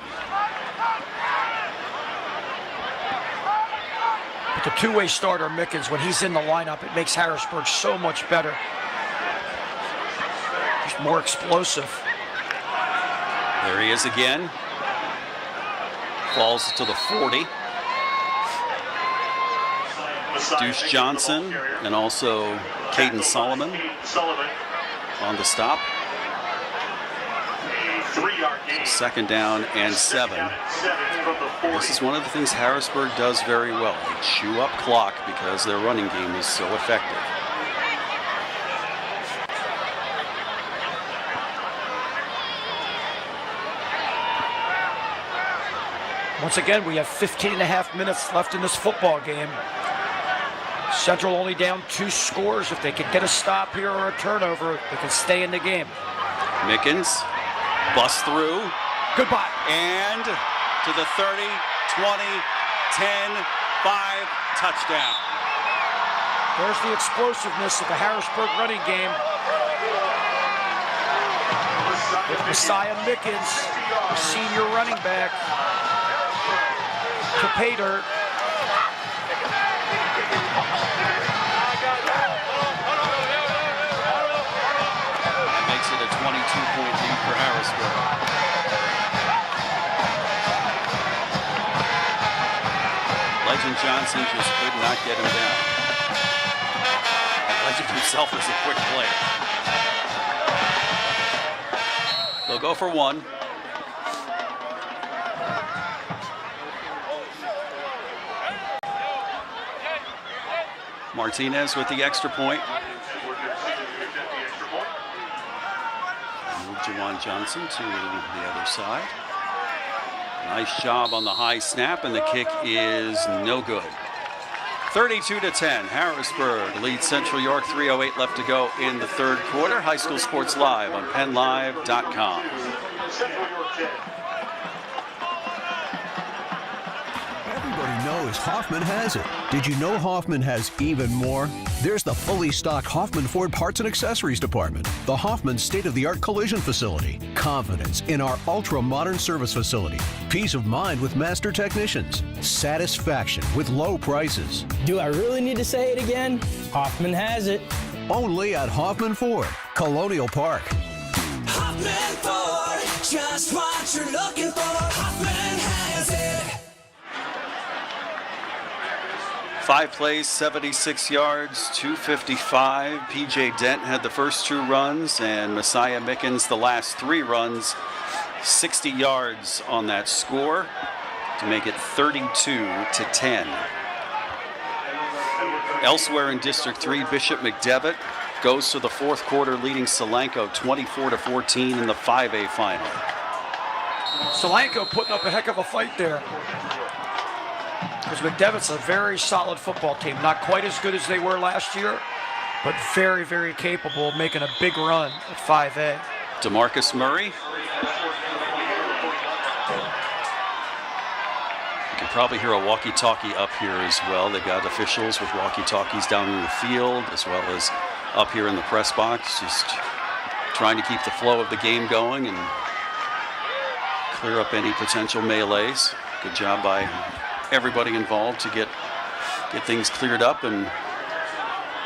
But the two-way starter, Mickens, when he's in the lineup, it makes Harrisburg so much better. Just more explosive. There he is again. Falls to the 40. Deuce Johnson and also Caden Solomon on the stop. Second down and 7. This is one of the things Harrisburg does very well. They chew up clock because their running game is so effective. Once again, we have 15.5 minutes left in this football game. Central only down 2 scores. If they can get a stop here or a turnover, they can stay in the game. Mickens busts through. Goodbye. And to the 30, 20, 10, 5, touchdown. There's the explosiveness of the Harrisburg running game. With Messiah Mickens, the senior running back, to pay dirt. That makes it a 22-point lead for Harrisburg. Legend Johnson just could not get him down. And Legend himself is a quick player. They'll go for 1. Martinez with the extra point. Move Jawan Johnson to the other side. Nice job on the high snap, and the kick is no good. 32-10, Harrisburg leads Central York. 3:08 left to go in the third quarter. High School Sports Live on PennLive.com. Everybody knows Hoffman has it. Did you know Hoffman has even more? There's the fully stocked Hoffman Ford Parts and Accessories Department, the Hoffman state-of-the-art collision facility, confidence in our ultra-modern service facility, peace of mind with master technicians, satisfaction with low prices. Do I really need to say it again? Hoffman has it. Only at Hoffman Ford, Colonial Park. Hoffman Ford, just what you're looking for. Hoffman has it. 5 plays, 76 yards, 255. P.J. Dent had the first 2 runs, and Messiah Mickens the last 3 runs. 60 yards on that score to make it 32-10. Elsewhere in District 3, Bishop McDevitt goes to the fourth quarter, leading Solanco 24-14 in the 5A final. Solanco putting up a heck of a fight there. Because McDevitt's a very solid football team. Not quite as good as they were last year, but very, very capable of making a big run at 5A. DeMarcus Murray. You can probably hear a walkie-talkie up here as well. They've got officials with walkie-talkies down in the field as well as up here in the press box, just trying to keep the flow of the game going and clear up any potential melees. Good job by everybody involved to get things cleared up and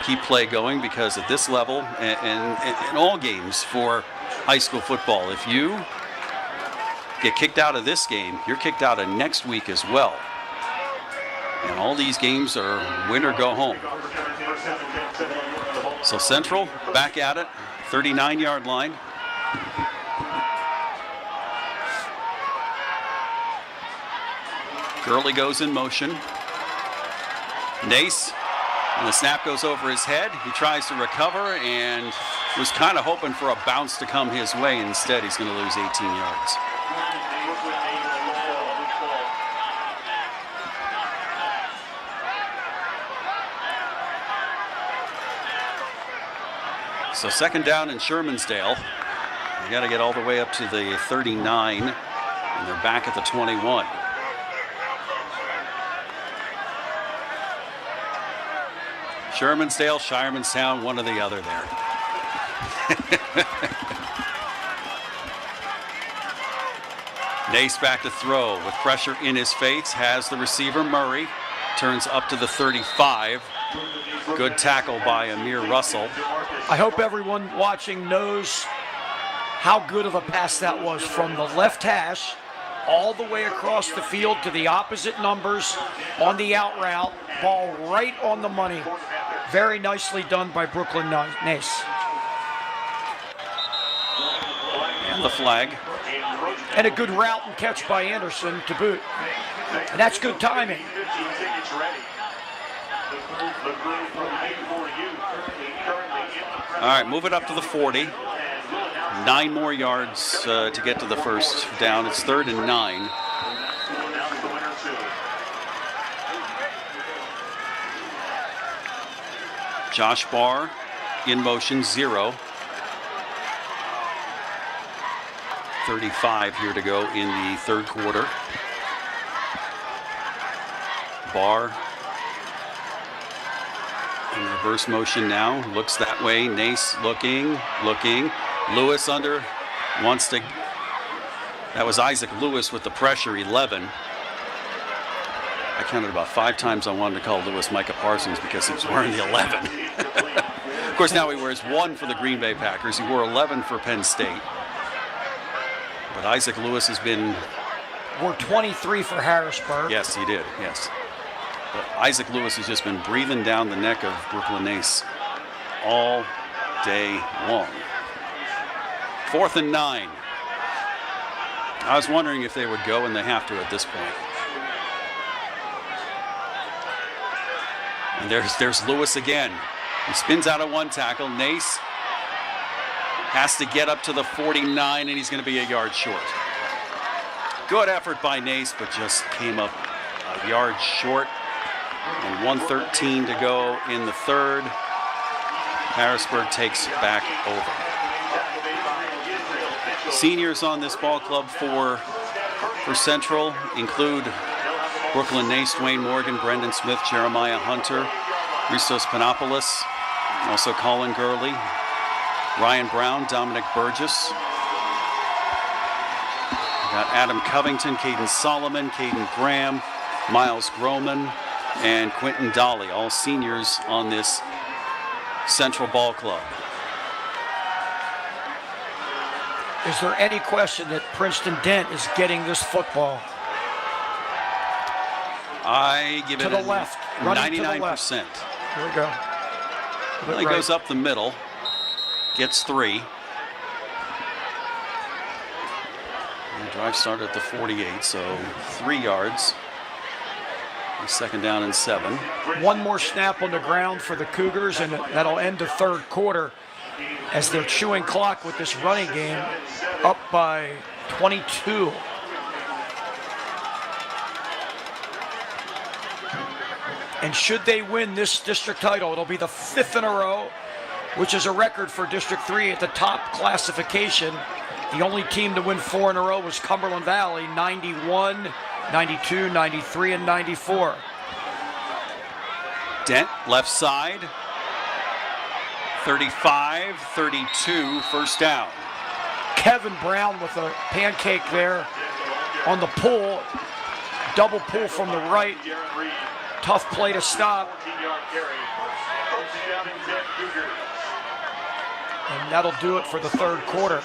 keep play going, because at this level and in all games for high school football, if you get kicked out of this game, you're kicked out of next week as well. And all these games are win or go home. So Central back at it, 39-yard line. Gurley goes in motion. Nace, and the snap goes over his head. He tries to recover and was kind of hoping for a bounce to come his way. Instead, he's going to lose 18 yards. So second down in Shermansdale. You got to get all the way up to the 39 And they're back at the 21. Shermansdale, Shiremanstown, one or the other there. Nace back to throw with pressure in his face. Has the receiver Murray. Turns up to the 35. Good tackle by Amir Russell. I hope everyone watching knows how good of a pass that was from the left hash all the way across the field to the opposite numbers on the out route. Ball right on the money. Very nicely done by Brooklyn Nace. And the flag. And a good route and catch by Anderson to boot. And that's good timing. All right, move it up to the 40. 9 more yards to get to the first down. It's 3rd and 9. Josh Barr in motion, 0. 35 here to go in the 3rd quarter. Barr in reverse motion now, looks that way. Nace looking. Lewis under, wants to, that was Isaac Lewis with the pressure, 11. I counted about 5 times I wanted to call Lewis Micah Parsons because he was wearing the 11. Of course, now he wears 1 for the Green Bay Packers. He wore 11 for Penn State. But Isaac Lewis has been... Wore 23 for Harrisburg. Yes, he did, yes. But Isaac Lewis has just been breathing down the neck of Brooklyn Nace all day long. 4th and 9. I was wondering if they would go, and they have to at this point. And there's Lewis again. He spins out of 1 tackle. Nace has to get up to the 49, and he's going to be a yard short. Good effort by Nace, but just came up a yard short. And 1:13 to go in the 3rd. Harrisburg takes back over. Seniors on this ball club for Central include Brooklyn Nace, Dwayne Morgan, Brendan Smith, Jeremiah Hunter, Christos Panopoulos, also Colin Gurley, Ryan Brown, Dominic Burgess. We got Adam Covington, Caden Solomon, Caden Graham, Miles Groman, and Quentin Dolly, all seniors on this Central ball club. Is there any question that Princeton Dent is getting this football? I give it to the left, 99%. Here we go. Well, he goes up the middle, gets 3. And the drive started at the 48, so 3 yards. 2nd down and 7. 1 more snap on the ground for the Cougars, and that'll end the 3rd quarter as they're chewing clock with this running game, up by 22. And should they win this district title, it'll be the 5th in a row, which is a record for District 3 at the top classification. The only team to win 4 in a row was Cumberland Valley, 91, 92, 93, and 94. Dent, left side. 35, 32, first down. Kevin Brown with a pancake there on the pull. Double pull from the right. Tough play to stop. And that'll do it for the 3rd quarter.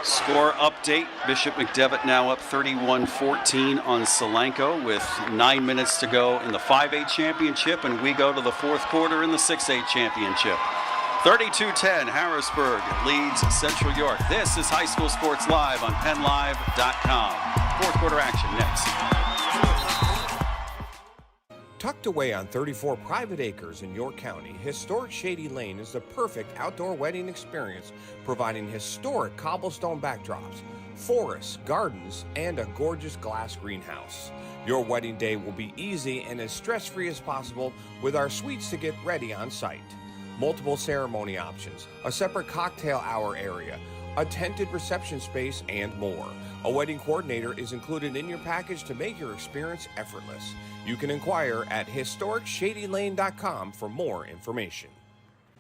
Score update, Bishop McDevitt now up 31-14 on Solanco with 9 minutes to go in the 5A championship, and we go to the 4th quarter in the 6A championship. 32-10, Harrisburg leads Central York. This is High School Sports Live on PennLive.com. 4th quarter action next. Tucked away on 34 private acres in York County, historic Shady Lane is the perfect outdoor wedding experience, providing historic cobblestone backdrops, forests, gardens, and a gorgeous glass greenhouse. Your wedding day will be easy and as stress-free as possible with our suites to get ready on site. Multiple ceremony options, a separate cocktail hour area, a tented reception space, and more. A wedding coordinator is included in your package to make your experience effortless. You can inquire at historicsshadylane.com for more information.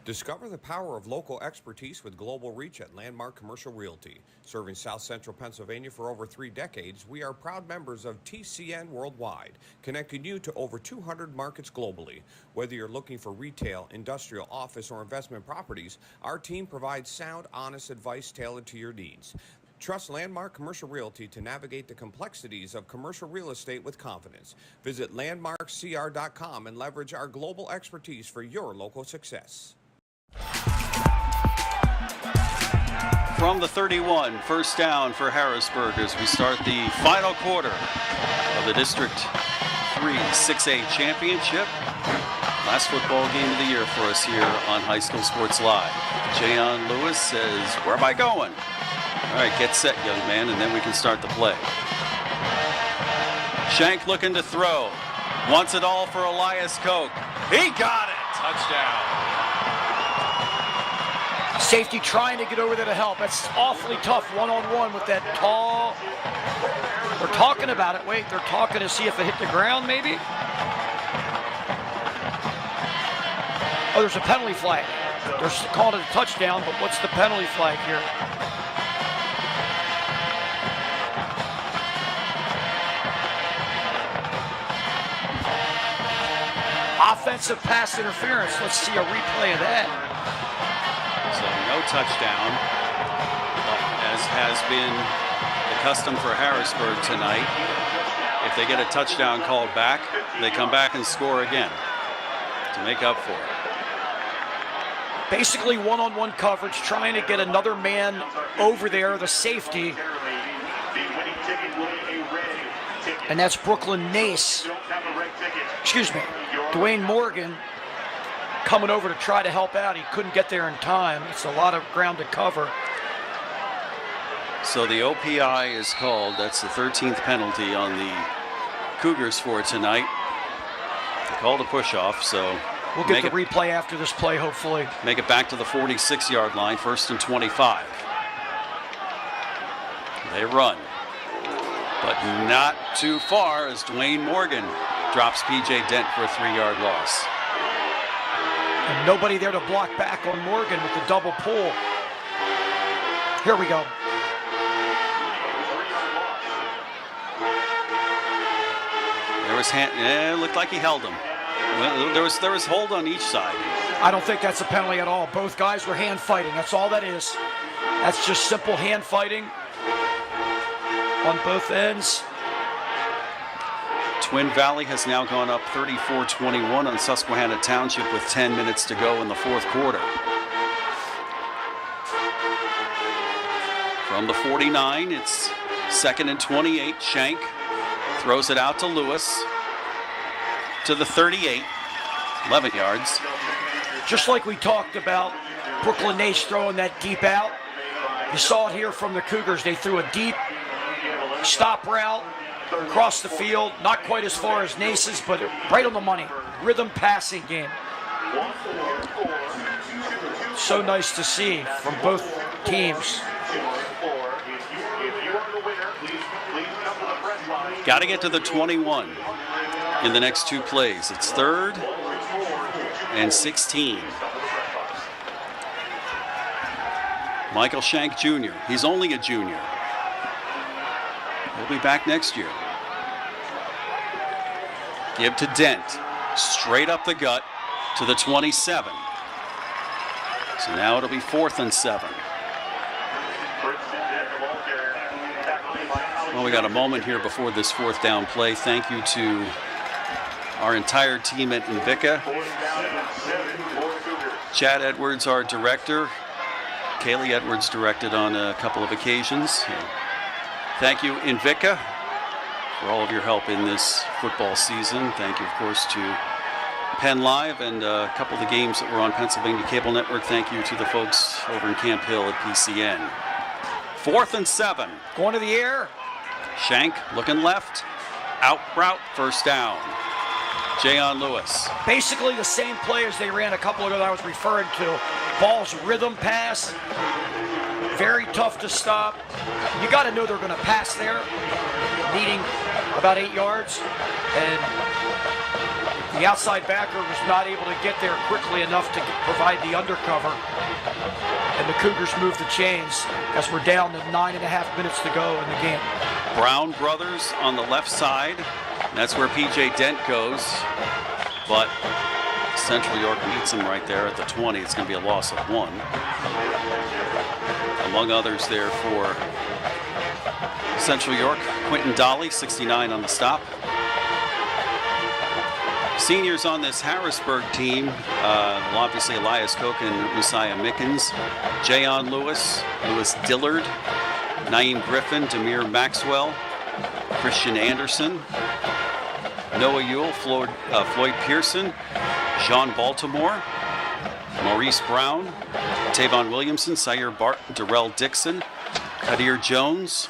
Discover the power of local expertise with global reach at Landmark Commercial Realty. Serving South Central Pennsylvania for over 3 decades, we are proud members of TCN Worldwide, connecting you to over 200 markets globally. Whether you're looking for retail, industrial, office, or investment properties, our team provides sound, honest advice tailored to your needs. Trust Landmark Commercial Realty to navigate the complexities of commercial real estate with confidence. Visit landmarkcr.com and leverage our global expertise for your local success. From the 31, first down for Harrisburg as we start the final quarter of the District 3 6A Championship. Last football game of the year for us here on High School Sports Live. Jayon Lewis says, "Where am I going?" All right, get set, young man, and then we can start the play. Shank looking to throw. Wants it all for Elias Koch. He got it. Touchdown. Safety trying to get over there to help. That's awfully tough one-on-one with that tall. They're talking about it. Wait, they're talking to see if it hit the ground, maybe? Oh, there's a penalty flag. They're calling it a touchdown, but what's the penalty flag here? Offensive pass interference. Let's see a replay of that. So no touchdown, but as has been the custom for Harrisburg tonight, if they get a touchdown called back, they come back and score again to make up for it. Basically one-on-one coverage, trying to get another man over there, the safety. And that's Brooklyn Nace. Excuse me, Dwayne Morgan coming over to try to help out. He couldn't get there in time. It's a lot of ground to cover. So the OPI is called. That's the 13th penalty on the Cougars for tonight. They called a push-off, so we'll get the replay after this play, hopefully. Make it back to the 46-yard line, 1st and 25. They run, but not too far as Dwayne Morgan drops P.J. Dent for a 3-yard loss. And nobody there to block back on Morgan with the double pull. Here we go. There was it looked like he held him. There was hold on each side. I don't think that's a penalty at all. Both guys were hand fighting. That's all that is. That's just simple hand fighting on both ends. Twin Valley has now gone up 34-21 on Susquehanna Township with 10 minutes to go in the 4th quarter. From the 49, it's 2nd and 28. Shank throws it out to Lewis to the 38, 11 yards. Just like we talked about Brooklyn Nace throwing that deep out. You saw it here from the Cougars. They threw a deep stop route across the field, not quite as far as Nace's, but right on the money. Rhythm passing game. So nice to see from both teams. Got to get to the 21 in the next 2 plays. It's 3rd and 16. Michael Shank Jr., he's only a junior. He'll be back next year. Give to Dent. Straight up the gut to the 27. So now it'll be 4th and 7. Well, we got a moment here before this 4th down play. Thank you to our entire team at Invicta. Chad Edwards, our director. Kaylee Edwards directed on a couple of occasions. Thank you, Invicta, for all of your help in this football season. Thank you, of course, to Penn Live and a couple of the games that were on Pennsylvania Cable Network. Thank you to the folks over in Camp Hill at PCN. 4th and 7. Going to the air. Shank looking left. Out route, 1st down. Jayon Lewis. Basically the same play as they ran a couple ago that I was referring to. Ball's rhythm pass. very tough to stop. You got to know they're going to pass there, needing about 8 yards, and the outside backer was not able to get there quickly enough to provide the undercover, and the Cougars moved the chains as we're down to 9.5 minutes to go in the game. Brown brothers on the left side. That's where P.J. Dent goes, but Central York meets him right there at the 20. It's going to be a loss of 1. Among others there for Central York, Quentin Dolly, 69 on the stop. Seniors on this Harrisburg team, obviously Elias Koch and Messiah Mickens, Jayon Lewis, Lewis Dillard, Naeem Griffin, Demir Maxwell, Christian Anderson, Noah Ewell, Floyd Pearson, Jean Baltimore, Maurice Brown, Tavon Williamson, Sire Bart, Darrell Dixon, Kadir Jones,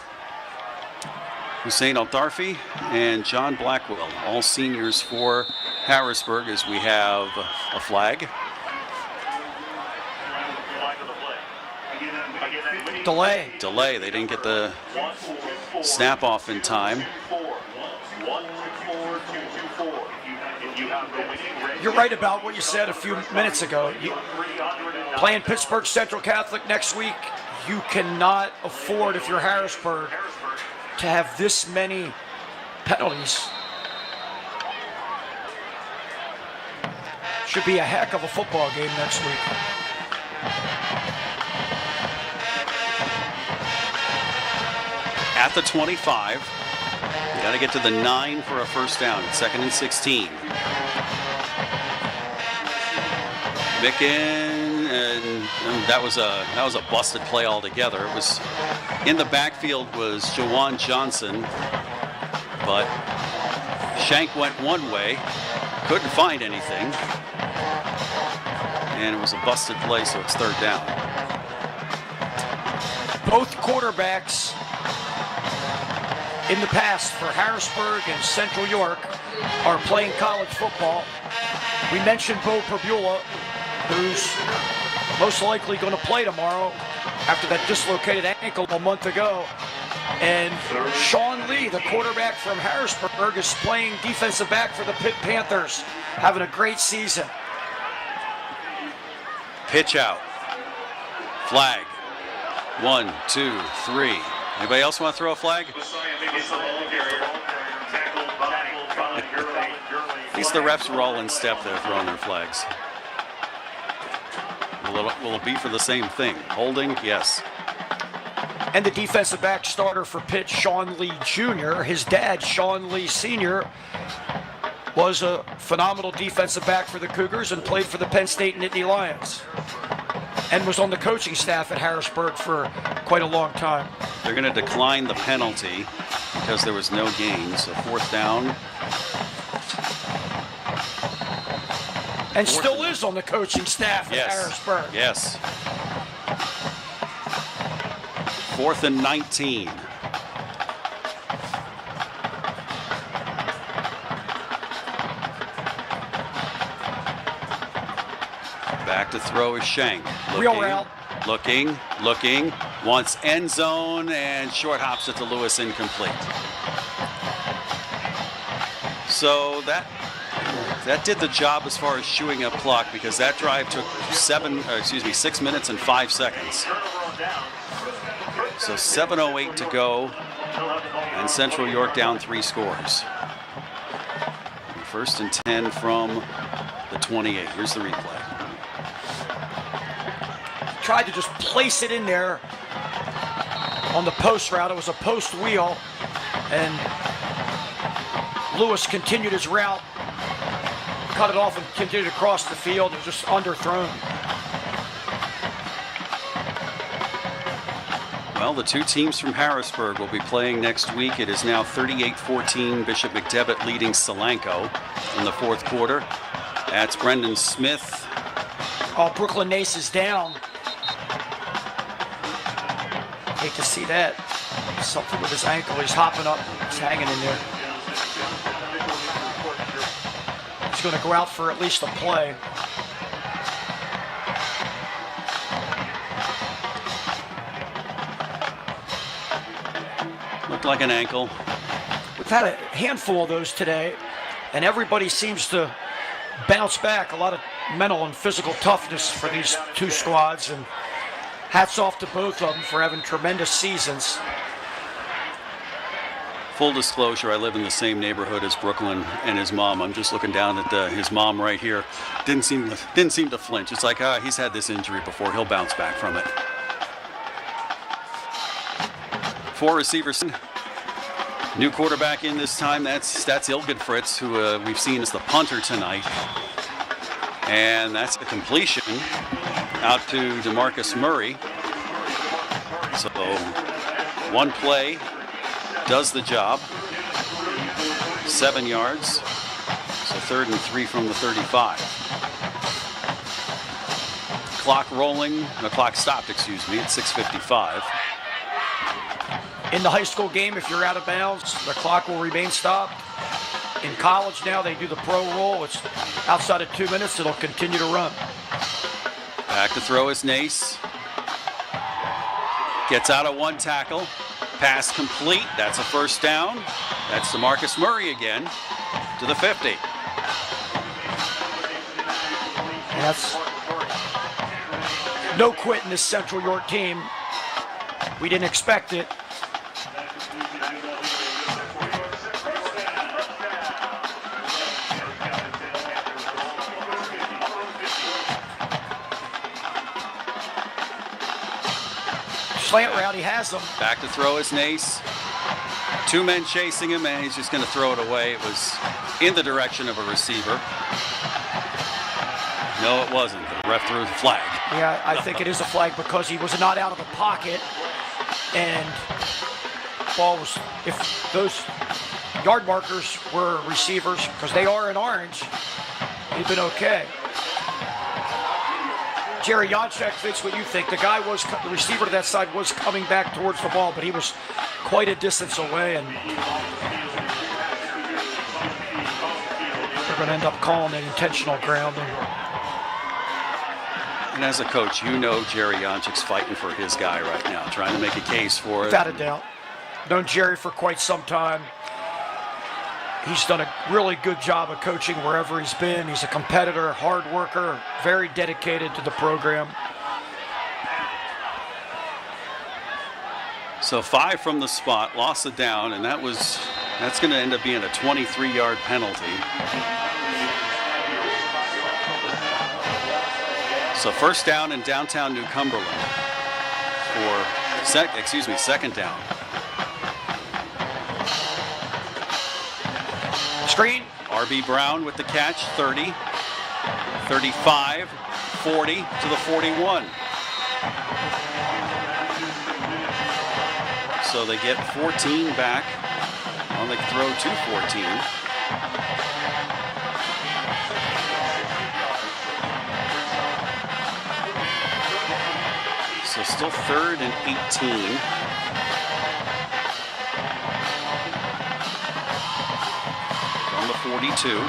Hussein Al-Tarfi, and John Blackwell, all seniors for Harrisburg, as we have a flag. Delay. They didn't get the snap off in time. You're right about what you said a few minutes ago. Playing Pittsburgh Central Catholic next week, you cannot afford, if you're Harrisburg, to have this many penalties. Should be a heck of a football game next week. At the 25, you got to get to the 9 for a first down. It's 2nd and 16. Micken, and that was a busted play altogether. It was in the backfield was Jawan Johnson, but Shank went one way, couldn't find anything, and it was a busted play, so it's 3rd down. Both quarterbacks in the past for Harrisburg and Central York are playing college football. We mentioned Bo Perbula, who's most likely going to play tomorrow after that dislocated ankle a month ago. And Sean Lee, the quarterback from Harrisburg, is playing defensive back for the Pitt Panthers, having a great season. Pitch out. Flag. 1, 2, 3. Anybody else want to throw a flag? At least the refs were all in step there throwing their flags. Will it be for the same thing? Holding? Yes. And the defensive back starter for Pitt, Sean Lee Jr., his dad, Sean Lee Sr., was a phenomenal defensive back for the Cougars and played for the Penn State Nittany Lions, and was on the coaching staff at Harrisburg for quite a long time. They're going to decline the penalty because there was no gain, so 4th down. And still is on the coaching staff at Harrisburg. Yes. 4th and 19. Back to throw is Shank. Wheel route. Looking. Wants end zone and short hops it to Lewis, incomplete. So that did the job as far as chewing up clock, because that drive took 6 minutes and 5 seconds. So 7:08 to go, and Central York down 3 scores. 1st and 10 from the 28. Here's the replay. Tried to just place it in there on the post route. It was a post wheel, and Lewis continued his route, cut it off and continued across the field. It was just underthrown. Well, the 2 teams from Harrisburg will be playing next week. It is now 38-14, Bishop McDevitt leading Solanco in the 4th quarter. That's Brendan Smith. Oh, Brooklyn Nace is down. Hate to see that. Something with his ankle. He's hopping up. He's hanging in there. He's going to go out for at least a play. Looked like an ankle. We've had a handful of those today, and everybody seems to bounce back. A lot of mental and physical toughness for these two squads, and hats off to both of them for having tremendous seasons. Full disclosure, I live in the same neighborhood as Brooklyn and his mom. I'm just looking down at his mom right here. Didn't seem to flinch. It's like, he's had this injury before. He'll bounce back from it. 4 receivers. New quarterback in this time. That's Ilgid Fritz, who we've seen as the punter tonight. And that's a completion out to DeMarcus Murray. So one play does the job. 7 yards. So 3rd and 3 from the 35. Clock rolling. The clock stopped, excuse me, at 6:55. In the high school game, if you're out of bounds, the clock will remain stopped. In college now, they do the pro roll. It's outside of 2 minutes. It'll continue to run. Back to throw is Nace. Gets out of 1 tackle. Pass complete. That's a first down. That's DeMarcus Murray again to the 50. And that's no quit in this Central York team. We didn't expect it. Slant route, he has them. Back to throw is Nace. 2 men chasing him, and he's just going to throw it away. It was in the direction of a receiver. No, it wasn't. The ref threw the flag. Yeah, I think it is a flag because he was not out of the pocket, and ball was, if those yard markers were receivers, because they are in orange, he'd been okay. Jerry Janczak thinks what you think. The receiver to that side was coming back towards the ball, but he was quite a distance away, and they're going to end up calling it intentional grounding. And as a coach, you know Jerry Janczak's fighting for his guy right now, trying to make a case for it. Without a doubt. Known Jerry for quite some time. He's done a really good job of coaching wherever he's been. He's a competitor, hard worker, very dedicated to the program. So 5 from the spot, lost it down, and that's going to end up being a 23-yard penalty. So first down in downtown New Cumberland for second down. Screen. R.B. Brown with the catch, 30, 35, 40 to the 41. So they get 14 back on the throw to 14. So still 3rd and 18. On the 42.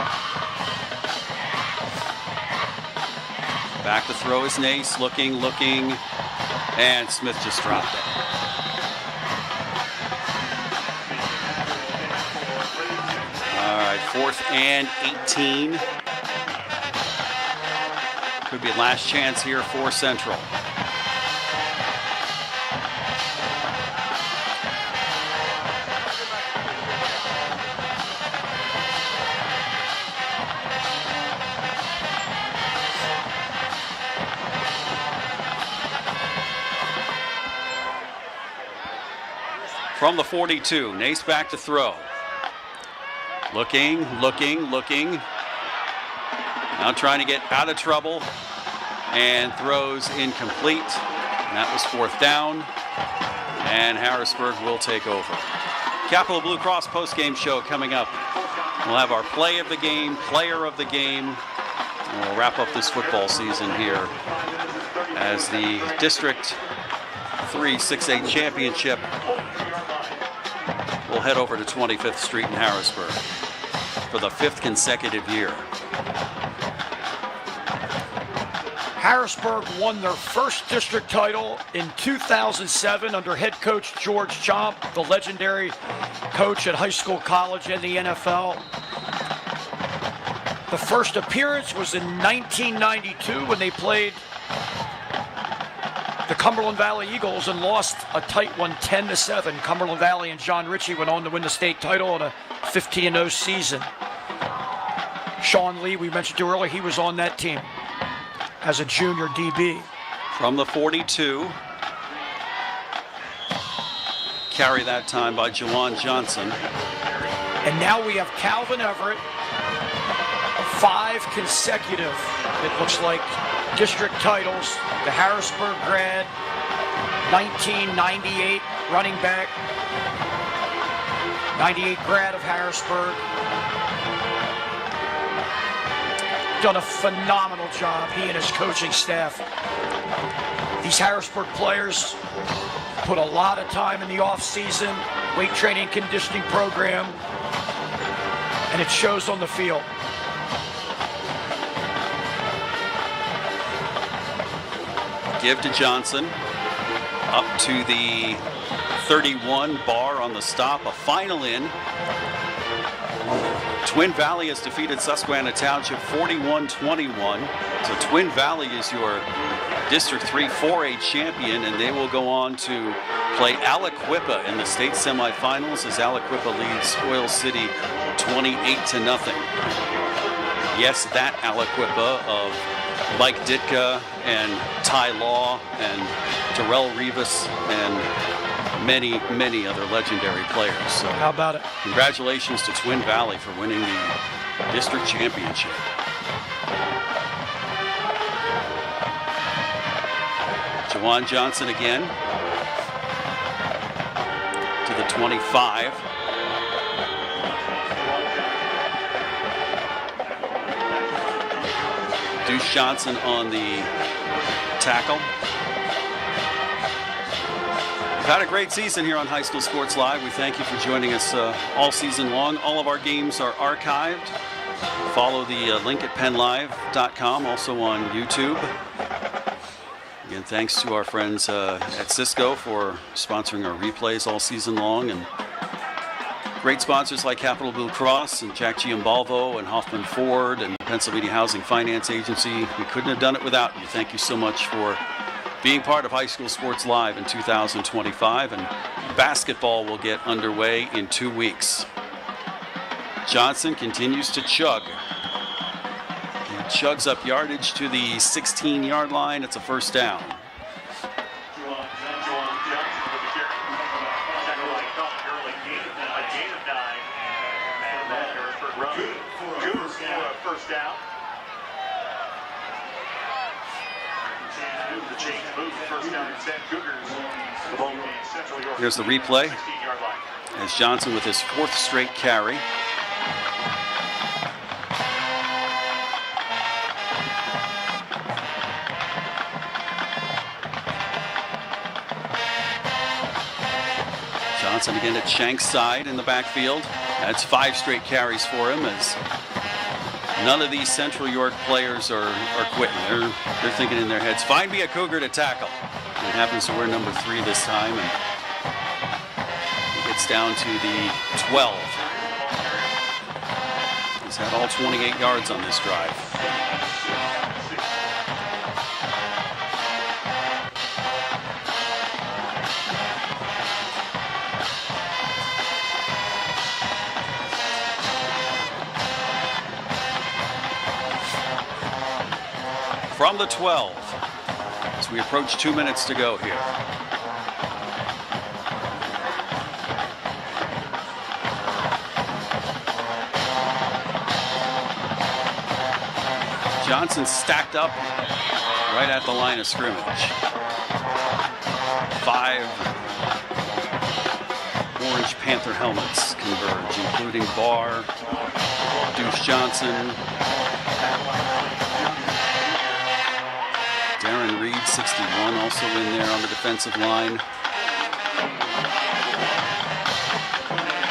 Back to throw is Nace, looking, and Smith just dropped it. All right, 4th and 18. Could be last chance here for Central. From the 42, Nace back to throw. Looking. Now trying to get out of trouble, and throws incomplete. And that was 4th down, and Harrisburg will take over. Capital Blue Cross post-game show coming up. We'll have our play of the game, player of the game, and we'll wrap up this football season here as the District 3 6A championship will head over to 25th Street in Harrisburg for the 5th consecutive year. Harrisburg won their first district title in 2007 under head coach George Chomp, the legendary coach at high school, college, and the NFL. The first appearance was in 1992 when they played the Cumberland Valley Eagles and lost a tight one 10-7. Cumberland Valley and John Ritchie went on to win the state title in a 15-0 season. Sean Lee, we mentioned to earlier, he was on that team as a junior DB. From the 42. Carry that time by Jawan Johnson. And now we have Calvin Everett. 5 consecutive, it looks like, district titles. The Harrisburg grad, 1998 running back, 98 grad of Harrisburg. Done a phenomenal job, he and his coaching staff. These Harrisburg players put a lot of time in the off-season, weight training conditioning program, and it shows on the field. Give to Johnson, up to the 31 bar on the stop, a final in. Twin Valley has defeated Susquehanna Township 41-21. So Twin Valley is your District 3 4A champion, and they will go on to play Aliquippa in the state semifinals as Aliquippa leads Oil City 28-0. Yes, that Aliquippa of Mike Ditka and Ty Law and Darrell Rivas and many, many other legendary players. So how about it? Congratulations to Twin Valley for winning the district championship. Jawan Johnson again to the 25. Deuce Johnson on the tackle. We've had a great season here on High School Sports Live. We thank you for joining us all season long. All of our games are archived. Follow the link at penlive.com, also on YouTube. Again, thanks to our friends at Cisco for sponsoring our replays all season long, and great sponsors like Capital Blue Cross and Jack Giambalvo and Hoffman Ford and Pennsylvania Housing Finance Agency. We couldn't have done it without you. Thank you so much for being part of High School Sports Live in 2025, and basketball will get underway in 2 weeks. Johnson continues to chug. He chugs up yardage to the 16-yard line. It's a first down. First down. The change move, first down and 10 Cougars. Here's the replay as Johnson with his 4th straight carry. Johnson again at Shank's side in the backfield. That's 5 straight carries for him, as none of these Central York players are quitting. They're thinking in their heads, find me a Cougar to tackle. It happens to wear number 3 this time, and he gets down to the 12. He's had all 28 yards on this drive. From the 12, as we approach 2 minutes to go here. Johnson stacked up right at the line of scrimmage. 5 Orange Panther helmets converge, including Barr, Deuce Johnson, Darren Reed, 61, also in there on the defensive line.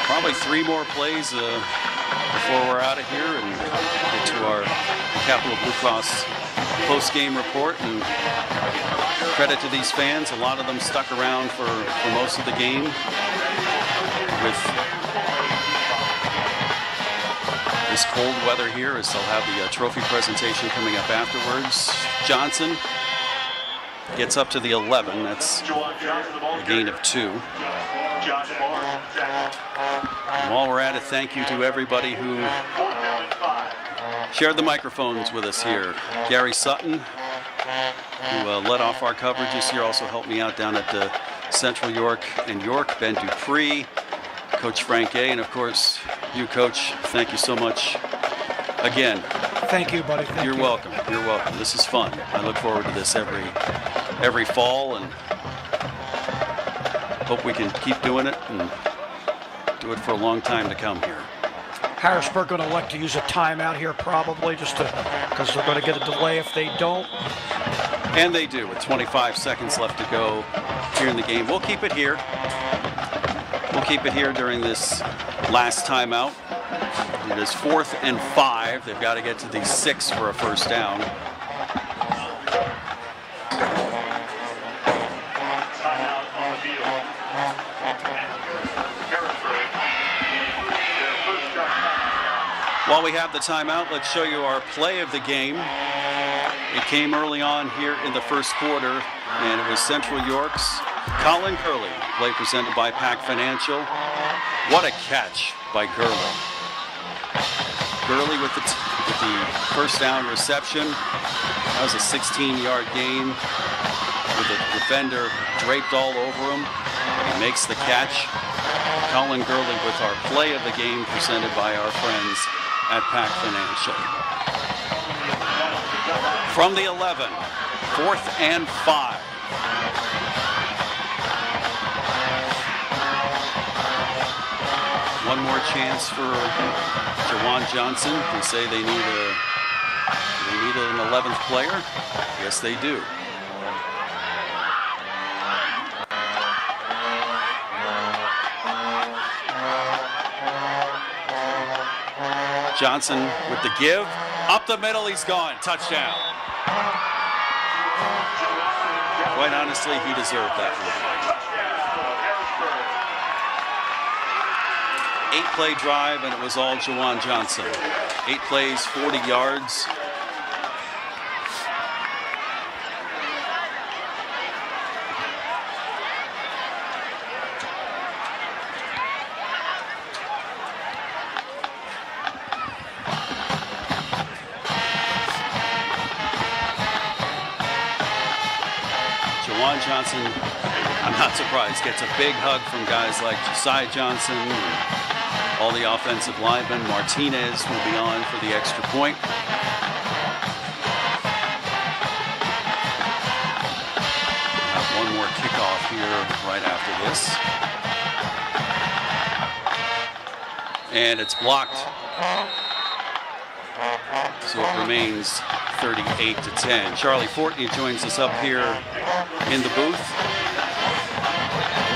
Probably 3 more plays before we're out of here and get to our Capital Blue Cross post-game report, and credit to these fans. A lot of them stuck around for most of the game with this cold weather here, as they'll have the trophy presentation coming up afterwards. Johnson gets up to the 11. That's a gain of 2. And while we're at it, thank you to everybody who shared the microphones with us here. Gary Sutton, who led off our coverage this year, also helped me out down at Central York and York. Ben Dupree, Coach Frank A., and of course, you, Coach. Thank you so much again. Thank you, buddy. You're welcome. You're welcome. This is fun. I look forward to this every fall, and hope we can keep doing it and do it for a long time to come here. Harrisburg going to elect to use a timeout here, probably, just because they're going to get a delay if they don't. And they do, with 25 seconds left to go here in the game. We'll keep it here. We'll keep it here during this last timeout. It is 4th and 5. They've got to get to the 6 for a first down. While we have the timeout, let's show you our play of the game. It came early on here in the first quarter, and it was Central York's Colin Curley, play presented by Pac Financial. What a catch by Gurley. Gurley with the first down reception. That was a 16-yard gain with the defender draped all over him. He makes the catch. Colin Gurley with our play of the game presented by our friends at Pac Financial. From the 11, 4th and 5. One more chance for Jawan Johnson. They say they need an 11th player. Yes, they do. Johnson with the give. Up the middle, he's gone. Touchdown. Quite honestly, he deserved that one. 8-play drive, and it was all Jawan Johnson. 8 plays, 40 yards. Johnson, I'm not surprised, gets a big hug from guys like Josiah Johnson, and all the offensive linemen. Martinez will be on for the extra point. We'll have one more kickoff here right after this. And it's blocked. So it remains 38-10. Charlie Fortney joins us up here in the booth.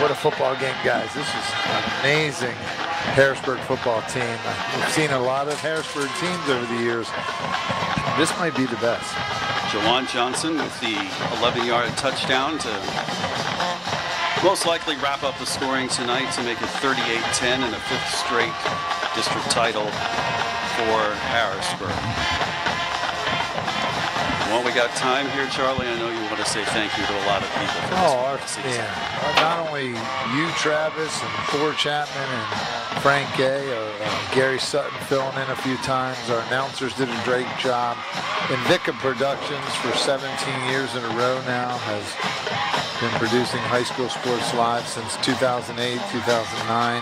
What a football game, guys. This is an amazing Harrisburg football team. We've seen a lot of Harrisburg teams over the years. This might be the best. Jawan Johnson with the 11-yard touchdown to most likely wrap up the scoring tonight to make it 38-10 and a 5th straight district title for Harrisburg. While we got time here, Charlie, I know you want to say thank you to a lot of people for this season. Not only you, Travis, and Ford Chapman, and Frank A., Gary Sutton filling in a few times. Our announcers did a great job. Invicta Productions for 17 years in a row now has been producing High School Sports Live since 2008, 2009.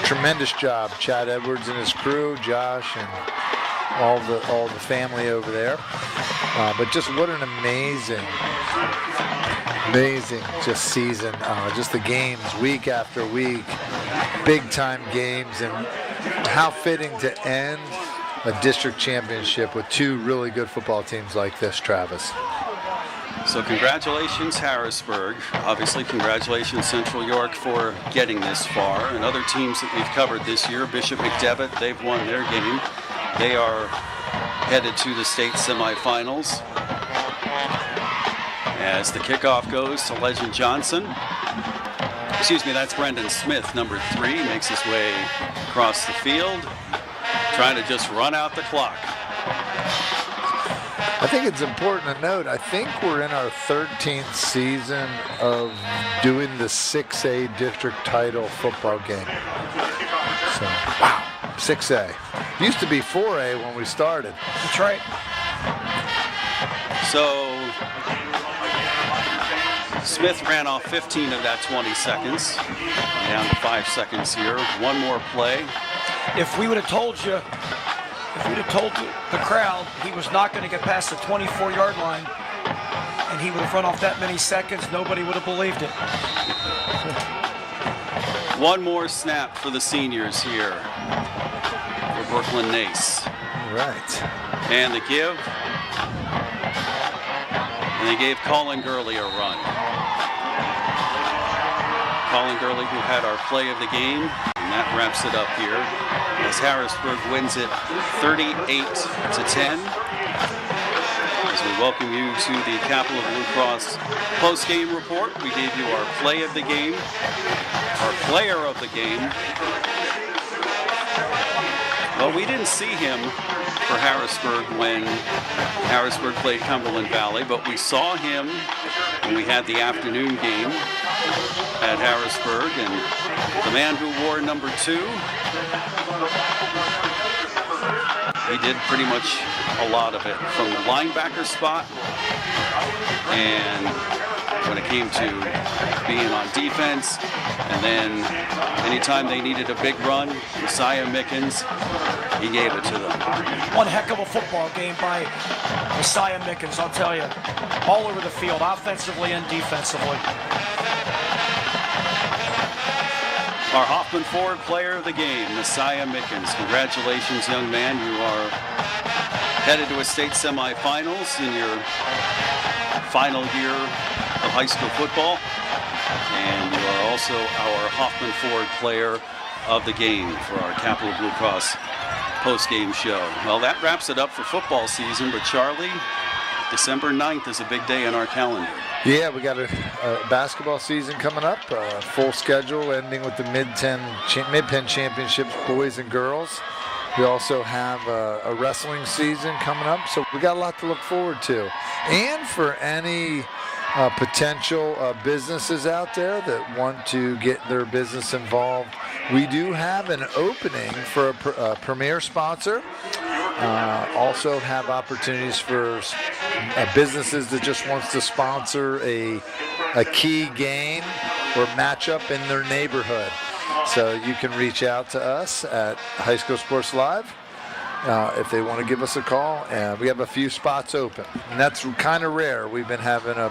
Tremendous job, Chad Edwards and his crew, Josh, and all the family over there. But just what an amazing just season. Just the games week after week, big time games, and how fitting to end a district championship with 2 really good football teams like this, Travis. So congratulations, Harrisburg. Obviously, congratulations, Central York, for getting this far. And other teams that we've covered this year, Bishop McDevitt, they've won their game. They are headed to the state semifinals. As the kickoff goes to Legend Johnson. Excuse me, that's Brendan Smith, number 3, makes his way across the field, trying to just run out the clock. I think it's important to note, I think we're in our 13th season of doing the 6A district title football game. So, wow, 6A. Used to be 4A when we started. That's right. So Smith ran off 15 of that 20 seconds. Down to 5 seconds here. One more play. If we would have told you, if we'd have told the crowd he was not going to get past the 24-yard line and he would have run off that many seconds, nobody would have believed it. One more snap for the seniors here for Brooklyn Nace. Right. And the give. And they gave Colin Gurley a run. Colin Gurley, who had our play of the game, and that wraps it up here as Harrisburg wins it 38-10. As we welcome you to the Capital Blue Cross post-game report, we gave you our play of the game, our player of the game. Well, we didn't see him for Harrisburg when Harrisburg played Cumberland Valley, but we saw him when we had the afternoon game at Harrisburg, and the man who wore number 2, he did pretty much a lot of it from the linebacker spot, and when it came to being on defense, and then anytime they needed a big run, Messiah Mickens, he gave it to them. One heck of a football game by Messiah Mickens, I'll tell you. All over the field, offensively and defensively. Our Hoffman Ford player of the game, Messiah Mickens. Congratulations, young man. You are headed to a state semifinals in your final year of high school football. And you are also our Hoffman Ford player of the game for our Capital Blue Cross post-game show. Well, that wraps it up for football season, but Charlie, December 9th is a big day on our calendar. Yeah, we got a basketball season coming up, full schedule ending with the Mid-Penn Championships, boys and girls. We also have a wrestling season coming up, so we got a lot to look forward to. And for any potential businesses out there that want to get their business involved, we do have an opening for a premier sponsor. Also have opportunities for businesses that just wants to sponsor a key game or matchup in their neighborhood. So you can reach out to us at High School Sports Live if they want to give us a call. We have a few spots open, and that's kind of rare. We've been having a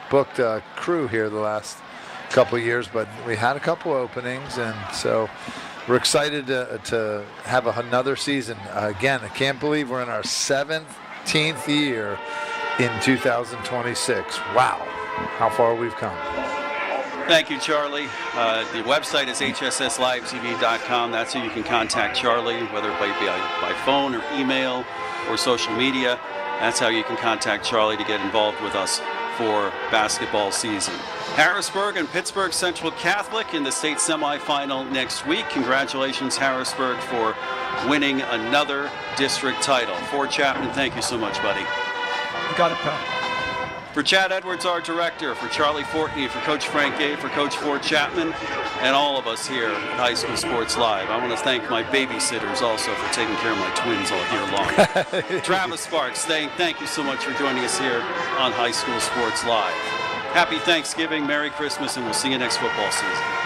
booked crew here the last couple of years, but we had a couple openings, and so we're excited to have another season. Again, I can't believe we're in our 17th year in 2026. Wow, how far we've come. Thank you, Charlie. The website is hsslivetv.com. That's how you can contact Charlie, whether it be by phone or email or social media. That's how you can contact Charlie to get involved with us for basketball season. Harrisburg and Pittsburgh Central Catholic in the state semifinal next week. Congratulations, Harrisburg, for winning another district title. Ford Chapman, thank you so much, buddy. You got it, pal. For Chad Edwards, our director, for Charlie Fortney, for Coach Frank Gay, for Coach Ford Chapman, and all of us here at High School Sports Live. I want to thank my babysitters also for taking care of my twins all year long. Travis Sparks, thank you so much for joining us here on High School Sports Live. Happy Thanksgiving, Merry Christmas, and we'll see you next football season.